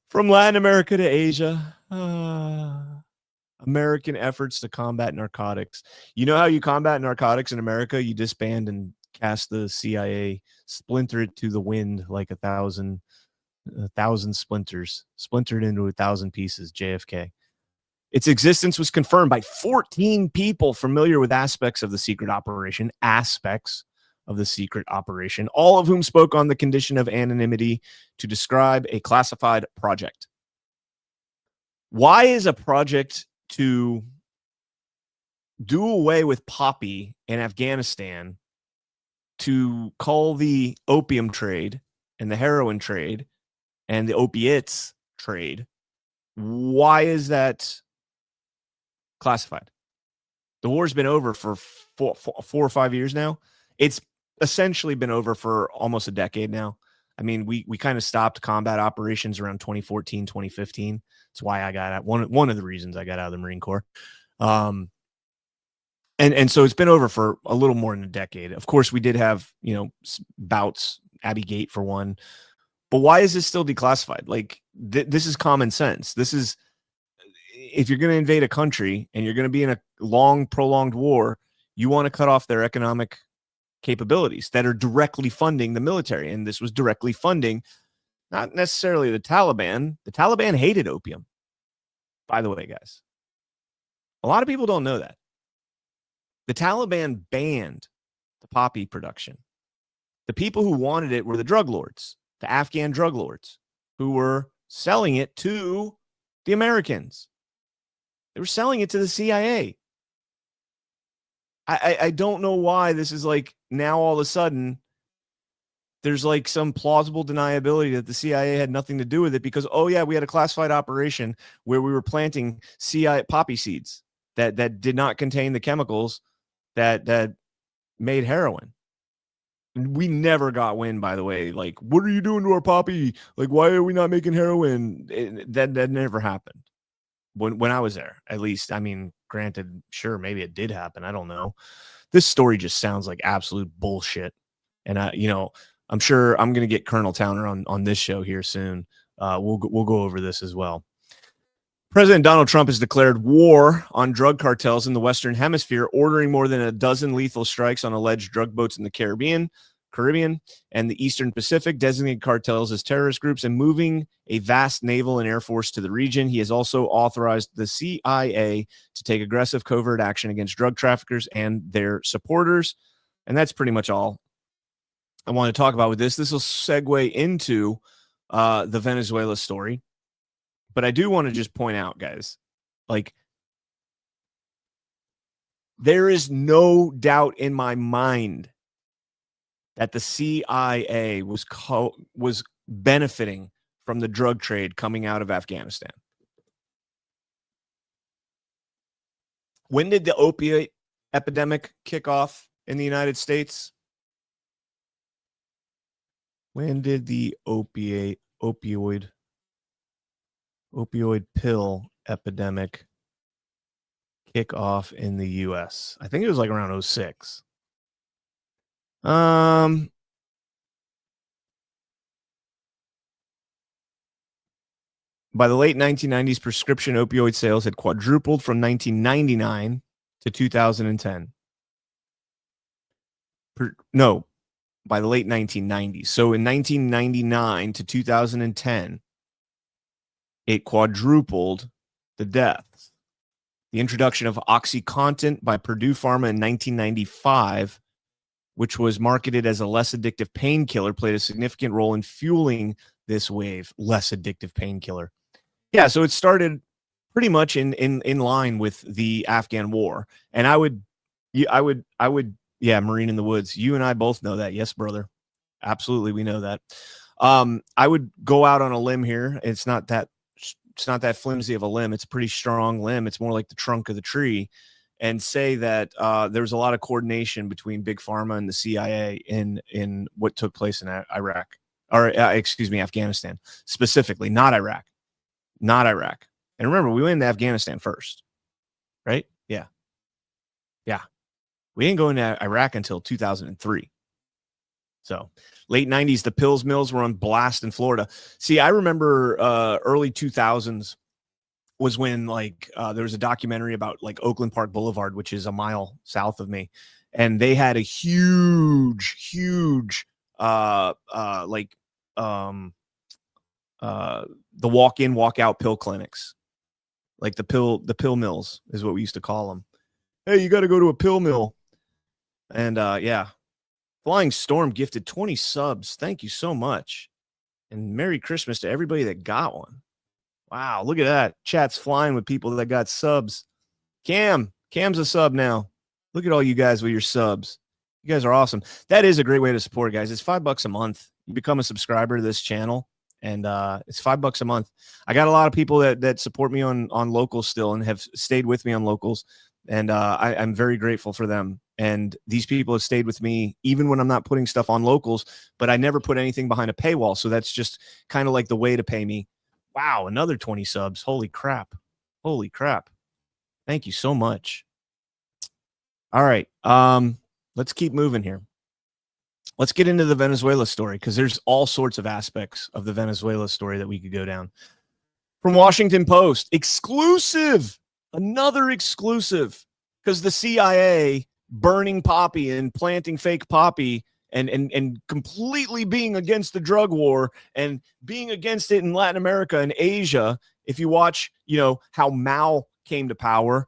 From Latin America to Asia. American efforts to combat narcotics. You know how you combat narcotics in America? You disband and cast the CIA, splinter it to the wind like a thousand splinters, splintered into 1,000 pieces, JFK. Its existence was confirmed by 14 people familiar with aspects of the secret operation, all of whom spoke on the condition of anonymity to describe a classified project. Why is a project to do away with poppy in Afghanistan, to cull the opium trade and the heroin trade and the opiates trade? Why is that classified? The war's been over for 4 or 5 years now. It's essentially been over for almost a decade now. I mean, we kind of stopped combat operations around 2014, 2015. That's why I got out. One of the reasons I got out of the Marine Corps. And so it's been over for a little more than a decade. Of course, we did have, bouts, Abbey Gate for one. But why is this still declassified? Like, this is common sense. This is, if you're going to invade a country and you're going to be in a long, prolonged war, you want to cut off their economic capabilities that are directly funding the military. And this was directly funding, not necessarily the Taliban. The Taliban hated opium, by the way, guys. A lot of people don't know that. The Taliban banned the poppy production. The people who wanted it were the drug lords, the Afghan drug lords, who were selling it to the Americans. They were selling it to the CIA. I don't know why this is like now all of a sudden there's like some plausible deniability that the CIA had nothing to do with it because, oh yeah, we had a classified operation where we were planting CIA poppy seeds that did not contain the chemicals that made heroin. And we never got wind, by the way. Like, what are you doing to our poppy? Like, why are we not making heroin? That never happened. When I was there, at least. I mean, granted, sure, maybe it did happen. I don't know. This story just sounds like absolute bullshit. And I'm sure I'm going to get Colonel Towner on this show here soon. We'll go over this as well. President Donald Trump has declared war on drug cartels in the Western Hemisphere, ordering more than a dozen lethal strikes on alleged drug boats in the Caribbean, and the Eastern Pacific, designated cartels as terrorist groups, and moving a vast naval and air force to the region. He has also authorized the CIA to take aggressive covert action against drug traffickers and their supporters. And that's pretty much all I want to talk about with this. This will segue into the Venezuela story. But I do want to just point out, guys, like, there is no doubt in my mind that the CIA was benefiting from the drug trade coming out of Afghanistan. When did the opiate epidemic kick off in the United States? When did the opioid pill epidemic kick off in the U.S.? I think it was like around 06. By the late 1990s, prescription opioid sales had quadrupled from 1999 to 2010. By the late 1990s. So in 1999 to 2010, it quadrupled the deaths. The introduction of OxyContin by Purdue Pharma in 1995, which was marketed as a less addictive painkiller, played a significant role in fueling this wave, less addictive painkiller. Yeah, so it started pretty much in line with the Afghan war. And I would, Marine in the Woods. You and I both know that. Yes, brother. Absolutely, we know that. I would go out on a limb here. It's not that flimsy of a limb. It's a pretty strong limb. It's more like the trunk of the tree, and say that there was a lot of coordination between Big Pharma and the CIA in what took place in Iraq, or Afghanistan specifically, not Iraq. And remember, we went into Afghanistan first, right? Yeah. We didn't go into Iraq until 2003. So late 90s, the pills mills were on blast in Florida. See, I remember early 2000s was when there was a documentary about like Oakland Park Boulevard, which is a mile south of me. And they had a huge the walk-in, walk-out pill clinics, like the pill mills is what we used to call them. Hey, you got to go to a pill mill. And Flying Storm gifted 20 subs. Thank you so much. And Merry Christmas to everybody that got one. Wow, look at that. Chat's flying with people that got subs. Cam's a sub now. Look at all you guys with your subs. You guys are awesome. That is a great way to support, guys. It's $5 a month. You become a subscriber to this channel. And it's $5 a month. I got a lot of people that support me on locals still and have stayed with me on locals. And I'm very grateful for them. And these people have stayed with me even when I'm not putting stuff on locals, but I never put anything behind a paywall. So that's just kind of like the way to pay me. Wow, another 20 subs. Holy crap. Thank you so much. All right. Let's keep moving here. Let's get into the Venezuela story, because there's all sorts of aspects of the Venezuela story that we could go down. From Washington Post, exclusive, another exclusive, because the CIA burning poppy and planting fake poppy and completely being against the drug war and being against it in Latin America and Asia. If you watch, how Mao came to power,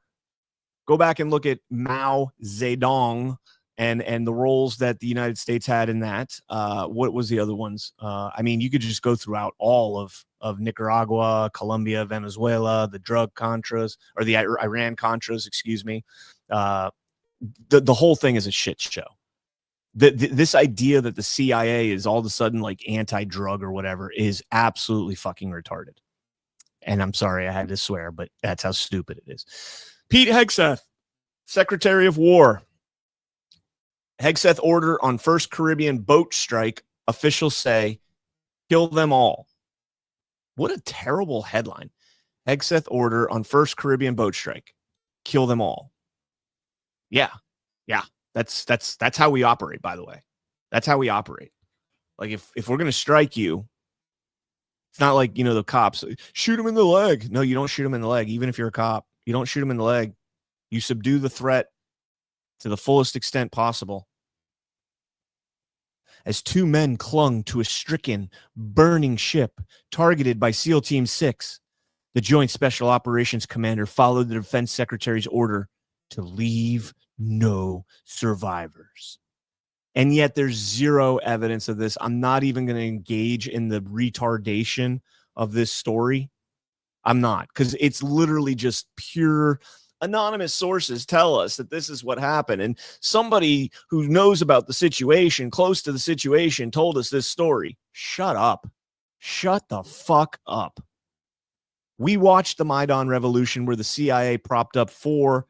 go back and look at Mao Zedong and the roles that the United States had in that. What was the other ones? You could just go throughout all of Nicaragua, Colombia, Venezuela, the drug Contras, or the Iran Contras, excuse me. The whole thing is a shit show. This idea that the CIA is all of a sudden like anti-drug or whatever is absolutely fucking retarded. And I'm sorry I had to swear, but that's how stupid it is. Pete Hegseth, Secretary of War. Hegseth order on first Caribbean boat strike. Officials say, kill them all. What a terrible headline. Hegseth order on first Caribbean boat strike. Kill them all. Yeah. That's how we operate, by the way. That's how we operate. Like if we're going to strike you, it's not like, the cops shoot him in the leg. No, you don't shoot him in the leg. Even if you're a cop, you don't shoot him in the leg. You subdue the threat to the fullest extent possible. As two men clung to a stricken, burning ship targeted by SEAL Team 6, the Joint Special Operations Commander followed the Defense Secretary's order to leave no survivors. And yet there's zero evidence of this. I'm not even going to engage in the retardation of this story. I'm not, because it's literally just pure anonymous sources tell us that this is what happened. And somebody who knows about the situation, close to the situation, told us this story. Shut up. Shut the fuck up. We watched the Maidan Revolution, where the CIA propped up 4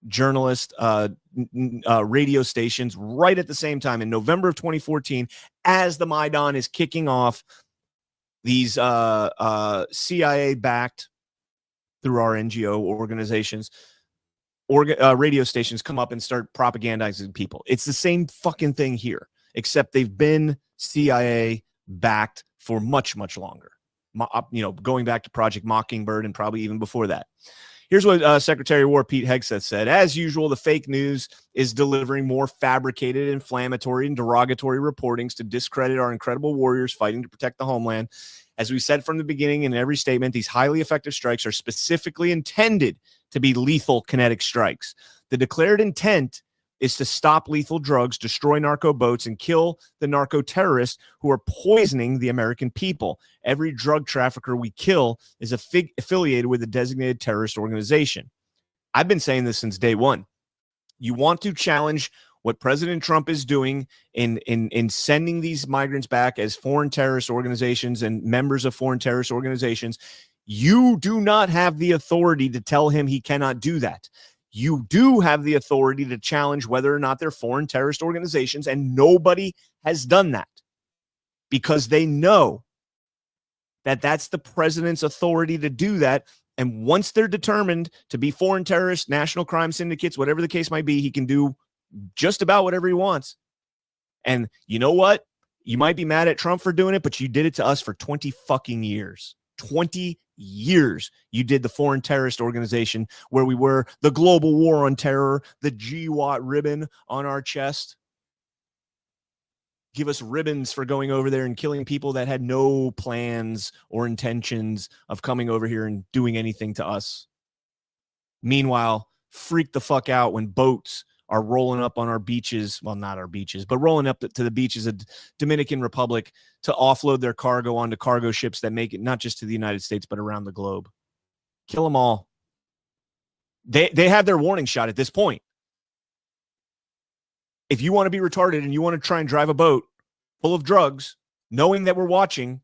journalist radio stations right at the same time in November of 2014, as the Maidan is kicking off. These CIA backed through our NGO organizations radio stations come up and start propagandizing people. It's the same fucking thing here, except they've been CIA backed for much, much longer. Going back to Project Mockingbird and probably even before that. Here's what Secretary of War Pete Hegseth said. As usual, the fake news is delivering more fabricated, inflammatory, and derogatory reportings to discredit our incredible warriors fighting to protect the homeland. As we said from the beginning in every statement, these highly effective strikes are specifically intended to be lethal kinetic strikes. The declared intent is to stop lethal drugs, destroy narco boats, and kill the narco terrorists who are poisoning the American people. Every drug trafficker we kill is affiliated with a designated terrorist organization. I've been saying this since day one. You want to challenge what President Trump is doing in sending these migrants back as foreign terrorist organizations and members of foreign terrorist organizations. You do not have the authority to tell him he cannot do that. You do have the authority to challenge whether or not they're foreign terrorist organizations, and nobody has done that because they know that that's the president's authority to do that. And once they're determined to be foreign terrorists, national crime syndicates, whatever the case might be, he can do just about whatever he wants. And you know what? You might be mad at Trump for doing it, but you did it to us for 20 fucking years. 20 years you did the foreign terrorist organization where we were the global war on terror, the GWAT ribbon on our chest. Give us ribbons for going over there and killing people that had no plans or intentions of coming over here and doing anything to us. Meanwhile, freak the fuck out when boats are rolling up on our beaches. Well, not our beaches, but rolling up to the beaches of Dominican Republic to offload their cargo onto cargo ships that make it not just to the United States, but around the globe. Kill them all. They have their warning shot at this point. If you want to be retarded and you want to try and drive a boat full of drugs, knowing that we're watching,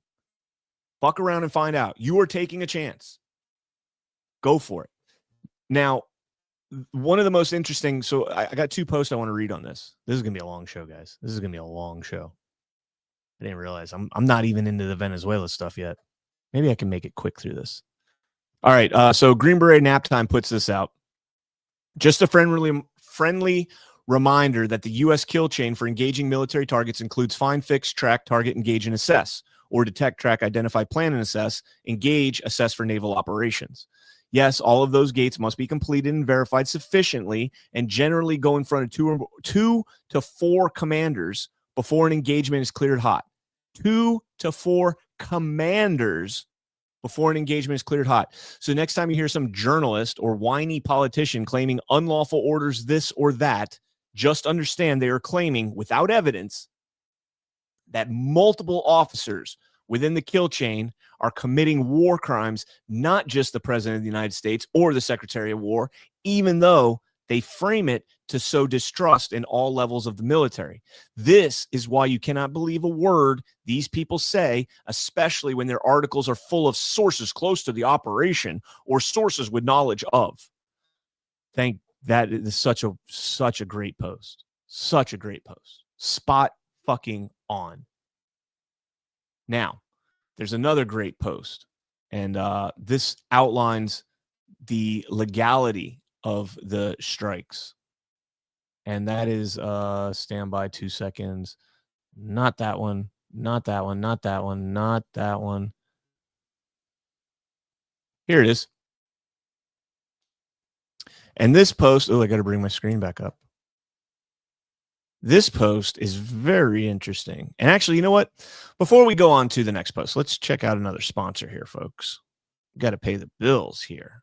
fuck around and find out. You are taking a chance. Go for it. Now, one of the most interesting, so I got 2 posts I want to read on this. This is going to be a long show, guys. This is going to be a long show. I didn't realize I'm not even into the Venezuela stuff yet. Maybe I can make it quick through this. All right, so Green Beret Nap Time puts this out. Just a friendly reminder that the U.S. kill chain for engaging military targets includes find, fix, track, target, engage, and assess, or detect, track, identify, plan, and assess, engage, assess for naval operations. Yes, all of those gates must be completed and verified sufficiently and generally go in front of 2 to 4 commanders before an engagement is cleared hot. 2 to 4 commanders before an engagement is cleared hot. So next time you hear some journalist or whiny politician claiming unlawful orders this or that, just understand they are claiming without evidence that multiple officers within the kill chain are committing war crimes, not just the President of the United States or the Secretary of War, even though they frame it to sow distrust in all levels of the military. This is why you cannot believe a word these people say, especially when their articles are full of sources close to the operation or sources with knowledge of. That is such a great post. Such a great post. Spot fucking on. Now, there's another great post, and this outlines the legality of the strikes. And that is, stand by 2 seconds. Not that one, not that one, not that one, not that one. Here it is. And this post, I got to bring my screen back up. This post is very interesting. And actually, you know what? Before we go on to the next post, let's check out another sponsor here, folks. Got to pay the bills here.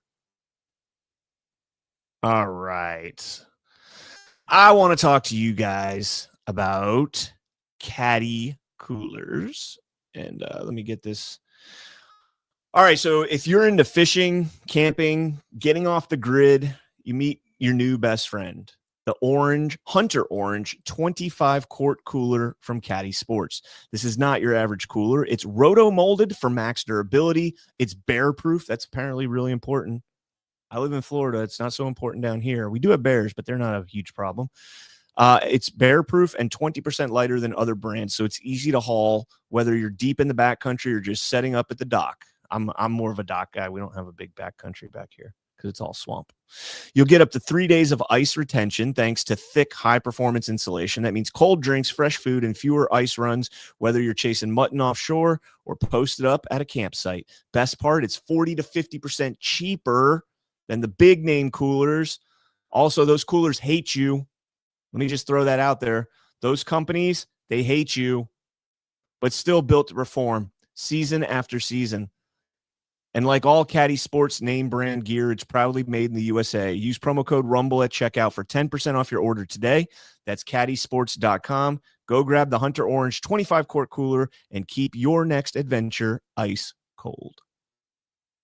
All right. I want to talk to you guys about caddy coolers. And let me get this. All right. So if you're into fishing, camping, getting off the grid, you meet your new best friend. The Hunter Orange 25 quart cooler from Caddy Sports. This is not your average cooler. It's roto-molded for max durability. It's bear-proof. That's apparently really important. I live in Florida. It's not so important down here. We do have bears, but they're not a huge problem. It's bear-proof and 20% lighter than other brands, so it's easy to haul, whether you're deep in the backcountry or just setting up at the dock. I'm more of a dock guy. We don't have a big backcountry back here because it's all swamp. You'll get up to 3 days of ice retention thanks to thick, high-performance insulation. That means cold drinks, fresh food, and fewer ice runs, whether you're chasing mutton offshore or posted up at a campsite. Best part, it's 40 to 50% cheaper than the big-name coolers. Also, those coolers hate you. Let me just throw that out there. Those companies, they hate you, but still built to perform season after season. And like all Caddy Sports name brand gear, it's proudly made in the USA. Use promo code RUMBLE at checkout for 10% off your order today. That's caddysports.com. Go grab the Hunter Orange 25-quart cooler and keep your next adventure ice cold.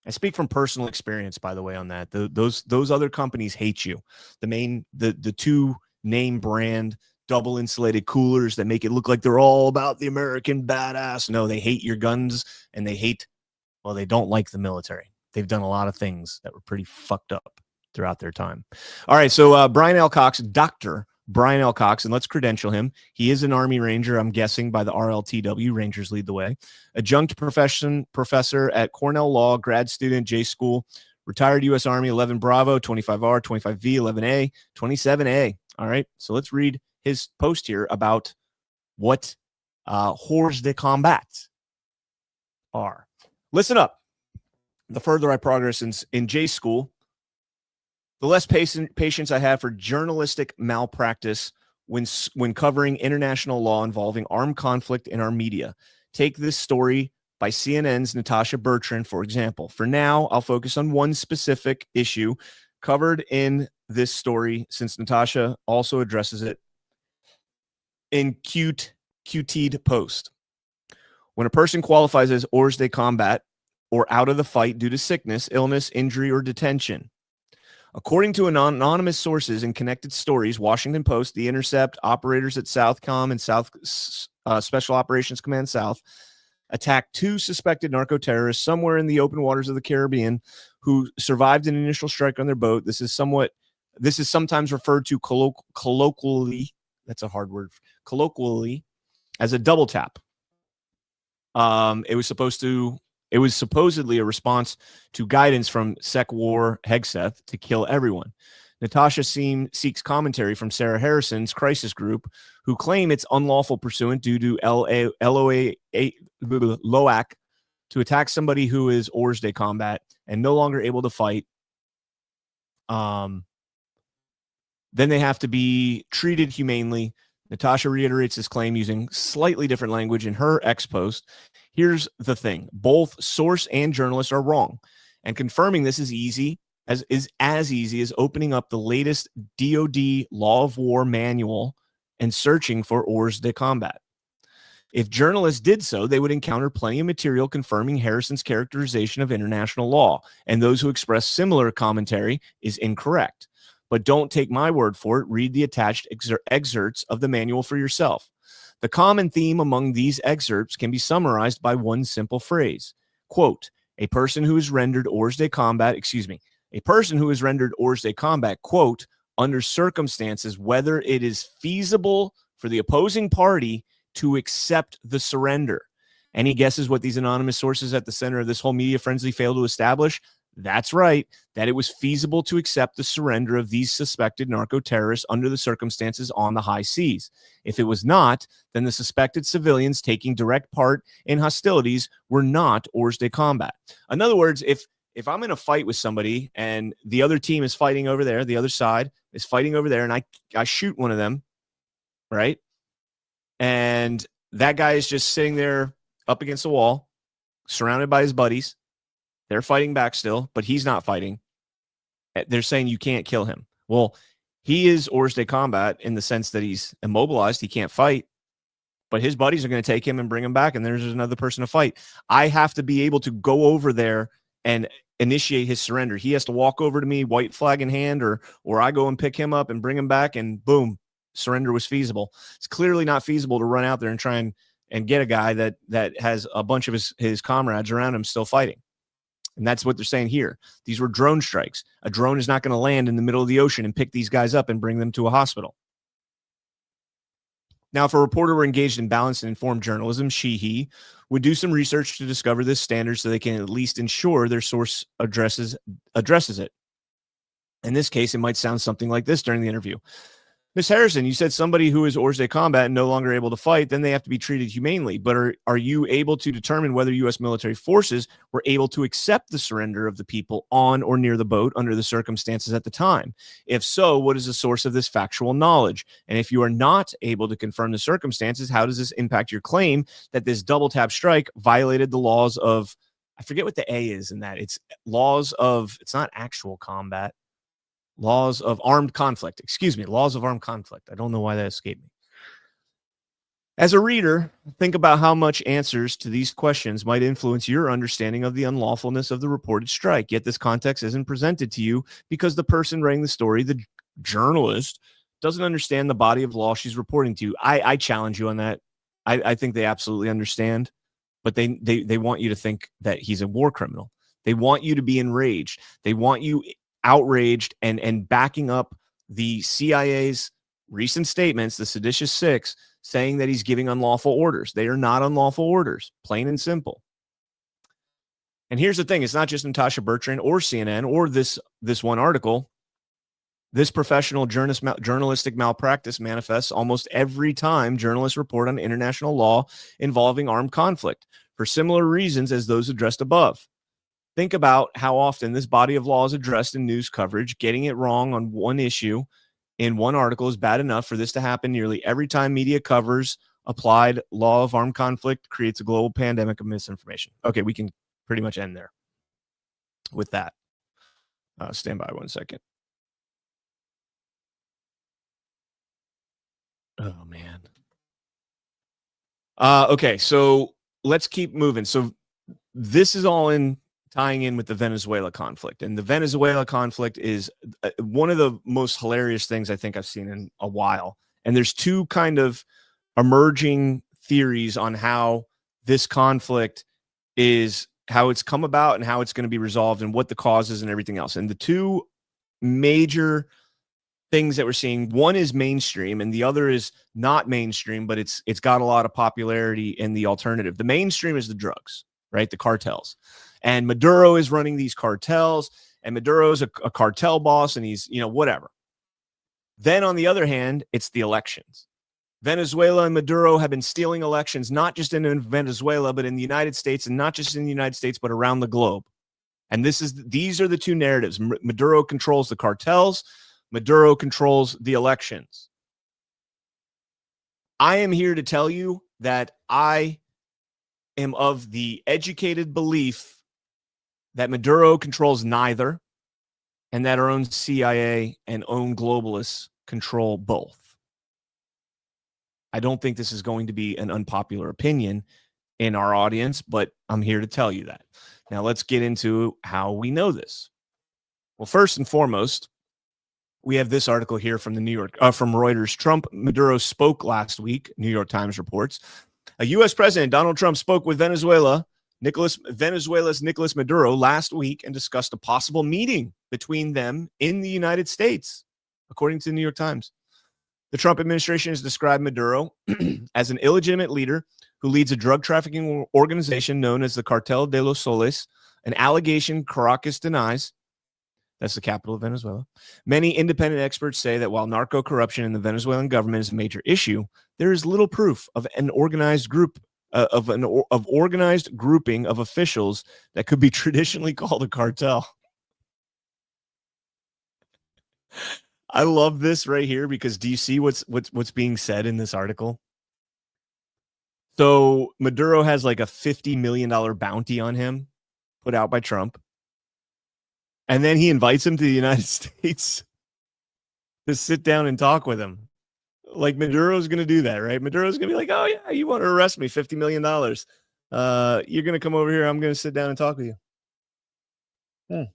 I speak from personal experience, by the way, on that. Those other companies hate you. The two name brand double insulated coolers that make it look like they're all about the American badass. No, they hate your guns, and they don't like the military. They've done a lot of things that were pretty fucked up throughout their time. All right, so Brian L. Cox, Dr. Brian L. Cox, and let's credential him. He is an Army Ranger, I'm guessing, by the RLTW. Rangers lead the way. Adjunct professor at Cornell Law, grad student, J School, retired U.S. Army, 11 Bravo, 25R, 25V, 11A, 27A. All right, so let's read his post here about what hors de combat are. Listen up. The further I progress in J School, the less patience I have for journalistic malpractice when covering international law involving armed conflict in our media. Take this story by CNN's Natasha Bertrand, for example. For now, I'll focus on one specific issue covered in this story, since Natasha also addresses it in QT'd post. When a person qualifies as hors de combat or out of the fight due to sickness, illness, injury, or detention. According to anonymous sources and connected stories, Washington Post, The Intercept, operators at Southcom and South Special Operations Command South attacked 2 suspected narco-terrorists somewhere in the open waters of the Caribbean who survived an initial strike on their boat. This is sometimes referred to colloquially, that's a hard word, colloquially, as a double tap. It was supposedly a response to guidance from Sec War Hegseth to kill everyone. Natasha seeks commentary from Sarah Harrison's crisis group, who claim it's unlawful pursuant due to LOAC to attack somebody who is hors de combat and no longer able to fight. Then they have to be treated humanely. Natasha reiterates this claim using slightly different language in her ex-post. Here's the thing. Both source and journalists are wrong. And confirming this is as easy as opening up the latest DoD Law of War manual and searching for hors de combat. If journalists did so, they would encounter plenty of material confirming Harrison's characterization of international law, and those who express similar commentary is incorrect. But don't take my word for it. Read the attached excerpts of the manual for yourself. The common theme among these excerpts can be summarized by one simple phrase. Quote, a person who is rendered hors de combat, quote, under circumstances, whether it is feasible for the opposing party to accept the surrender. Any guesses what these anonymous sources at the center of this whole media frenzy failed to establish? That's right, that it was feasible to accept the surrender of these suspected narco-terrorists under the circumstances on the high seas. If it was not, then the suspected civilians taking direct part in hostilities were not hors de combat. In other words, if I'm in a fight with somebody and the other team is fighting over there, the other side is fighting over there, and I shoot one of them, right? And that guy is just sitting there up against the wall, surrounded by his buddies. They're fighting back still, but he's not fighting. They're saying you can't kill him. Well, he is hors de combat in the sense that he's immobilized. He can't fight, but his buddies are going to take him and bring him back, and there's another person to fight. I have to be able to go over there and initiate his surrender. He has to walk over to me, white flag in hand, or I go and pick him up and bring him back, and boom, surrender was feasible. It's clearly not feasible to run out there and try and get a guy that has a bunch of his comrades around him still fighting. And that's what they're saying here. These were drone strikes. A drone is not going to land in the middle of the ocean and pick these guys up and bring them to a hospital. Now, if a reporter were engaged in balanced and informed journalism, he would do some research to discover this standard so they can at least ensure their source addresses it. In this case, it might sound something like this during the interview. Ms. Harrison, you said somebody who is hors de combat and no longer able to fight, then they have to be treated humanely. But are you able to determine whether U.S. military forces were able to accept the surrender of the people on or near the boat under the circumstances at the time? If so, what is the source of this factual knowledge? And if you are not able to confirm the circumstances, how does this impact your claim that this double tap strike violated the laws of, I forget what the A is in that. It's laws of, it's not actual combat. Laws of armed conflict. Excuse me. Laws of armed conflict. I don't know why that escaped me. As a reader, think about how much answers to these questions might influence your understanding of the unlawfulness of the reported strike. Yet this context isn't presented to you because the person writing the story, the journalist, doesn't understand the body of law she's reporting to you. I challenge you on that. I think they absolutely understand, but they want you to think that he's a war criminal. They want you to be enraged. They want you outraged and backing up the CIA's recent statements, the Seditious Six, saying that he's giving unlawful orders. They are not unlawful orders, plain and simple. And here's the thing. It's not just Natasha Bertrand or CNN or this one article. This professional journalistic malpractice manifests almost every time journalists report on international law involving armed conflict for similar reasons as those addressed above. Think about how often this body of law is addressed in news coverage. Getting it wrong on one issue in one article is bad enough. For this to happen nearly every time media covers applied law of armed conflict creates a global pandemic of misinformation. Okay, we can pretty much end there with that. Stand by 1 second. Oh, man. Okay, so let's keep moving. So this is all tying in with the Venezuela conflict. And the Venezuela conflict is one of the most hilarious things I think I've seen in a while. And there's two kind of emerging theories on how this conflict is, how it's come about and how it's going to be resolved and what the causes and everything else. And the two major things that we're seeing, one is mainstream and the other is not mainstream, but it's got a lot of popularity in the alternative. The mainstream is the drugs, right? The cartels. And Maduro is running these cartels, and Maduro is a cartel boss, and he's, whatever. Then on the other hand, it's the elections. Venezuela and Maduro have been stealing elections, not just in Venezuela, but in the United States, and not just in the United States, but around the globe. And these are the two narratives. Maduro controls the cartels. Maduro controls the elections. I am here to tell you that I am of the educated belief that Maduro controls neither, and that our own CIA and own globalists control both. I don't think this is going to be an unpopular opinion in our audience, but I'm here to tell you that. Now let's get into how we know this. Well, first and foremost, we have this article here from from Reuters. Trump, Maduro spoke last week, New York Times reports. A U.S. President, Donald Trump, spoke with Venezuela's Nicolas Maduro last week and discussed a possible meeting between them in the United States, according to the New York Times. The Trump administration has described Maduro as an illegitimate leader who leads a drug trafficking organization known as the Cartel de los Soles, an allegation Caracas denies. That's the capital of Venezuela. Many independent experts say that while narco corruption in the Venezuelan government is a major issue, there is little proof of an organized group of organized grouping of officials that could be traditionally called a cartel. I love this right here because do you see what's being said in this article? So Maduro has like a $50 million bounty on him put out by Trump. And then he invites him to the United States to sit down and talk with him. Like Maduro's going to do that, right? Maduro's going to be like, oh, yeah, you want to arrest me, $50 million. You're going to come over here. I'm going to sit down and talk with you.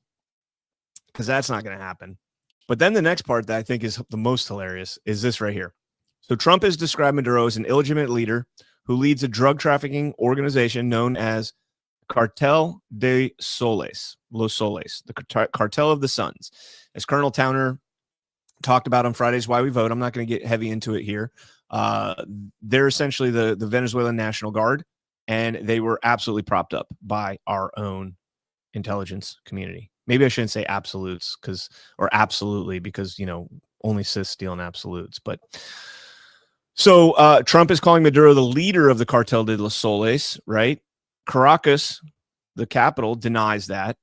Because that's not going to happen. But then the next part that I think is the most hilarious is this right here. So Trump has described Maduro as an illegitimate leader who leads a drug trafficking organization known as Cartel de Los Soles, the Cartel of the Suns. As Colonel Towner talked about on Friday's Why We Vote, I'm not going to get heavy into it here. They're essentially the Venezuelan National Guard, and they were absolutely propped up by our own intelligence community. Maybe I shouldn't say absolutes or absolutely, because, only cis steal in absolutes. But so Trump is calling Maduro the leader of the Cartel de los Soles, right? Caracas, the capital, denies that.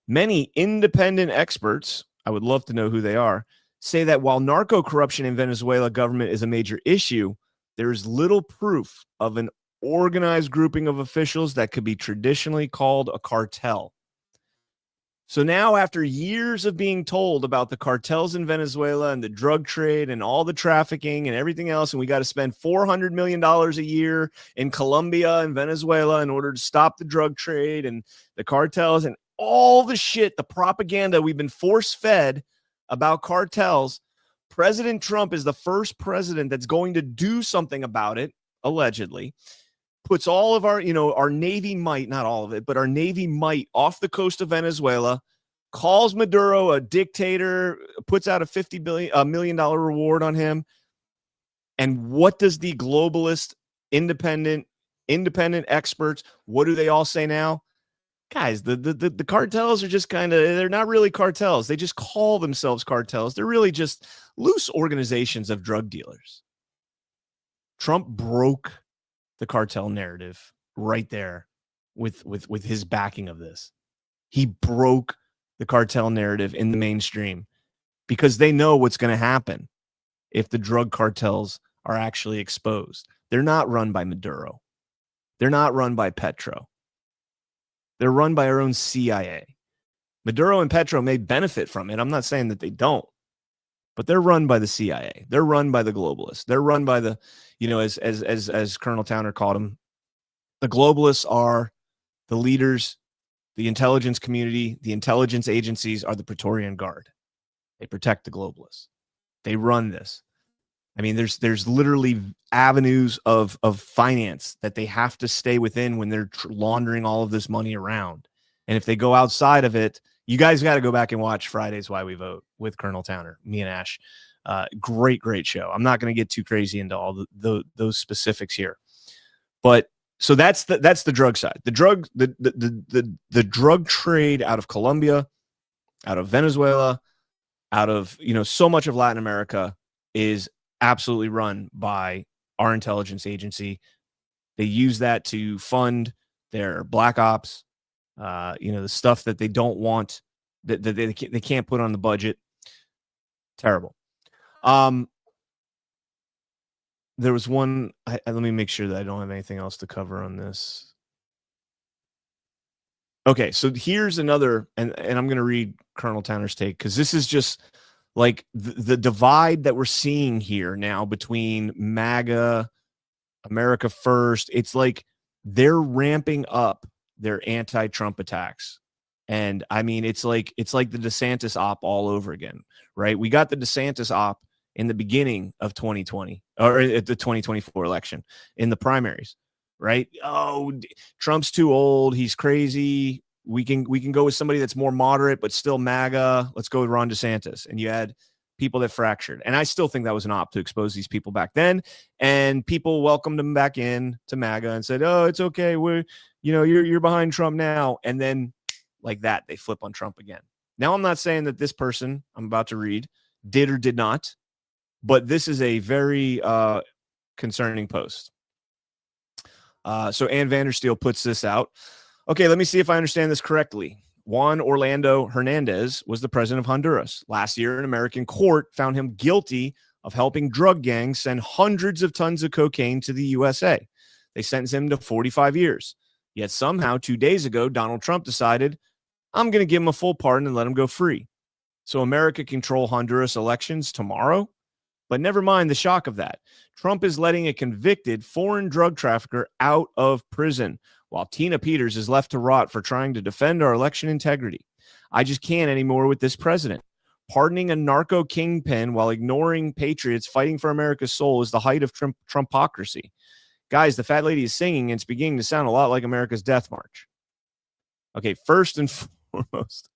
Many independent experts, I would love to know who they are, say that while narco corruption in Venezuela government is a major issue, there is little proof of an organized grouping of officials that could be traditionally called a cartel. So now, after years of being told about the cartels in Venezuela and the drug trade and all the trafficking and everything else, and we got to spend $400 million a year in Colombia and Venezuela in order to stop the drug trade and the cartels and all the shit, the propaganda we've been force-fed about cartels, President Trump is the first president that's going to do something about it, allegedly. Puts all of our, our Navy might, not all of it, but our Navy might off the coast of Venezuela, calls Maduro a dictator, puts out a $50 million reward on him. And what does the globalist, independent experts, what do they all say now? Guys, the cartels are just they're not really cartels. They just call themselves cartels. They're really just loose organizations of drug dealers. Trump broke the cartel narrative right there with his backing of this. He broke the cartel narrative in the mainstream because they know what's going to happen if the drug cartels are actually exposed. They're not run by Maduro. They're not run by Petro. They're run by our own CIA. Maduro and Petro may benefit from it. I'm not saying that they don't. But they're run by the CIA. They're run by the globalists. They're run by the, as Colonel Towner called them, the globalists are the leaders, the intelligence community, the intelligence agencies are the Praetorian Guard. They protect the globalists. They run this. I mean, there's literally avenues of finance that they have to stay within when they're laundering all of this money around. And if they go outside of it, you guys got to go back and watch Friday's Why We Vote with Colonel Towner, me and Ash. Great show. I'm not going to get too crazy into all those specifics here, but so that's the drug side. The drug trade out of Colombia, out of Venezuela, out of so much of Latin America is absolutely run by our intelligence agency. They use that to fund their black ops. The stuff that they don't want, that they can't put on the budget. Terrible. There was one. Let me make sure that I don't have anything else to cover on this. Okay, so here's another, and I'm going to read Colonel Towner's take because this is just like the divide that we're seeing here now between MAGA, America First. It's like they're ramping up their anti-Trump attacks. And I mean, it's like the DeSantis op all over again, right? We got the DeSantis op in the beginning of 2020 or at the 2024 election in the primaries, right? Oh, Trump's too old. He's crazy. We can go with somebody that's more moderate, but still MAGA. Let's go with Ron DeSantis. And you had people that fractured. And I still think that was an op to expose these people back then. And people welcomed them back in to MAGA and said, oh, it's okay. You're behind Trump now. And then like that, they flip on Trump again. Now, I'm not saying that this person I'm about to read did or did not, but this is a very concerning post. So Ann Vandersteel puts this out. Okay, let me see if I understand this correctly. Juan Orlando Hernandez was the president of Honduras. Last year, an American court found him guilty of helping drug gangs send hundreds of tons of cocaine to the USA. They sentenced him to 45 years. Yet somehow 2 days ago, Donald Trump decided, I'm going to give him a full pardon and let him go free. So America control Honduras elections tomorrow? But never mind the shock of that. Trump is letting a convicted foreign drug trafficker out of prison, while Tina Peters is left to rot for trying to defend our election integrity. I just can't anymore with this president. Pardoning a narco kingpin while ignoring patriots fighting for America's soul is the height of Trumpocracy. Guys, the fat lady is singing and it's beginning to sound a lot like America's Death March. Okay, first and foremost,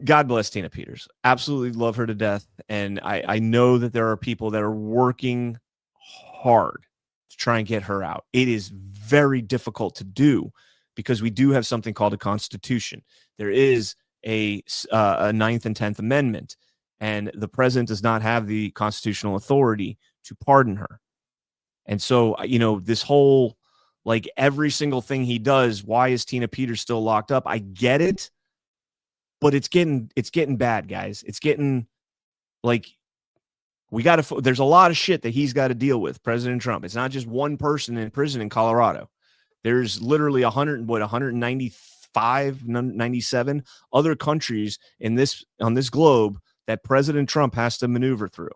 God bless Tina Peters. Absolutely love her to death. And I know that there are people that are working hard to try and get her out. It is very difficult to do because we do have something called a constitution. There is a 9th and 10th Amendment, and the president does not have the constitutional authority to pardon her. And so, this whole, like, every single thing he does, why is Tina Peters still locked up? I get it, but it's getting bad, guys. It's getting, like, there's a lot of shit that he's got to deal with, President Trump. It's not just one person in prison in Colorado. There's literally 195, 97 other countries on this globe that President Trump has to maneuver through.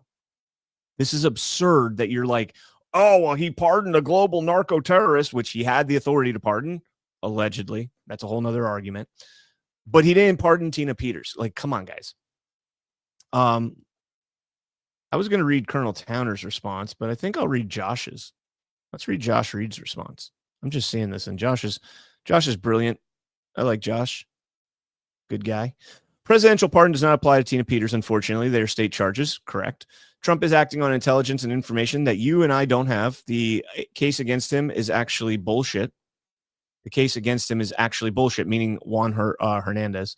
This is absurd that you're like, oh, well, he pardoned a global narco terrorist, which he had the authority to pardon, allegedly. That's a whole nother argument. But he didn't pardon Tina Peters. Like, come on, guys. I was going to read Colonel Towner's response, but I think I'll read Josh's. Let's read Josh Reed's response. I'm just seeing this, and Josh is brilliant. I like Josh. Good guy. Presidential pardon does not apply to Tina Peters, unfortunately. They are state charges, correct. Trump is acting on intelligence and information that you and I don't have. The case against him is actually bullshit. The case against him is actually bullshit, meaning Juan Hernandez.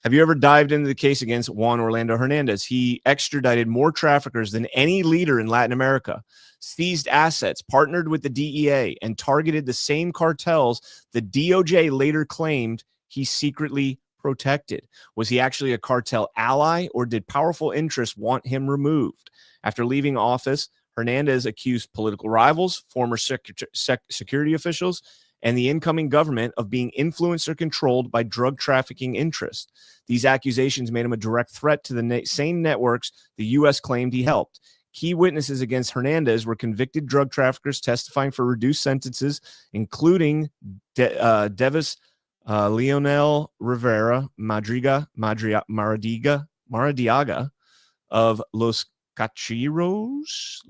Have you ever dived into the case against Juan Orlando Hernandez? He extradited more traffickers than any leader in Latin America, seized assets, partnered with the DEA, and targeted the same cartels the DOJ later claimed he secretly protected. Was he actually a cartel ally, or did powerful interests want him removed? After leaving office, Hernandez accused political rivals, former security officials, and the incoming government of being influenced or controlled by drug trafficking interests. These accusations made him a direct threat to the same networks the U.S. claimed he helped. Key witnesses against Hernandez were convicted drug traffickers testifying for reduced sentences, including Devis Leonel Rivera Maradiaga of Los Cacheros,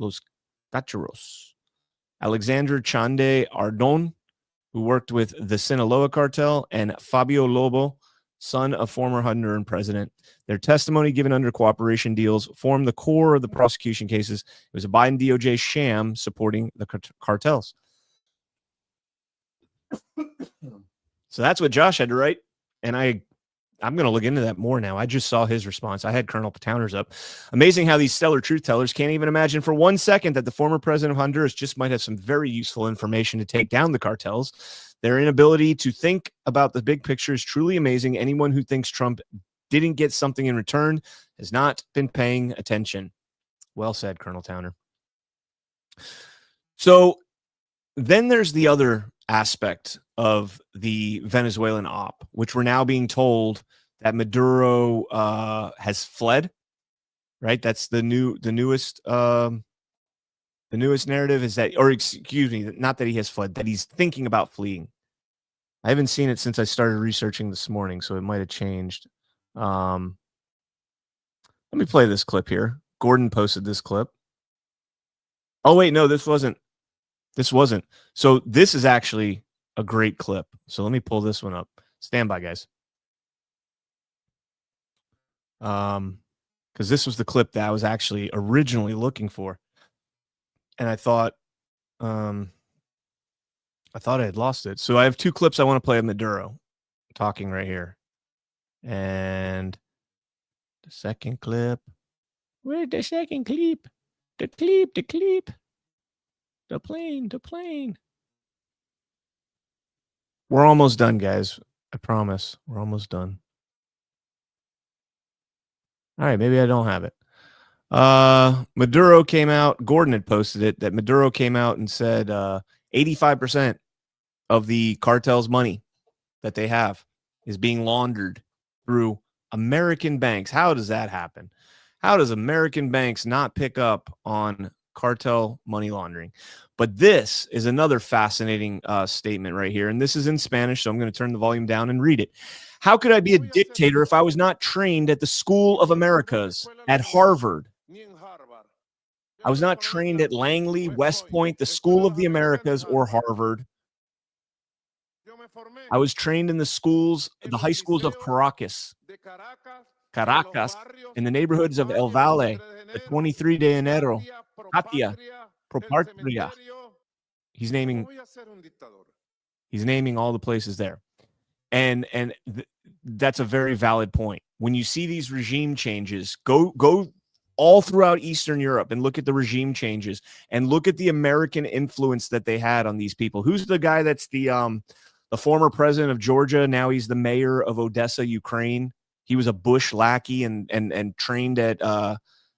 Alexander Chande Ardon, who worked with the Sinaloa cartel, and Fabio Lobo, son of former Honduran president. Their testimony given under cooperation deals formed the core of the prosecution cases. It was a Biden DOJ sham supporting the cartels. So that's what Josh had to write, and I'm going to look into that more now. I just saw his response. I had Colonel Towner's up. Amazing how these stellar truth tellers can't even imagine for 1 second that the former president of Honduras just might have some very useful information to take down the cartels. Their inability to think about the big picture is truly amazing. Anyone who thinks Trump didn't get something in return has not been paying attention. Well said, Colonel Towner. So then there's the other aspect of the Venezuelan op, which we're now being told that Maduro has fled. Right, that's the newest narrative is that, or excuse me, not that he has fled, that he's thinking about fleeing. I haven't seen it since I started researching this morning, so it might have changed. Let me play this clip here. Gordon posted this clip. Oh wait, no, this wasn't. So this is actually a great clip. So let me pull this one up. Stand by, guys. Because this was the clip that I was actually originally looking for, and I thought I had lost it. So I have two clips I want to play of Maduro talking right here, and the second clip. Where's the second clip? The clip. The plane. We're almost done, guys. I promise. We're almost done. All right, maybe I don't have it. Maduro came out. Gordon had posted it, that Maduro came out and said 85% of the cartel's money that they have is being laundered through American banks. How does that happen? How does American banks not pick up on cartel money laundering? But this is another fascinating statement right here. And this is in Spanish, so I'm going to turn the volume down and read it. How could I be a dictator if I was not trained at the School of Americas at Harvard? I was not trained at Langley, West Point, the School of the Americas, or Harvard. I was trained in the high schools of Caracas, in the neighborhoods of El Valle, the 23 de Enero, Katia, Propatria. He's naming He's naming all the places there. And that's a very valid point. When you see these regime changes, go all throughout Eastern Europe and look at the regime changes and look at the American influence that they had on these people. Who's the guy that's the former president of Georgia? Now he's the mayor of Odessa, Ukraine. He was a Bush lackey and trained at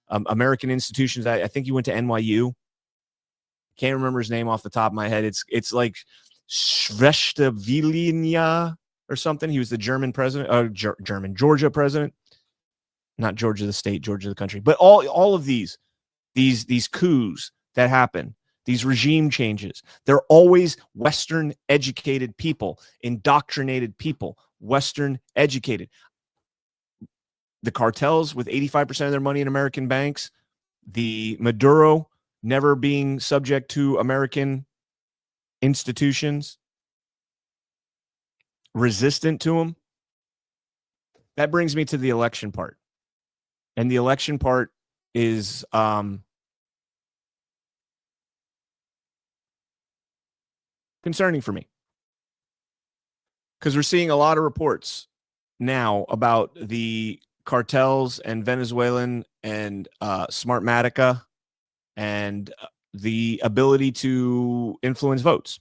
American institutions. I think he went to NYU. Can't remember his name off the top of my head. It's like Sveshtavilina or something. He was the German president, Georgia president. Not Georgia the state, Georgia the country. But all of these coups that happen, these regime changes, they're always Western educated people, indoctrinated people, Western educated. The cartels with 85% of their money in American banks, the Maduro never being subject to American institutions, resistant to them. That brings me to the election part. And the election part is concerning for me. Because we're seeing a lot of reports now about the cartels and Venezuelan and Smartmatica and the ability to influence votes.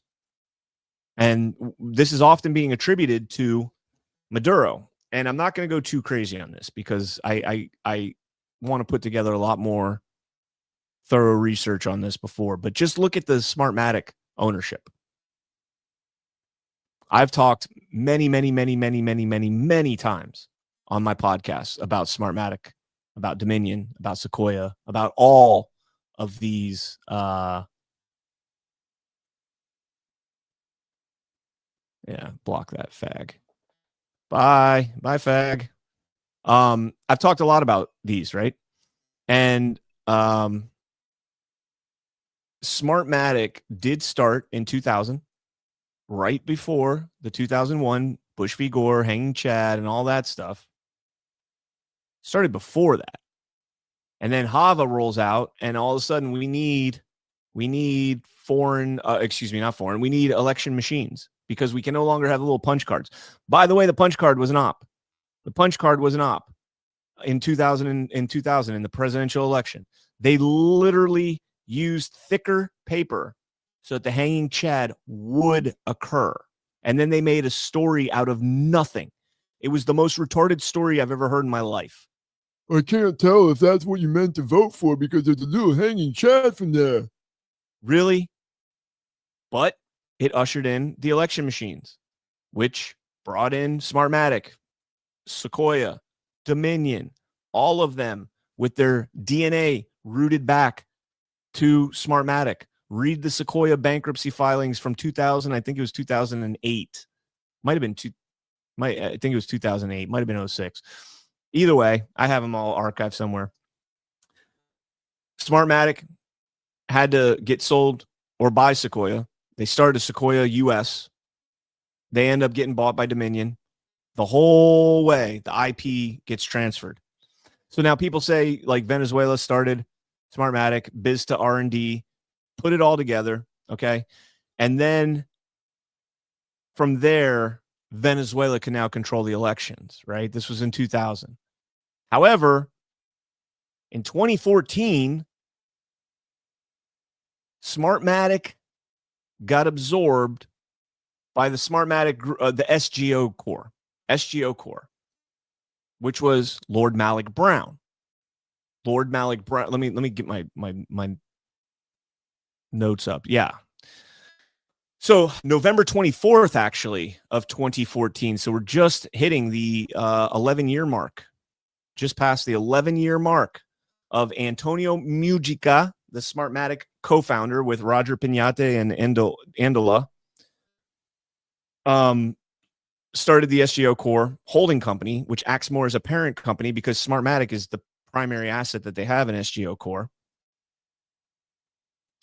And this is often being attributed to Maduro. And I'm not going to go too crazy on this because I want to put together a lot more thorough research on this before. But just look at the Smartmatic ownership. I've talked many times on my podcast about Smartmatic, about Dominion, about Sequoia, about all of these block that fag. Bye fag. I've talked a lot about these, right? And Smartmatic did start in 2000, right before the 2001 Bush v. Gore, Hanging Chad, and all that stuff. Started before that. And then Hava rolls out, and all of a sudden we need foreign, we need election machines because we can no longer have the little punch cards. By the way, the punch card was an op. The punch card was an op in 2000 in the presidential election. They literally used thicker paper so that the Hanging Chad would occur. And then they made a story out of nothing. It was the most retarded story I've ever heard in my life. I can't tell if that's what you meant to vote for because there's a little hanging Chad from there. Really? But it ushered in the election machines, which brought in Smartmatic, Sequoia, Dominion, all of them with their DNA rooted back to Smartmatic. Read the Sequoia bankruptcy filings from 2000. I think it was 2008. I think it was 2008. Might have been 06. Either way, I have them all archived somewhere. Smartmatic had to get sold or buy Sequoia. They started Sequoia US. They end up getting bought by Dominion. The whole way, the IP gets transferred. So now people say, like, Venezuela started Smartmatic, biz to R&D, put it all together, okay? And then from there, Venezuela can now control the elections, right? This was in 2000. However, in 2014, Smartmatic got absorbed by the Smartmatic, the SGO Corps, which was Lord Malik Brown. Lord Malik Brown. Let me get my notes up. Yeah. So November 24th, actually, of 2014. So we're just hitting the 11-year mark, just past the 11-year mark of Antonio Mujica, the Smartmatic co-founder with Roger Piñate and Andola, started the SGO Corps holding company, which acts more as a parent company because Smartmatic is the primary asset that they have in SGO Corps.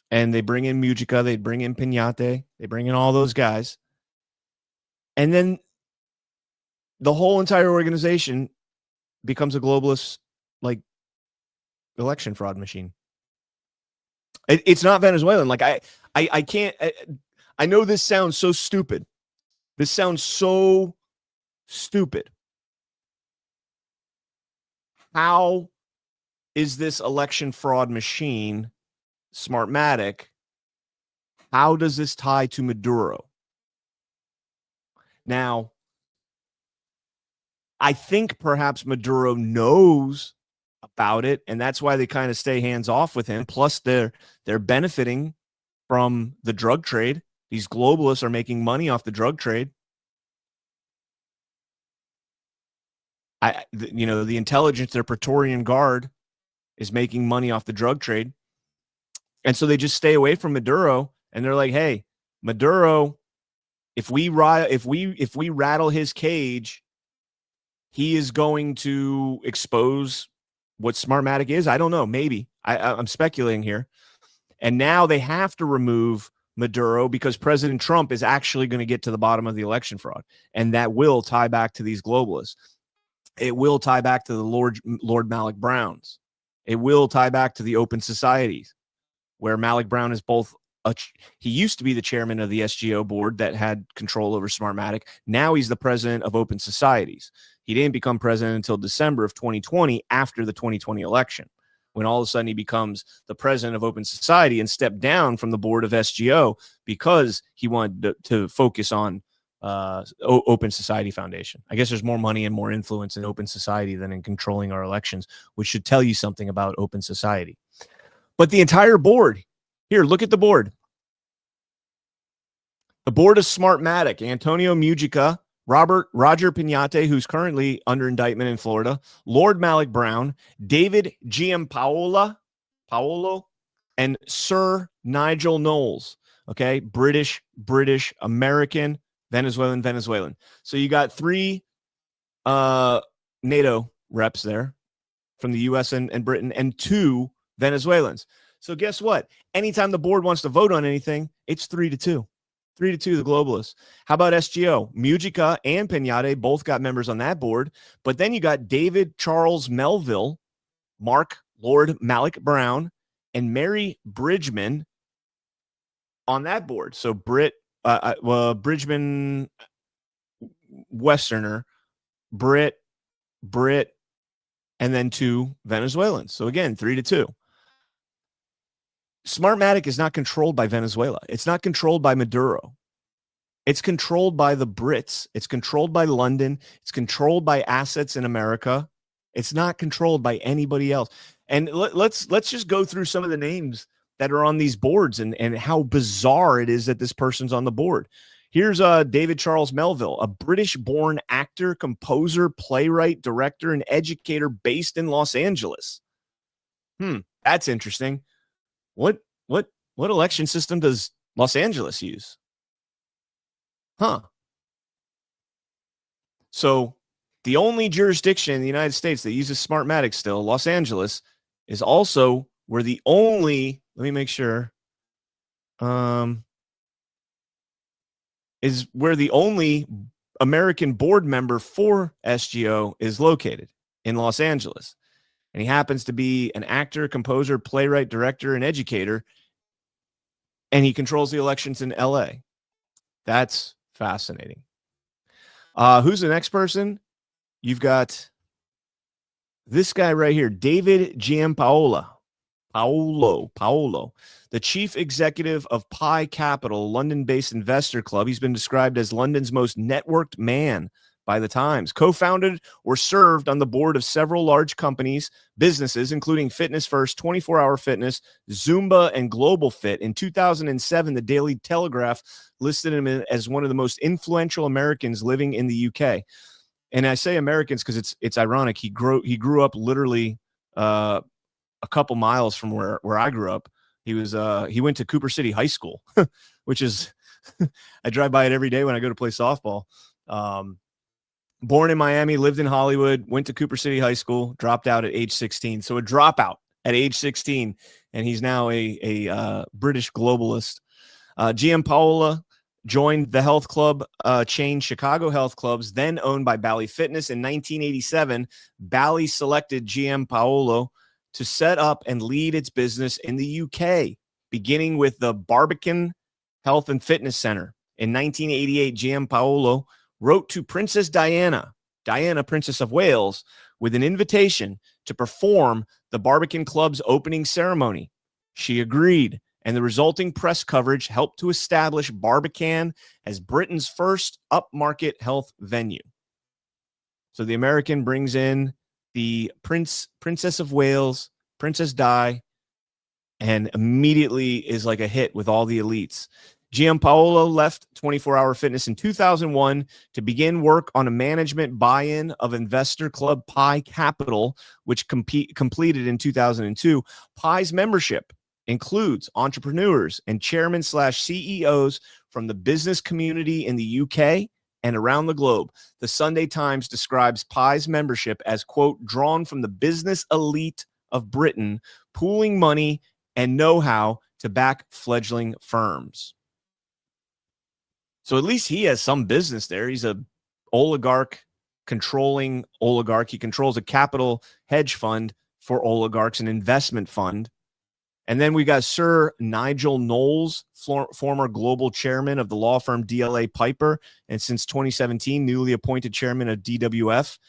And they bring in Mujica, they bring in Piñate, they bring in all those guys. And then the whole entire organization becomes a globalist, like, election fraud machine. It's not Venezuelan. Like, I can't, I know this sounds so stupid, This sounds so stupid. How is this election fraud machine, Smartmatic, how does this tie to Maduro? Now, I think perhaps Maduro knows about it, and that's why they kind of stay hands off with him. Plus, they're benefiting from the drug trade. These globalists are making money off the drug trade. The intelligence, their Praetorian Guard, is making money off the drug trade. And so they just stay away from Maduro, and they're like, hey, Maduro, if we rattle his cage, he is going to expose what Smartmatic is. I don't know. Maybe. I'm speculating here. And now they have to remove Maduro because President Trump is actually going to get to the bottom of the election fraud. And that will tie back to these globalists. It will tie back to the Lord Malik Browns. It will tie back to the open societies, where Malik Brown is both he used to be the chairman of the SGO board that had control over Smartmatic. Now he's the president of Open Societies. He didn't become president until December of 2020, after the 2020 election, when all of a sudden he becomes the president of Open Society and stepped down from the board of SGO because he wanted to focus on Open Society Foundation. I guess there's more money and more influence in Open Society than in controlling our elections, which should tell you something about Open Society. But the entire board, here, look at the board. The board of Smartmatic: Antonio Mujica, Roger Piñate, who's currently under indictment in Florida, Lord Malik Brown, David Giampaolo, and Sir Nigel Knowles. Okay, British, American, Venezuelan. So you got 3 NATO reps there from the U.S. and Britain, and 2 Venezuelans. So guess what? Anytime the board wants to vote on anything, it's 3-2. 3-2, the globalists. How about SGO? Mujica and Piñate both got members on that board. But then you got David Charles Melville, Mark Lord Malik Brown, and Mary Bridgman on that board. So Bridgman, Westerner, Brit, and then 2 Venezuelans. So again, 3-2. Smartmatic is not controlled by Venezuela. It's not controlled by Maduro. It's controlled by the Brits. It's controlled by London. It's controlled by assets in America. It's not controlled by anybody else. And let's just go through some of the names that are on these boards and how bizarre it is that this person's on the board. Here's David Charles Melville, a British-born actor, composer, playwright, director, and educator based in Los Angeles. That's interesting. What election system does Los Angeles use? So the only jurisdiction in the United States that uses Smartmatic still, Los Angeles, is also where the only, let me make sure, is where the only American board member for SGO is located, in Los Angeles. And he happens to be an actor, composer, playwright, director, and educator. And he controls the elections in LA. That's fascinating. Who's the next person? You've got this guy right here, David Giampaolo. Paolo, the chief executive of Pi Capital, London-based investor club. He's been described as London's most networked man by the Times. Co-founded or served on the board of several large businesses, including Fitness First, 24-Hour Fitness, Zumba, and Global Fit. In 2007, the Daily Telegraph listed him as one of the most influential Americans living in the UK. And I say Americans because it's ironic. He grew up literally a couple miles from where I grew up. He went to Cooper City High School, which is I drive by it every day when I go to play softball. Born in Miami, lived in Hollywood, went to Cooper City High School, dropped out at age 16. So a dropout at age 16, and he's now a British globalist. Giampaolo joined the health club chain Chicago Health Clubs, then owned by Bally Fitness. In 1987, Bally selected Giampaolo to set up and lead its business in the UK, beginning with the Barbican Health and Fitness Center In 1988, Giampaolo wrote to Princess Diana, Princess of Wales, with an invitation to perform the Barbican Club's opening ceremony. She agreed, and the resulting press coverage helped to establish Barbican as Britain's first upmarket health venue. So the American brings in the Princess of Wales, Princess Di, and immediately is like a hit with all the elites. Giampaolo left 24-Hour Fitness in 2001 to begin work on a management buy-in of investor club Pi Capital, which completed in 2002. Pi's membership includes entrepreneurs and chairmen/CEOs from the business community in the UK and around the globe. The Sunday Times describes Pi's membership as, quote, drawn from the business elite of Britain, pooling money and know-how to back fledgling firms. So at least he has some business there. He's a controlling oligarch. He controls a capital hedge fund for oligarchs, an investment fund. And then we got Sir Nigel Knowles, former global chairman of the law firm DLA Piper, and since 2017, newly appointed chairman of DWF.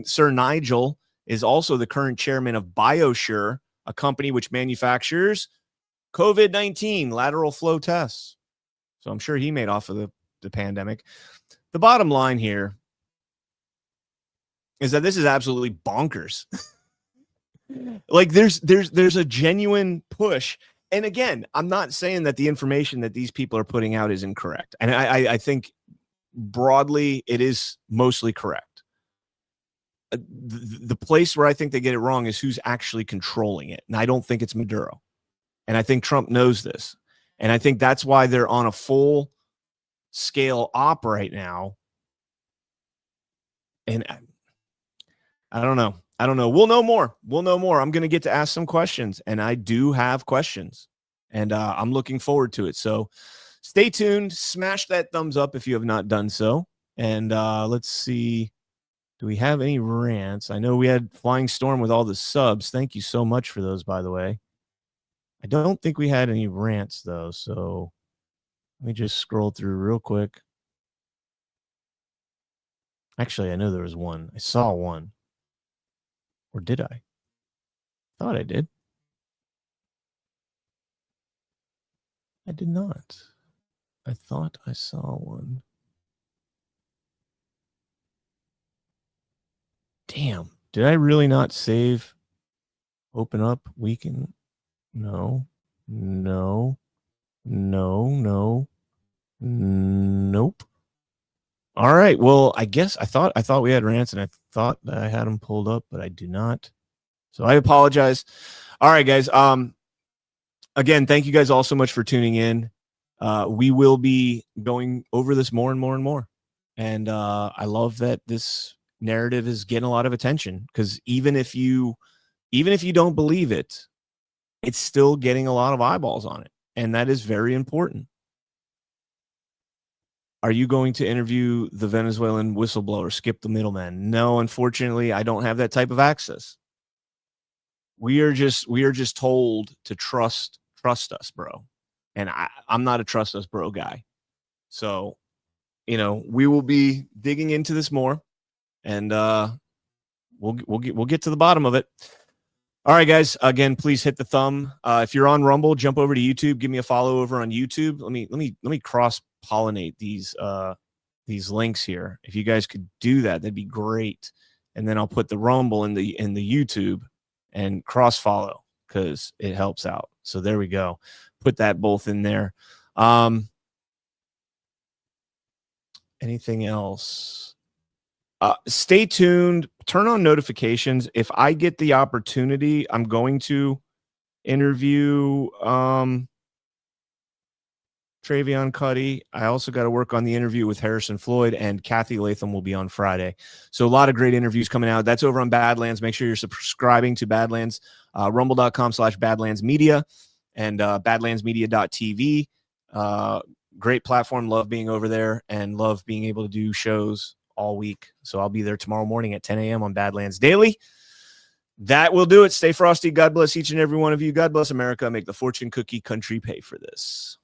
Sir Nigel is also the current chairman of BioSure, a company which manufactures COVID-19 lateral flow tests. So I'm sure he made off of the pandemic. The bottom line here is that this is absolutely bonkers. Like there's a genuine push. And again, I'm not saying that the information that these people are putting out is incorrect. And I think broadly it is mostly correct. The place where I think they get it wrong is who's actually controlling it. And I don't think it's Maduro. And I think Trump knows this. And I think that's why they're on a full scale op right now. And I don't know. We'll know more. I'm going to get to ask some questions, and I do have questions, and I'm looking forward to it. So stay tuned. Smash that thumbs up if you have not done so. And let's see. Do we have any rants? I know we had Flying Storm with all the subs. Thank you so much for those, by the way. I don't think we had any rants, though, so let me just scroll through real quick. Actually, I know there was one. I saw one. Or did I? Thought I did. I did not. I thought I saw one. Damn. Did I really not save? Open up. We can... No. Nope. All right. Well, I guess I thought we had rants, and I thought that I had them pulled up, but I do not. So I apologize. All right, guys. Again, thank you guys all so much for tuning in. We will be going over this more and more and more. And I love that this narrative is getting a lot of attention, because even if you don't believe it, it's still getting a lot of eyeballs on it. And that is very important. Are you going to interview the Venezuelan whistleblower, skip the middleman? No, unfortunately, I don't have that type of access. We are just told to trust us, bro. And I'm not a trust us, bro guy. So, we will be digging into this more, and we'll get to the bottom of it. All right, guys. Again, please hit the thumb. If you're on Rumble, jump over to YouTube. Give me a follow over on YouTube. Let me cross-pollinate these links here. If you guys could do that, that'd be great. And then I'll put the Rumble in the YouTube and cross-follow, because it helps out. So there we go. Put that both in there. Anything else? Stay tuned. Turn on notifications. If I get the opportunity, I'm going to interview Travion Cuddy. I also got to work on the interview with Harrison Floyd, and Kathy Latham will be on Friday. So a lot of great interviews coming out. That's over on Badlands. Make sure you're subscribing to Badlands, rumble.com/BadlandsMedia and badlandsmedia.tv. Great platform. Love being over there and love being able to do shows all week. So I'll be there tomorrow morning at 10 a.m. on Badlands Daily. That will do it. Stay frosty. God bless each and every one of you. God bless America. Make the fortune cookie country pay for this.